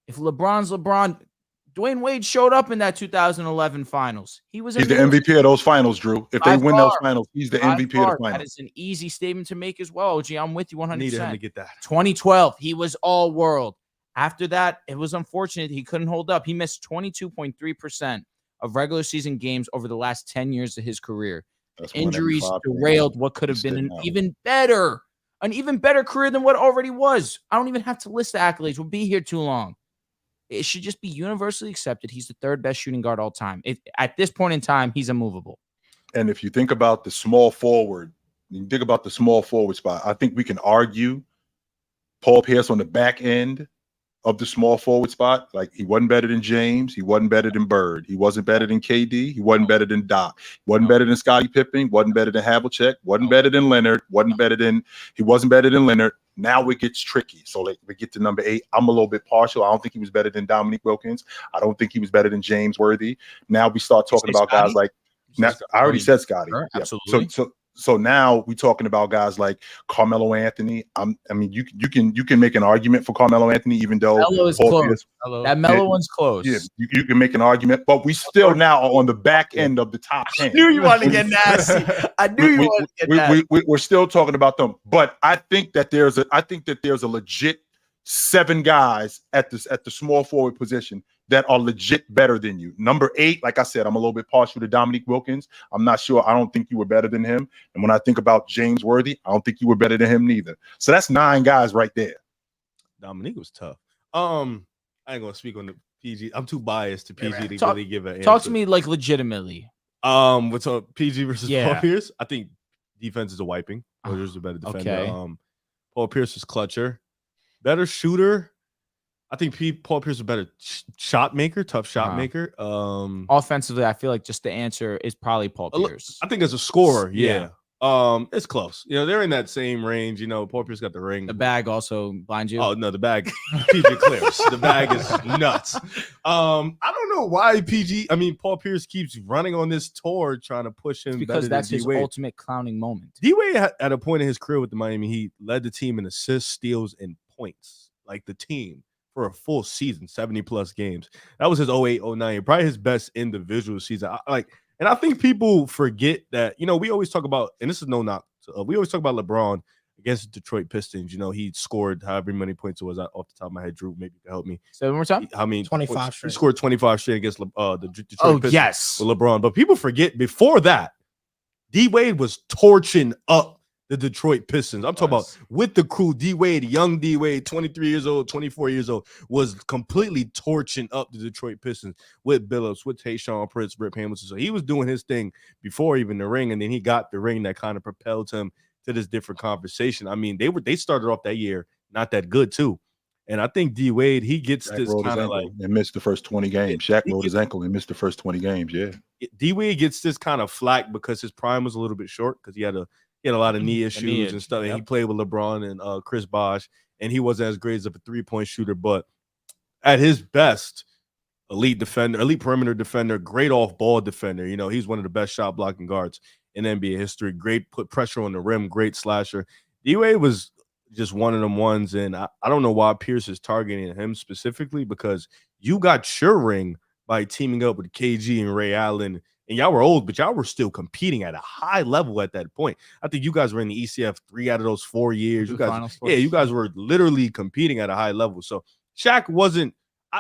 If LeBron's LeBron, Dwyane Wade showed up in that 2011 finals. He's the MVP of those finals, Drew. If they win those finals, he's the MVP of the finals. That is an easy statement to make as well, OG. I'm with you 100%. Needed him to get that. 2012, he was all world. After that, it was unfortunate he couldn't hold up. He missed 22.3% of regular season games over the last 10 years of his career. Injuries derailed what could have been an even better career than what already was. I don't even have to list the accolades. We'll be here too long. It should just be universally accepted. He's the third best shooting guard all time. At this point in time, he's immovable. And if you think about the small forward spot, I think we can argue Paul Pierce on the back end of the small forward spot. Like, he wasn't better than James. He wasn't better than Bird. He wasn't better than KD. He wasn't better than Doc. He wasn't better than Scottie Pippen. Wasn't better than Havlicek. Wasn't better than Leonard. He wasn't better than Leonard. Now it gets tricky. So we get to number 8. I'm a little bit partial. I don't think he was better than Dominique Wilkins. I don't think he was better than James Worthy. Now we start talking about guys like, I already said Scottie. Sure, yeah. absolutely. So now we're talking about guys like Carmelo Anthony. I mean, you can make an argument for Carmelo Anthony, even though Melo is close. That Melo one's close. Yeah, you can make an argument, but we still now are on the back end of the top 10. I knew you wanted to get nasty. We're still talking about them, but I think that there's a legit 7 guys at the small forward position that are legit better than you. Number 8, like I said, I'm a little bit partial to Dominique Wilkins. I'm not sure. I don't think you were better than him. And when I think about James Worthy, I don't think you were better than him neither. So that's 9 guys right there. Dominique was tough. I ain't gonna speak on the PG. I'm too biased to PG to really give an answer. Talk to me like legitimately. What's up, PG versus Paul Pierce? I think defense is a wiping. There's a better defender. Okay. Paul Pierce is clutcher, better shooter. I think Paul Pierce is a better shot maker, tough shot maker. Offensively, I feel like just the answer is probably Paul Pierce. I think as a scorer, yeah. It's close. They're in that same range. Paul Pierce got the ring. The bag also blinds you. Oh no, the bag. PG clears. The bag is nuts. I don't know why Paul Pierce keeps running on this tour trying to push him. It's because that's his D-Wade. ultimate clowning moment. DWade at a point in his career with the Miami Heat led the team in assists, steals, and points. Like the team. For a full season, 70+ games. That was his 08-09, probably his best individual season. And I think people forget that, we always talk about, and this is no knock, we always talk about LeBron against the Detroit Pistons. He scored however many points it was off the top of my head. Drew, maybe you can help me. Say it one more time. 25 straight. He scored 25 straight against the Detroit Pistons yes. with LeBron. But people forget, before that, D-Wade was torching up the Detroit Pistons. I'm talking about with the crew. D-Wade, young D-Wade, 23 years old, 24 years old, was completely torching up the Detroit Pistons with Billups, with Tayshaun Prince, Rip Hamilton. So he was doing his thing before even the ring, and then he got the ring that kind of propelled him to this different conversation. I mean, they started off that year not that good too. And I think D-Wade, he gets this kind of like and missed the first 20 games. Shaq rolled his ankle and missed the first 20 games. Yeah. D-Wade gets this kind of flack because his prime was a little bit short because he had a lot of knee issues and stuff. And he played with LeBron and Chris Bosh, and he wasn't as great as a 3-point shooter. But at his best, elite defender, elite perimeter defender, great off-ball defender. He's one of the best shot blocking guards in NBA history. Great, put pressure on the rim, great slasher. D-Wade was just one of them ones, and I don't know why Pierce is targeting him specifically, because you got your ring by teaming up with KG and Ray Allen and y'all were old, but y'all were still competing at a high level at that point. I think you guys were in the ECF 3 out of those 4 years. You guys were literally competing at a high level. So Shaq wasn't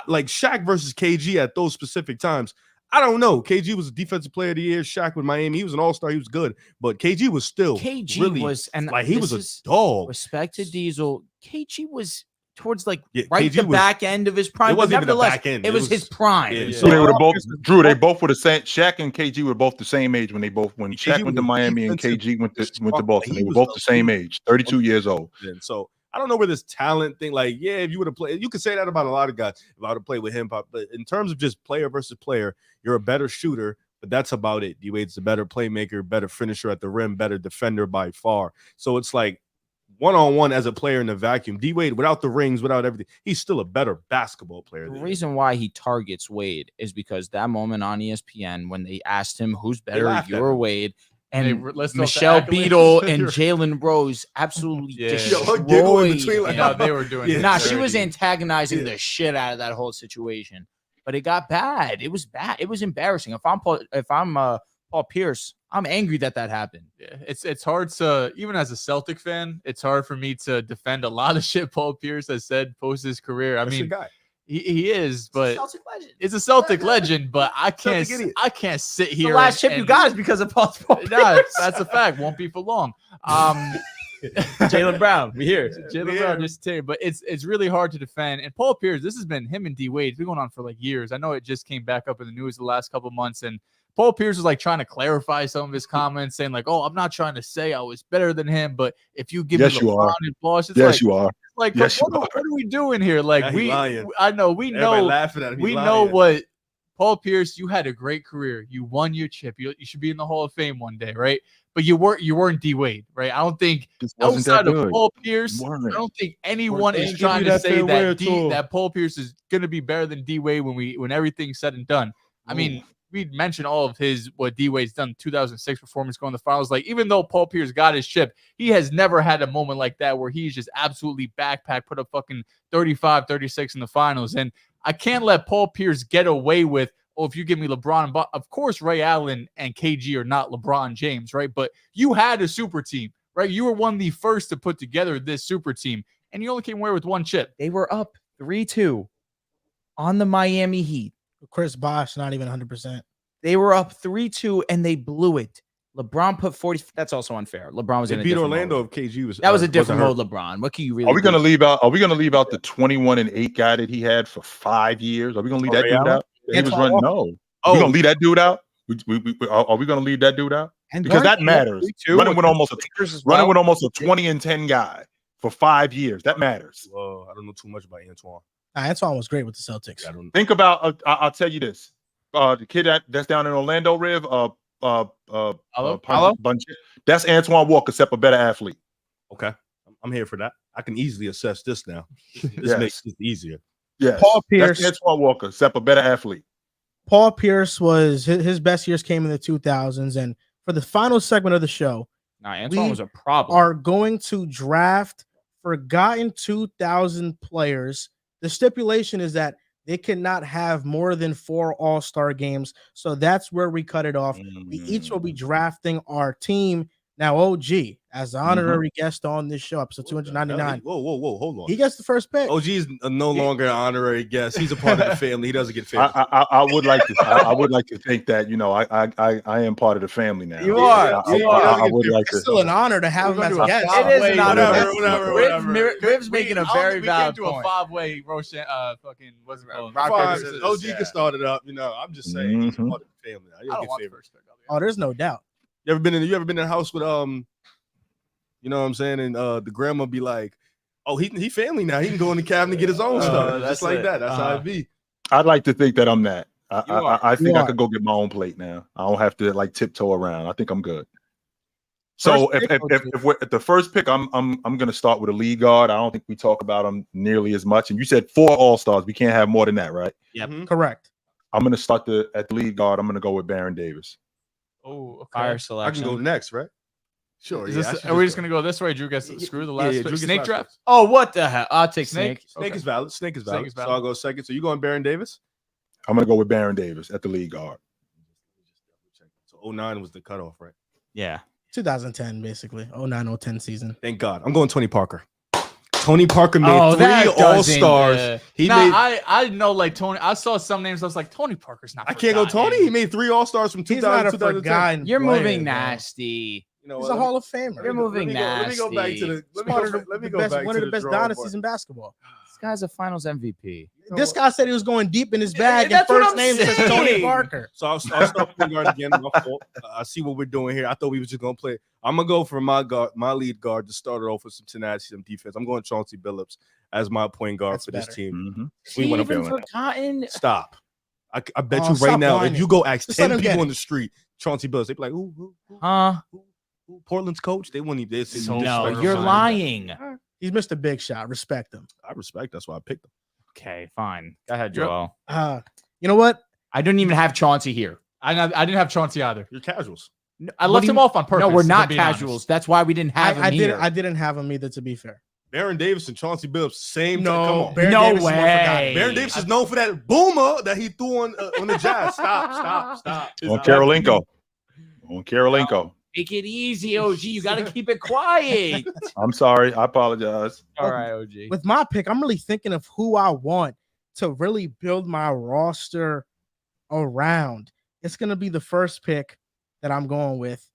like Shaq versus KG at those specific times. I don't know. KG was a defensive player of the year. Shaq with Miami, he was an all-star. He was good, but KG was still really was, and like he was a dog. Respect to Diesel. KG was towards like KG the back end of his prime. It wasn't even the back end. It was his prime. Yeah. So they were both Drew. They both were the same. Shaq and KG were both the same age when Shaq went to Miami and KG went to Boston. They were both the same age, 32 years old. And so I don't know where this talent thing, like, yeah, if you would have played, you could say that about a lot of guys. If I would have played with him, but in terms of just player versus player, you're a better shooter, but that's about it. DWade's a better playmaker, better finisher at the rim, better defender by far. So it's like one-on-one as a player in the vacuum. DWade, without the rings, without everything, he's still a better basketball player. The reason why he targets Wade is because that moment on ESPN when they asked him who's better, you or Wade, and Michelle Beadle and Jalen Rose absolutely destroyed. They were doing it. She was antagonizing the shit out of that whole situation. But it got bad. It was bad. It was embarrassing. If I'm Paul Pierce, I'm angry that happened. Yeah, it's hard to, even as a Celtic fan, it's hard for me to defend a lot of shit Paul Pierce has said post his career. I mean, he is, but it's a Celtic legend. But I can't sit here. The last chip you got is because of Paul Pierce. Nah, that's a fact. Won't be for long. Jaylen Brown, we here. Jaylen Brown, just to tell you, but it's really hard to defend. And Paul Pierce, this has been him and DWade. It's been going on for like years. I know it just came back up in the news the last couple of months, and Paul Pierce was like trying to clarify some of his comments, saying like, "Oh, I'm not trying to say I was better than him, but if you give me LeBron and Bosh, it's you are. Like, what are we doing here? Like, we know what Paul Pierce. You had a great career. You won your chip. You should be in the Hall of Fame one day, right? But you weren't DWade, right? I don't think outside of Paul Pierce, I don't think anyone is trying to say that Paul Pierce is going to be better than DWade when everything's said and done. I mean, we mentioned all of what D-Wade's done 2006 performance going to the finals. Like, even though Paul Pierce got his chip, he has never had a moment like that where he's just absolutely put up fucking 35, 36 in the finals. And I can't let Paul Pierce get away with, if you give me LeBron, but of course, Ray Allen and KG are not LeBron James, right? But you had a super team, right? You were one of the first to put together this super team, and you only came away with one chip. They were up 3-2 on the Miami Heat. Chris Bosh, not even 100%. They were up 3-2 and they blew it. LeBron put 40. That's also unfair. LeBron was in a beat different Orlando mode. If KG was. That was a different mode. LeBron. What can you really? Are we going to leave out? Are we going to leave out the 21-8 guy that he had for 5 years? Are we going to leave that dude out? He was running. No. Are we going to leave that dude out? Are we going to leave that dude out? Because that matters. Running with almost a 20-10 guy for 5 years. That matters. Well, I don't know too much about Antoine. Antoine was great with the Celtics. Think about. I'll tell you this. The kid that's down in Orlando, Riv. That's Antoine Walker, except a better athlete. Okay, I'm here for that. I can easily assess this now. This makes it easier. Yes, Paul Pierce, that's Antoine Walker, except a better athlete. Paul Pierce was his best years came in the 2000s, and for the final segment of the show, Antoine was a problem. Are going to draft forgotten 2000 players. The stipulation is that they cannot have more than 4 all-star games. So that's where we cut it off. We each will be drafting our team. Now, OG, as an honorary guest on this show, episode 299. Whoa, hold on. He gets the first pick. OG is no longer an honorary guest. He's a part of the family. He doesn't get favorites. I would like to think that, I am part of the family now. You are. I would like to. It's still an honor to have him as a guest. It is an honor. Whatever. Riv's making a very valid point. point. We came to a 5-way Roshan, fucking, what's it called? OG can start it up. I'm just saying, he's part of the family now. I don't want favorites. Oh, there's no doubt. You ever been in the house with you know what I'm saying, and the grandma be like, "Oh, he family now. He can go in the cabinet and get his own stuff." That's like that. That's how it be. I'd like to think that I'm that. I think I could go get my own plate now. I don't have to tiptoe around. I think I'm good. So if we're at the first pick, I'm gonna start with a lead guard. I don't think we talk about them nearly as much. And you said 4 all-stars. We can't have more than that, right? Yep. Correct. I'm gonna start at the lead guard. I'm gonna go with Baron Davis. Oh, okay. Fire selection. I can go next, right? Sure. Are we just gonna go this way? Drew gets screw the last pick. Snake draft. Oh, what the hell? I'll take Snake. Snake is valid. Snake is valid. So I'll go second. So you going Baron Davis? I'm gonna go with Baron Davis at the lead guard. So 09 was the cutoff, right? Yeah. 2010, basically. 09-010 season. Thank God. I'm going Tony Parker. Tony Parker made that 3 doesn't, All-Stars. He made. I know like Tony. I saw some names. I was like, Tony Parker's not. I can't go forgotten. Tony. He made 3 All-Stars from He's not 2000 a 2010. forgotten You're player, moving bro. nasty. You know He's what? a Hall of Famer. You're moving Let me go back to the. Let me One go, of the, let me the go best, back one to of the best drawing dynasties board. in basketball. This guy's a Finals MVP. This guy said he was going deep in his bag, and that's what first I'm name says saying. Tony Parker. So I'll start point guard again. My fault. I see what we're doing here. I thought we were just gonna play. I'm gonna go for my lead guard to start it off with some tenacity, some defense. I'm going Chauncey Billups as my point guard That's for this better. team. He We wanna even feel it. forgotten. Stop. I bet Oh, you right stop now, whining. if you go ask Just let 10 him get people it. on the street, Chauncey Billups, they'd be like, who Huh? Portland's coach? They wouldn't even. So No, Disrespect. you're lying. He's missed a big shot. Respect him. I respect. That's why I picked him. Okay, fine. Go ahead, Yep. Joel. You know what? I don't even have Chauncey here. I didn't have Chauncey either. You're casuals. I What left do you- him off on purpose. No, we're if I'm not being casuals. honest. That's why we didn't have him here. I didn't have him either, to be fair. Baron Davis and Chauncey Billups, same. No, come on. Baron No Davis is more way. forgotten. Baron Davis is known for that boomer that he threw on the Jazz. Stop. On Karolinko. On Karolinko. Make it easy, OG. You got to keep it quiet. I'm sorry. I apologize. All right, OG. With my pick, I'm really thinking of who I want to really build my roster around. It's going to be the first pick that I'm going with.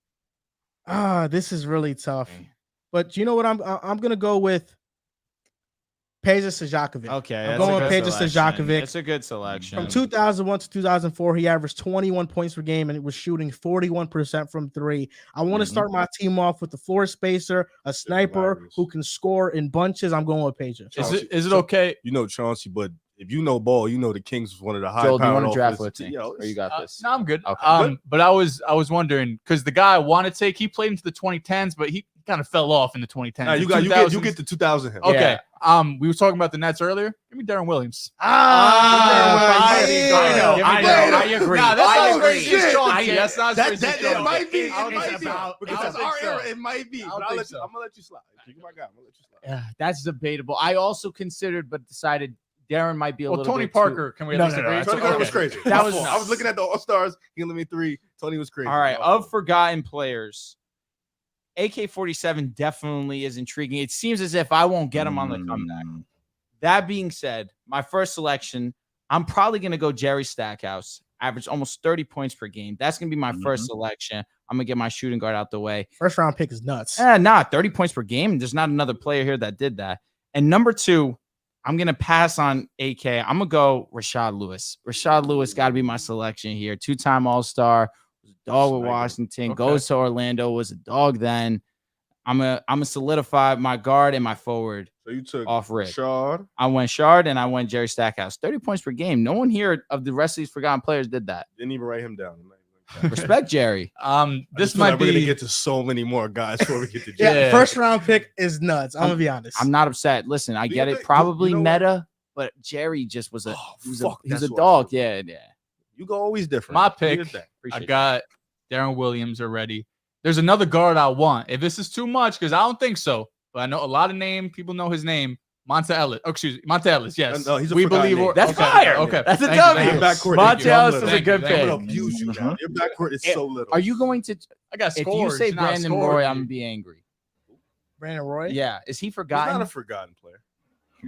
This is really tough. But you know what? I'm going to go with Peja Stojakovic. Okay, I'm that's going a good Peja selection. Stojakovic. It's a good selection. From 2001 to 2004, he averaged 21 points per game and was shooting 41% from 3. I want to start my team off with the floor spacer, a sniper hilarious. who can score in bunches. I'm going with Peja. Is it okay? You know Chauncey, but if you know ball, you know the Kings was one of the high. Joel, do you want powered to draft offensive with me? teams. Or you got this? No, I'm good. Okay. But I was wondering because the guy I want to take, he played into the 2010s, but he kind of fell off in the 2010s. Nah, you The get the 2000 him. Okay. We were talking about the Nets earlier. Give me Darren Williams. I agree. Nah, that's I not as agree. crazy as Chauncey. I- That's not as crazy as It Chauncey. might be. I don't It might think be. so. Because I that's don't our think so. era. It might be. I But don't I'm think so. gonna let you slide. You're my guy. I'm gonna let you slide. Yeah, that's debatable. I also considered, but decided Darren might be a Well, little Tony bit Parker, can we at No, least no, no, agree? that's Tony okay. Parker was crazy. That My was fault. I nuts. was looking at the All Stars. He let me 3. Tony was crazy. All right, My fault. of forgotten players, AK-47 definitely is intriguing. It seems as if I won't get him on the comeback. That being said, my first selection, I'm probably going to go Jerry Stackhouse, average almost 30 points per game. That's going to be my first selection. I'm going to get my shooting guard out the way. First round pick is nuts. 30 points per game. There's not another player here that did that. And number 2, I'm going to pass on AK. I'm going to go Rashad Lewis. Rashad Lewis got to be my selection here. 2-time All-Star, was a dog with Washington, Okay. goes to Orlando, was a dog then. I'm gonna solidify my guard and my forward So you took off rip. Shard. I went Shard and I went Jerry Stackhouse. 30 points per game. No one here of the rest of these forgotten players did that. Didn't even write him down. Respect Jerry. This might We're gonna be. get to so many more guys before we get to Yeah, Yeah. first round pick is nuts. I'm gonna be honest. I'm not upset. Listen, I Do get you it. think- Probably you know what? meta, but Jerry just was a Oh, he was fuck, a, he was that's a what I dog. was Yeah. You go always different. My You pick. did that. Appreciate I it. got Darren Williams already. There's another guard I want. If this is too much, because I don't think so, but I know a lot of people know his name. Monte Ellis. Oh, excuse me. Monte Ellis. Yes. No, he's a we forgotten believe. name. That's okay. fire. Okay. That's a Thank you, W. thank you. Your backcourt, Monte Ellis I'm is gonna- a good Thank you, I'm pick. gonna abuse you now. Your backcourt is so little. Are you going to? I got If scores. you say You're not Brandon scoring. Roy, I'm gonna be angry. Brandon Roy. Yeah, is he He's forgotten? not a forgotten player.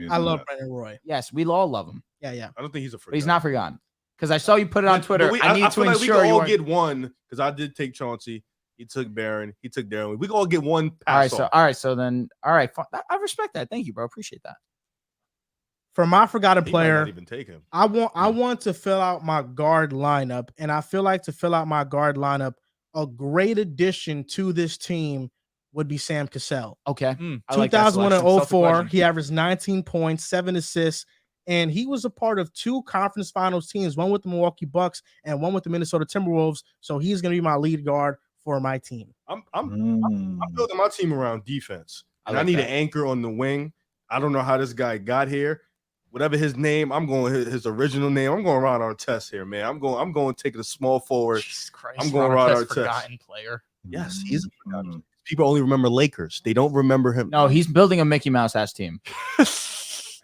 I love Brandon Roy. Yes, we all love him, Yeah. I don't think he's a forgotten. but he's not forgotten. Because I saw you put it on Twitter. But I need to feel like we ensure can you all weren't- get one because I did take Chauncey. He took Barron. He took Darren. We can all get one All right, pass so off. I respect that. Thank you, bro. Appreciate that. For my forgotten He might player, not even take him. I want to fill out my guard lineup, and I feel like to fill out my guard lineup, a great addition to this team would be Sam Cassell. Okay. Hmm. I like that 2001 selection. and Celtic 04, legend. he averaged 19 points, 7 assists, and he was a part of 2 conference finals teams, one with the Milwaukee Bucks and one with the Minnesota Timberwolves. So he's going to be my lead guard for my team. I'm building my team around defense. And I like need that. an anchor on the wing. I don't know how this guy got here. Whatever his name, I'm going his original name. I'm going Ron Artest here, man. I'm going to take it a small forward. Jesus Christ. I'm going Ron Artest. Forgotten player. Yes, he's a forgotten. People only remember Lakers. They don't remember him. No, he's building a Mickey Mouse ass team.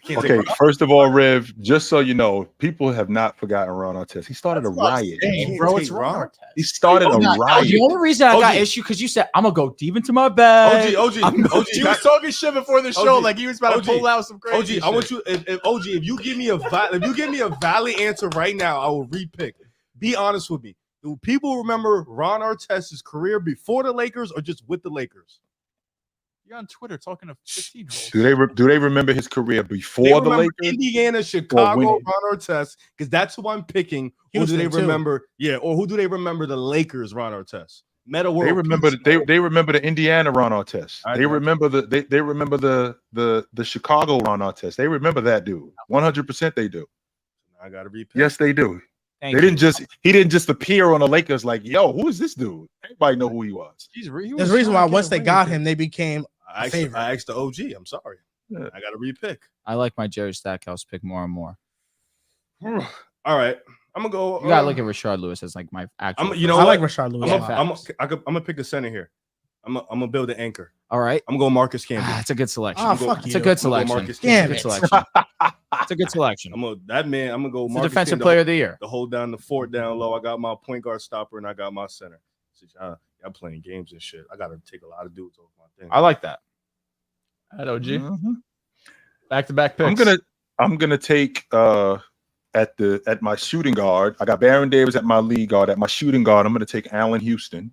Okay, first of all, Riv, just so you know, people have not forgotten Ron Artest. He started a riot. Bro, it's wrong. He started a riot. The only reason I got issue because you said I'm gonna go deep into my bag. OG, He was talking shit before the show, like he was about to pull out some crazy OG, I want you, if you give me a valid answer right now, I will repick. Be honest with me. Do people remember Ron Artest's career before the Lakers or just with the Lakers? You're on Twitter talking to 15-year-olds. Do they remember his career before They the remember Lakers? Indiana, Chicago, when- Ron Artest, because that's who I'm picking. Houston, Who do they too. remember? Yeah, or who do they remember the Lakers, Ron Artest? Meta World. They remember they remember the Indiana Ron Artest. I They know. remember they remember the Chicago Ron Artest. They remember that dude. 100% they do. I gotta repick. Yes, they do. Thank They you. he didn't just appear on the Lakers like, yo, who is this dude? Everybody know who he was. There's a reason why once they got him, they became I favorite. asked the OG. I'm sorry. Yeah. I gotta repick. I like my Jerry Stackhouse pick more and more. All right, I'm gonna go. You gotta look at Rashard Lewis as like my actual. You know I what? like Rashard Lewis. Yeah, a lot. facts. I'm gonna pick a center here. I'm gonna build an anchor. All right. I'm gonna go Marcus Camby. It's a good selection. Ah, fuck It's you. a good I'm gonna go selection. Marcus Damn It's a it. good selection. It's a good selection. I'm gonna go It's the Marcus defensive Camby player of the year. to hold down the fort down low. I got my point guard stopper and I got my center. So y'all playing games and shit. I gotta take a lot of dudes off my thing. I like that. At OG. Mhm. Back-to-back picks. I'm gonna take at my shooting guard. I got Baron Davis at my lead guard. At my shooting guard, I'm gonna take Allen Houston.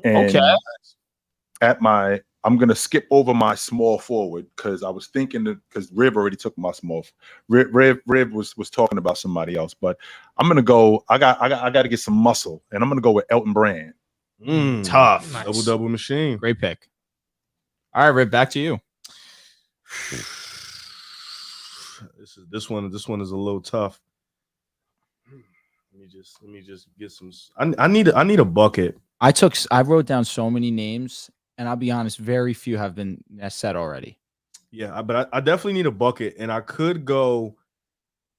And Okay. I'm gonna skip over my small forward because I was thinking because Riv already took my small. Riv was talking about somebody else, but I'm gonna go. I got to get some muscle, and I'm gonna go with Elton Brand. Tough. Nice. Double machine. Great pick. All right, Rip, back to you. This one is a little tough. Let me just get some. I need a bucket. I wrote down so many names, and I'll be honest, very few have been said already. Yeah, but I definitely need a bucket, and I could go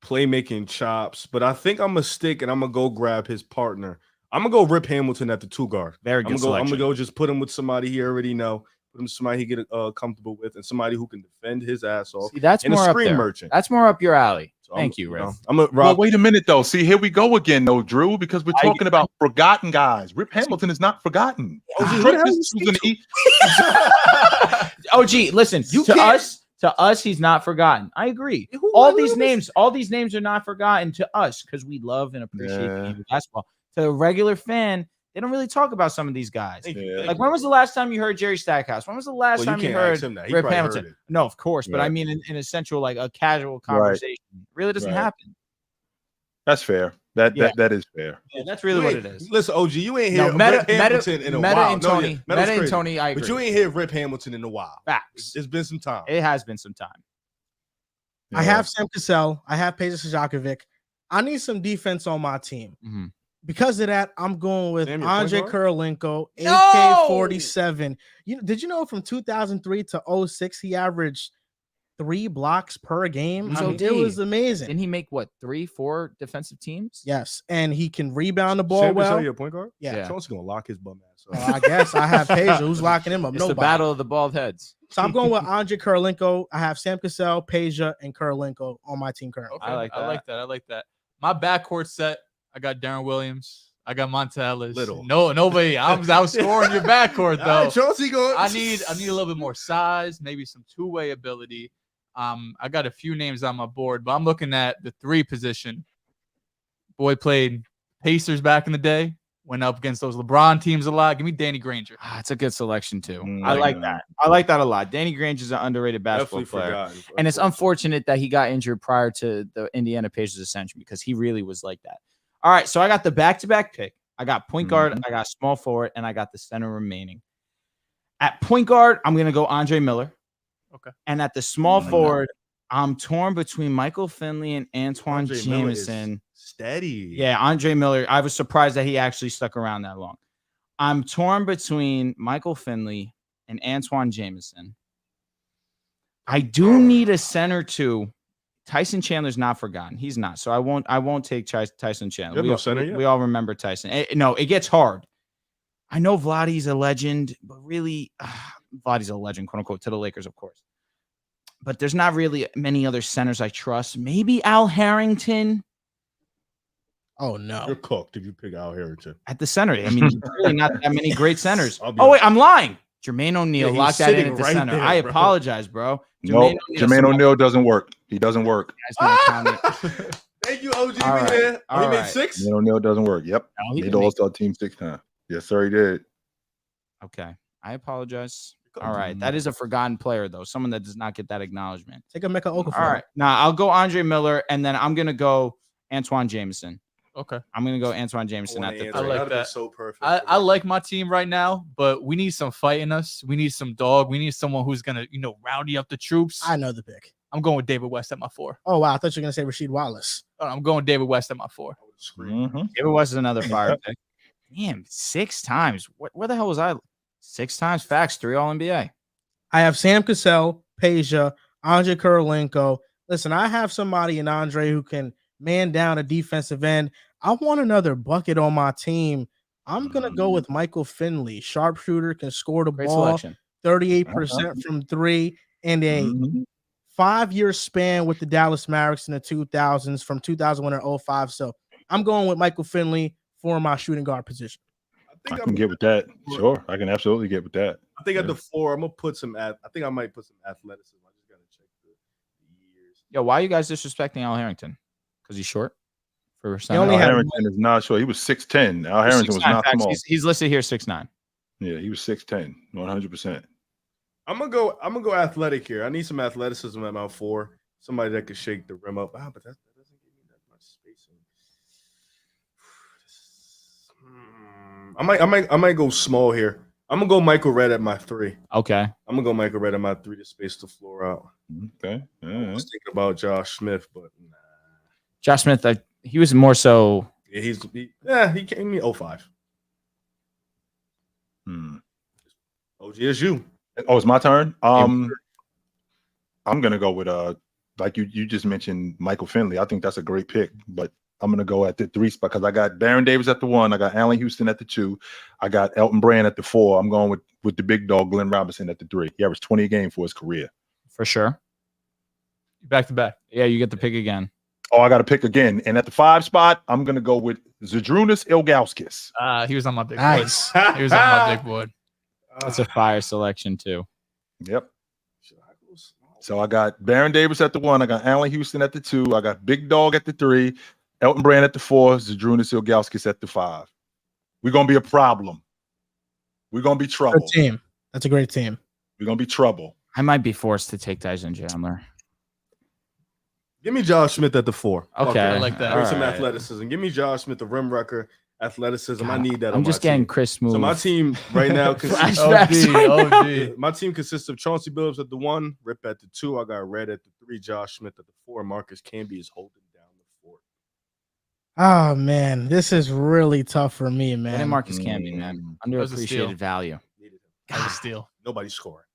playmaking chops, but I think I'm gonna stick and I'm gonna go grab his partner. I'm gonna go Rip Hamilton at the 2 guard. Very good I'm selection. gonna go just put him with somebody he already know, put him with somebody he get comfortable with, and somebody who can defend his ass off. See, that's and a more up screen there. merchant. That's more up your alley. So Thank you, Rip. I'm gonna Well, rock. wait a minute though. See, here we go again, though, Drew, because we're talking about forgotten guys. Rip Hamilton is not forgotten. OG, listen, to us, he's not forgotten. I agree. All these names are not forgotten to us because we love and appreciate the game of basketball. To a regular fan, they don't really talk about some of these guys. Like, when was the last time you heard Jerry Stackhouse? When was the last time you heard Rip Hamilton? No, of course, but I mean, in a central, like a casual conversation, really doesn't happen. That's fair. That is fair. Yeah, that's really what it is. Listen, OG, you ain't No, hear Rip Hamilton in a while. and Tony, Meta and Tony, I agree. But you ain't hear Rip Hamilton in a while. Facts. It's been some time. It has been some time. I have Sam Cassell. I have Peja Stojakovic. I need some defense on my team. Mm-hmm. Because of that, I'm going with Damn, your Andre point Kurolenko, No! AK-47. Did you know from 2003 to 06 he averaged 3 blocks per game? So It was amazing. Didn't he make what 3-4 defensive teams? Yes, and he can rebound the ball Sam well. Cassell, your point guard? Yeah. Chauncey's gonna lock his bum ass up. Well, I guess I have Peja. Who's locking him up? It's Nobody. the battle of the bald heads. So I'm going with Andre Kurolenko. I have Sam Cassell, Peja, and Kurolenko on my team currently. Okay, I like I like that. My backcourt set, I got Darren Williams. I got Monta Ellis. Little. No, nobody. I was scoring your backcourt though. All right, Chauncey going. I need a little bit more size, maybe some two-way ability. I got a few names on my board, but I'm looking at the 3 position. Boy played Pacers back in the day, went up against those LeBron teams a lot. Give me Danny Granger. It's a good selection too. Mm, I like yeah. that. I like that a lot. Danny Grange is an underrated basketball Definitely player. forgotten. And it's unfortunate that he got injured prior to the Indiana Pacers ascension because he really was like that. All right, so I got the back-to-back pick. I got point guard, I got small forward, and I got the center remaining. At point guard, I'm going to go Andre Miller. Okay. And at the small forward, I'm torn between Michael Finley and Antoine Andre Miller is Jamison. steady. Yeah, Andre Miller. I was surprised that he actually stuck around that long. I'm torn between Michael Finley and Antoine Jamison. I do need a center too. Tyson Chandler's not forgotten. He's not. So I won't take Tyson Chandler. You have no center yet? We all remember Tyson. No, it gets hard. I know Vladdy's a legend, but really, Vladdy's a legend, quote unquote, to the Lakers, of course. but there's not really many other centers I trust. Maybe Al Harrington Oh no. You're cooked if you pick Al Harrington. at the center. I mean, really not that many great centers. I'll be Oh wait, I'm lying. Jermaine O'Neal, Yeah, he's lock that in sitting at the right center. there, I bro. apologize, bro. No, Jermaine O'Neal doesn't work. He doesn't work. Thank you, OG. All right. Man. All he made right. 6? Jermaine O'Neal doesn't work. Yep. No, he Made didn't the make- All-Star team 6 times. Yes, sir, he did. Okay, I apologize. All right, that is a forgotten player though. Someone that does not get that acknowledgement. Take a Mecca Okafor. All right, now I'll go Andre Miller, and then I'm gonna go Antoine Jameson. Okay. I'm gonna go Antoine Jameson at the I third. like That'd be that. so perfect. I like my team right now, but we need some fight in us. We need some dog. We need someone who's gonna, rowdy up the troops. I know the pick. I'm going with David West at my 4. Oh wow, I thought you were gonna say Rasheed Wallace. I'm going David West at my 4. Mhm. David West is another fire pick. Damn, 6 times. Where the hell was I? 6 times. Facts. 3 All NBA. I have Sam Cassell, Peja, Andre Kurolenko. Listen, I have somebody in Andre who can man down a defensive end. I want another bucket on my team. I'm gonna go with Michael Finley, sharpshooter, can score the Great ball, selection. 38% from 3, and a Mhm. 5-year span with the Dallas Mavericks in the 2000s from 2001 to 05. So I'm going with Michael Finley for my shooting guard position. I can get with that. Sure, I can absolutely get with that. I think at the 4, I'm gonna put some. I think I might put some athleticism. I just gotta check the years. Yo, why are you guys disrespecting Al Harrington? Because he's short for center? only Al had Harrington is not sure. He was 6'10". Al Harrington was 6'9", not facts. small. He's listed here 6'9". Yeah, he was 6'10", 100%. I'm gonna go athletic here. I need some athleticism at my 4. Somebody that could shake the rim up. But that doesn't give me that much spacing. I might go small here. I'm gonna go Michael Redd at my 3. Okay. I'm gonna go Michael Redd at my 3 to space the floor out. Okay. All I right. was thinking about Josh Smith, but nah. Josh Smith, he was more so. Yeah, he came me 05. OG, it's you. Oh, it's my turn. I'm gonna go with like you just mentioned Michael Finley. I think that's a great pick, but I'm gonna go at the 3 spot because I got Baron Davis at the 1, I got Allen Houston at the 2, I got Elton Brand at the 4. I'm going with the big dog Glenn Robinson at the 3. He averaged 20 a game for his career. For sure. Back to back. Yeah, you get the pick again. Oh, I got to pick again. And at the 5 spot, I'm gonna go with Zydrunas Ilgauskas. He was on my big Nice. board. He was on my big board. That's a fire selection too. Yep. So I got Baron Davis at the 1, I got Allen Houston at the 2, I got Big Dog at the 3, Elton Brand at the 4, Zydrunas Ilgauskas at the 5. We're gonna be a problem. We're gonna be trouble. Good team. That's a great team. We're gonna be trouble. I might be forced to take Dyson Chandler. Give me Josh Smith at the 4. Okay. I like that. Give me some All right. athleticism. Give me Josh Smith, the rim wrecker, athleticism. I need that. I'm on just my getting team. Chris Smooth. So my team right now consists Flashbacks right now. OG. my team consists of Chauncey Billups at the 1, Rip at the 2. I got Red at the 3, Josh Smith at the 4. Marcus Camby is holding down the 4. Oh man, this is really tough for me, And man. Marcus Camby, man. That was a steal. Underappreciated value. Needed him. That was a steal. Nobody's scoring.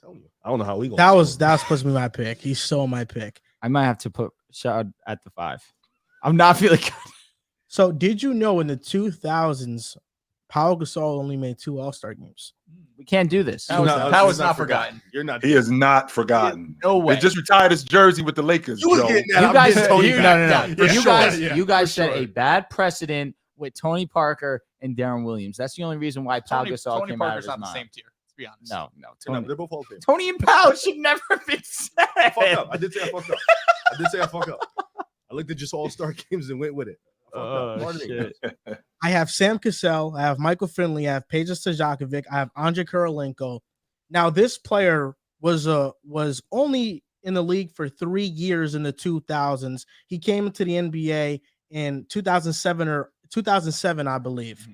I'm telling you. I don't know how we going. That was supposed to be my pick. He stole my pick. I might have to put Shad at the 5. I'm not feeling good. So did you know in the 2000s, Pau Gasol only made 2 All-Star games? We can't do this. That was not forgotten. You're not. He is not forgotten. No way. He just retired his jersey with the Lakers. You was Joe. getting that. You I'm guys, getting Tony you, back. no. For You sure. guys, Yeah, you guys for set sure. a bad precedent with Tony Parker and Darren Williams. That's the only reason why Pau Gasol Tony came out of Parker's his not the mind. same tier. Let's be honest. No. They're both Hall of Fame. Tony and Pau should never be said. I fucked up. I did say I fucked up. I fucked up. I looked at just All-Star games and went with it. I fucked up. Pardon me. I have Sam Cassell, I have Michael Finley, I have Peja Stojakovic, I have Andre Kurolenko. Now, this player was only in the league for 3 years in the 2000s. He came into the NBA in 2007, I believe.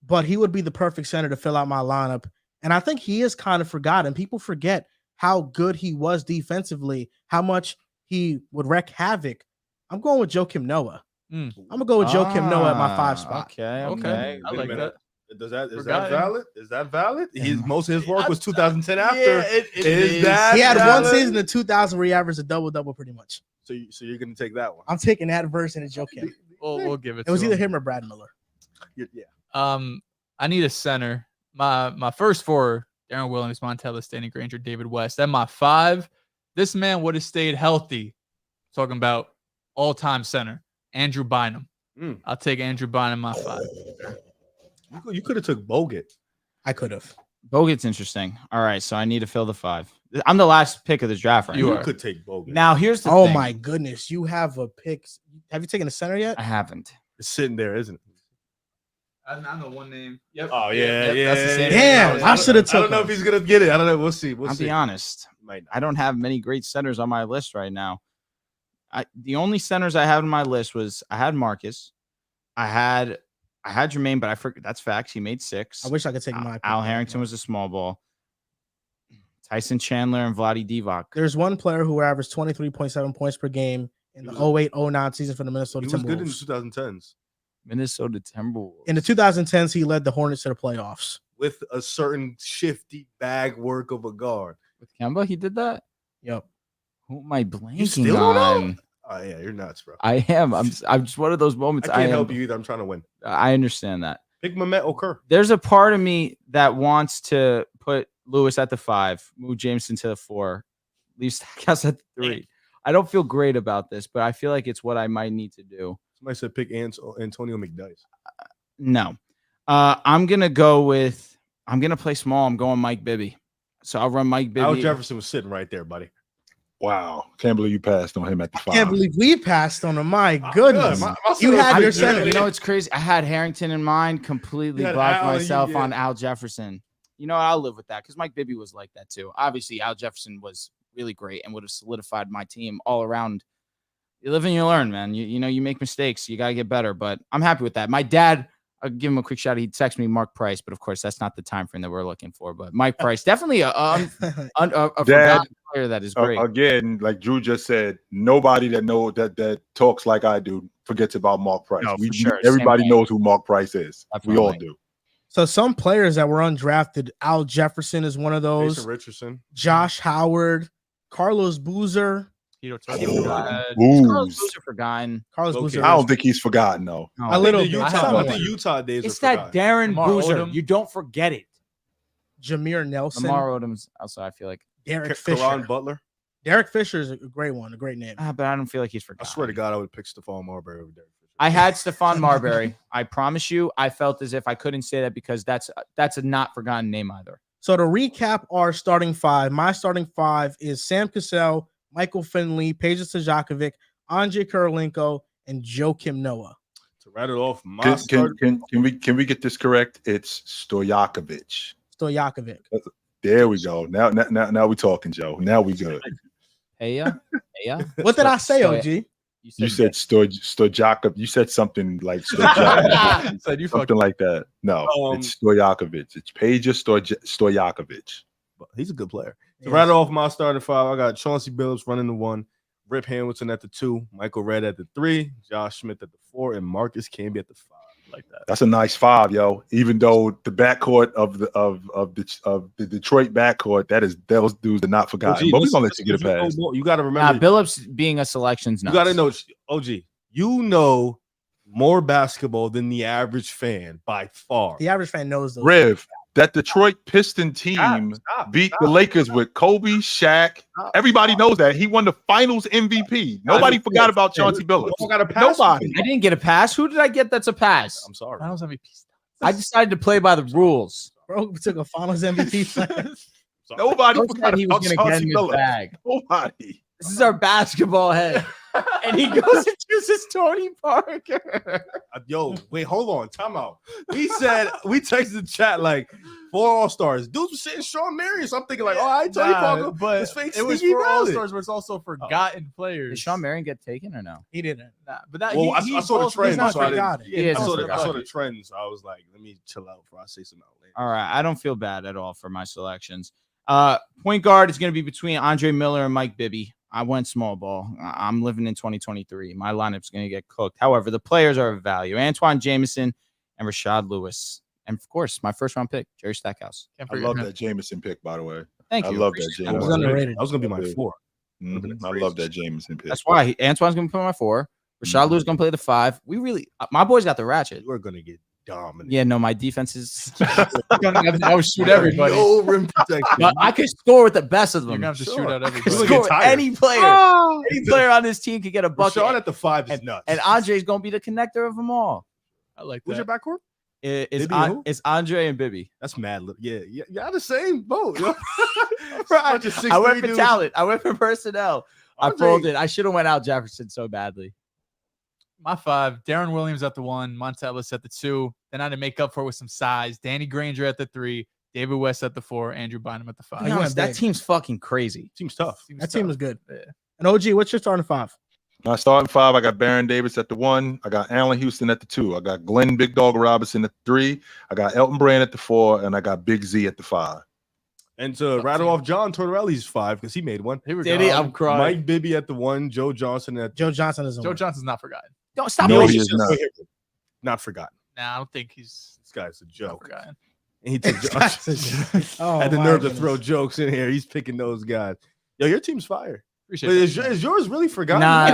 But he would be the perfect center to fill out my lineup. And I think he is kind of forgotten. People forget how good he was defensively, how much he would wreak havoc. I'm going with Joakim Noah. I'm gonna go with Joakim Noah at my 5 spot. Okay. Okay. I Wait a like minute. that. Is that valid? Is that valid? Most of his work was 2010 after. Yeah, it is. that He had valid? one season in 2000 where he averaged a double pretty much. So you're gonna take that one? I'm taking that version of Joakim. We'll give it. It was to either him. him or Brad Miller. Yeah. I need a center. My first 4: Darren Williams, Montella, Stanley Granger, David West. Then my 5: this man would have stayed healthy. Talking about all-time center, Andrew Bynum. I'll take Andrew Bynum my 5. You could have took Bogut. I could have. Bogut's interesting. All right, so I need to fill the 5. I'm the last pick of this draft right You now. could take Bogut. Now here's the Oh thing. my goodness, you have a pick. Have you taken a center yet? I haven't. It's sitting there, isn't it? I know one name. Yep. Oh yeah, Yep, that's the same Damn, name. I should have I don't took know him. if he's gonna get it. I don't know. We'll see. I'll be honest. Might not. I don't have many great centers on my list right now. The only centers I had on my list was I had Marcus, I had Jermaine, but I forgot that's facts. He made 6. I wish I could take my pick. Al Harrington was a small ball. Tyson Chandler and Vlade Divac. There's one player who averaged 23.7 points per game in the 08-09 season for the Minnesota He was good in the Timberwolves. 2010s Minnesota Timberwolves. In the 2010s, he led the Hornets to the playoffs. with a certain shifty bag work of a guard. With Kemba, he did that. Yep. Who am I blanking still don't know? on? Oh yeah, you're nuts, bro. I am. I'm just one of those moments. I can't am- help you either. I'm trying to win. I understand that. Pick Mehmet Okur. There's a part of me that wants to put Lewis at the 5, move Jameson to the 4, leave Stackhouse at the 3. I don't feel great about this, but I feel like it's what I might need to do. Somebody said pick Antonio McDyess. No. I'm going to play small. I'm going Mike Bibby. So I'll run Mike Al Bibby. Jefferson was sitting right there, buddy. Wow, can't believe you passed on him at the 5. I can't believe we passed on him. My goodness. My You had your You center. know, it's crazy. I had Harrington in mind, completely You had blocked Al, myself yeah. on Al Jefferson. You know, I'll live with that because Mike Bibby was like that too. Obviously, Al Jefferson was really great and would have solidified my team all around. You live and you learn, man. You know, you make mistakes. You got to get better, but I'm happy with that. My dad, I'll give him a quick shout out. He texted me Mark Price, but of course, that's not the time frame that we're looking for. But Mike Price, definitely a forgotten player that is great. Again, like Drew just said, nobody that talks like I do forgets about Mark Price. No, for sure. Everybody Same knows who Mark Price is. We all Definitely. do. So some players that were undrafted, Al Jefferson is one of those. Jason Richardson. Josh Howard, Carlos Boozer. Tito Carlos Booze. Boozer forgotten. Carlos Okay. Boozer. I don't think he's forgotten though. No. A little The bit. Utah, Somewhat. the Utah days. It's are that forgotten. Darren Lamar Boozer. Odom. You don't forget it. Jameer Nelson. Lamar Odom's also, I feel like, Derek Fisher. Karan Butler. Derek Fisher is a great one, a great name. but I don't feel like he's I forgotten. swear to God, I would pick Stephon Marbury over Derek Fisher. I had Stephon Marbury. I promise you, I felt as if I couldn't say that because that's a not forgotten name either. So to recap our starting 5, my starting 5 is Sam Cassell, Michael Finley, Peja Stojakovic, Andre Kurolenko, and Joakim Noah. To rattle off my Can we get this correct? It's Stojakovic. Stojakovic. There we go. Now we talking, Joe. Now we good. Hey, What did I say, OG? You said Stojakov. You said something like Stojakov. Said you Something like that. No, it's Stojakovic. It's Peja Stojakovic. He's a good player. To Yes. rattle off my starting 5, I got Chauncey Billups running the 1, Rip Hamilton at the 2, Michael Redd at the 3, Josh Smith at the 4, and Marcus Camby at the 5. Like that. That's a nice 5, yo. Even though the backcourt of the Detroit backcourt, those dudes are not forgotten. OG, But we're listen, gonna let you get it past. You got to remember. Billups being a selection's You nuts. got to know, OG. You know more basketball than the average fan by far. The average fan knows those. Rev, that Detroit Piston team beat the Lakers with Kobe, Shaq. Everybody knows that. He won the finals MVP. Nobody forgot about Chauncey Billups. Nobody. I didn't get a pass. Who did I get that's a pass? I'm sorry. Finals MVP. I decided to play by the rules. Bro took a finals MVP player. Nobody Coach forgot said he was about going to get in Chauncey his Billups. bag. Nobody. This is our basketball head. And he goes and chooses Tony Parker. Yo, wait, hold on. Time out. We texted the chat like 4 All-Stars. Dudes were saying Sean Marion. So I'm thinking like, oh, I Tony Parker. but His fake it was sneaky for valid. All-Stars, but it's also forgotten players. Did Sean Marion get taken or no? He didn't. Nah, but that, Well, I saw the also- trends. he's not So I, forgotten. He is I saw forgotten. the trends. So I was like, let me chill out before I say something outlandish. All right. I don't feel bad at all for my selections. Point guard is going to be between Andre Miller and Mike Bibby. I went small ball. I'm living in 2023. My lineup's going to get cooked. However, the players are of value. Antoine Jameson and Rashad Lewis. And, of course, my first-round pick, Jerry Stackhouse. Can't I forget love him. that Jameson pick, by the way. Thank I you. love that Appreciate Jameson. It was underrated. I was gonna be my 4. I love that Jameson pick. That's why Antoine's going to play my 4. Rashad Lewis going to play the 5. I my boys got the ratchet. You are gonna get dominant. Yeah, no, my defense is. I would shoot everybody. No rim protection. But I could score with the best of You're them. gonna have to shoot out I could everybody. Look score at with tired. any player. Any player on this team could get a bucket. Rashawn at the 5 is nuts. And Andre's gonna be the connector of them all. I like Who's that. your backcourt? It's, Bibby and who? it's Andre and Bibby. That's mad. Yeah, y'all the same boat. Yo. Right. Bunch of 6'3" I went for dudes. talent. I went for personnel. I Andre- folded. I should have went out Jefferson so badly. My 5, Darren Williams at the 1, Monte Ellis at the 2. Then I had to make up for it with some size. Danny Granger at the 3, David West at the 4, Andrew Bynum at the 5. Be honest, that team's fucking crazy. Seems tough. That team is good. And OG, what's your starting 5? My starting 5, I got Baron Davis at the 1. I got Allen Houston at the 2. I got Glenn Big Dog Robinson at the 3. I got Elton Brand at the 4, and I got Big Z at the 5. And to rattle off John Tortorelli's 5 because he made one. Here we Did go. he? I'm crying. Mike Bibby at the 1. Joe Johnson at Joe Johnson is Joe Johnson's not forgotten. Don't stop. No, pushing he is not. not forgotten. Nah, I don't think he's This guy's a not joke. forgotten. And he took Oh, had the my nerve to goodness. throw jokes in here. He's picking those guys. Yo, your team's fire. Appreciate But that. is yours really forgotten? Nah,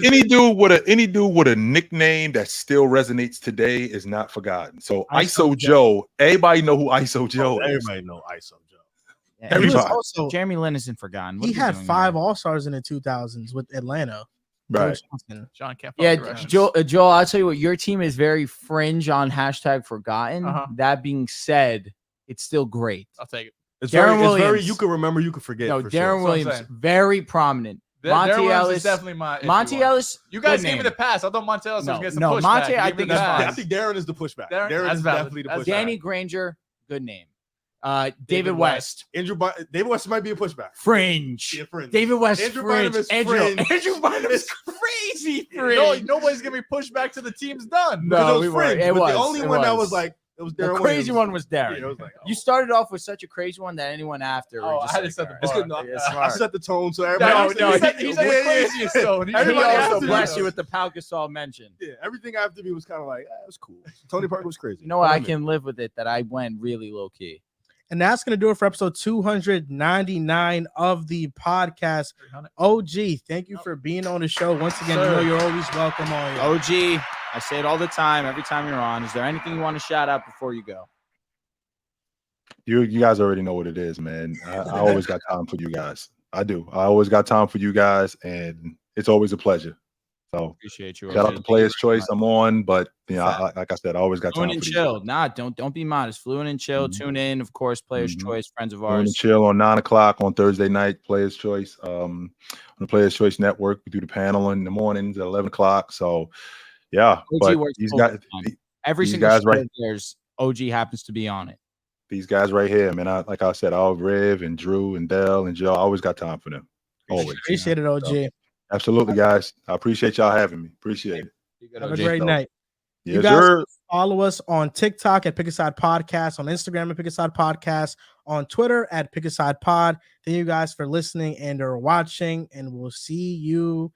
Any dude with a nickname that still resonates today is not forgotten. So ISO Joe, everybody know who ISO Joe is. Everybody know ISO Joe. Yeah, He was Everybody. also Jeremy Lin isn't forgotten. What he are we had doing 5 here? All-Stars in the 2000s with Atlanta. Right. Joe Johnson. John can't Yeah, follow directions. Joel, I'll tell you what, your team is very fringe on hashtag forgotten. Uh-huh. That being said, it's still great. I'll take it. It's Darren very, Williams. you can remember, you can forget. No, for Darren sure. That's what I'm Williams, saying. very prominent. Darren Monte Williams Ellis, is definitely my iffy Monte one. Ellis. You guys good gave me name. the pass. I thought Monte Ellis was No, getting some no, pushback. Monte, You I gave me think the is pass. fine. I think Darren is the pushback. Darren- Darren that's is valid. definitely the That's pushback. Danny Granger, good name. David West, David West might be a pushback. fringe. Yeah, friend. David West, Andrew fringe. Bynum is Andrew fringe. Bynum is crazy No, fringe. nobody's giving me pushback to the team's done. No, Because we it was weren't. fringe. It But was. the only It one that was. was like, it was The Darren crazy Williams. one was Darren. Yeah, it was like, You started off with such a crazy one that anyone after. Oh, were just I had to like, set the all It's bar. good. No, Yeah, I smart. set the tone so No, everybody. no, he's like the craziest zone. He Everybody also after me blessed was- you with the Pau Gasol mention. Yeah, everything after me was kind of like, it was cool. Tony Parker was crazy. You know what? I can live with it that I went really low key. And that's going to do it for episode 299 of the podcast. OG, thank you for being on the show. Once again, you know you're always welcome on here. OG, I say it all the time, every time you're on. Is there anything you want to shout out before you go? You guys already know what it is, man. I always got time for you guys. I do. I always got time for you guys, and it's always a pleasure. So Appreciate you. shout out to Players Choice. I'm on, but you know, Fact. like I said, I always got time Fluent for and you. chill. Nah, don't be modest. Fluent and chill. Mhm. Tune in, of course. Players Mhm. Choice, friends of Fluent and ours. chill on 9:00 on Thursday night. Players Choice. On the Players Choice Network, we do the panel in the mornings at 11:00. So yeah, OG but works these full guys, time. Every these single guys show right- there's OG happens to be on it. these guys right here, man. Like I said, all Rev and Drew and Dell and Joe. I always got time for them. Always. Appreciate it, OG. Absolutely, guys. I appreciate y'all having me. Appreciate it. Have a great night. Yes, guys- sir. Follow us on TikTok at Pick a Side Podcast, on Instagram at Pick a Side Podcast, on Twitter at Pick a Side Pod. Thank you guys for listening and or watching, and we'll see you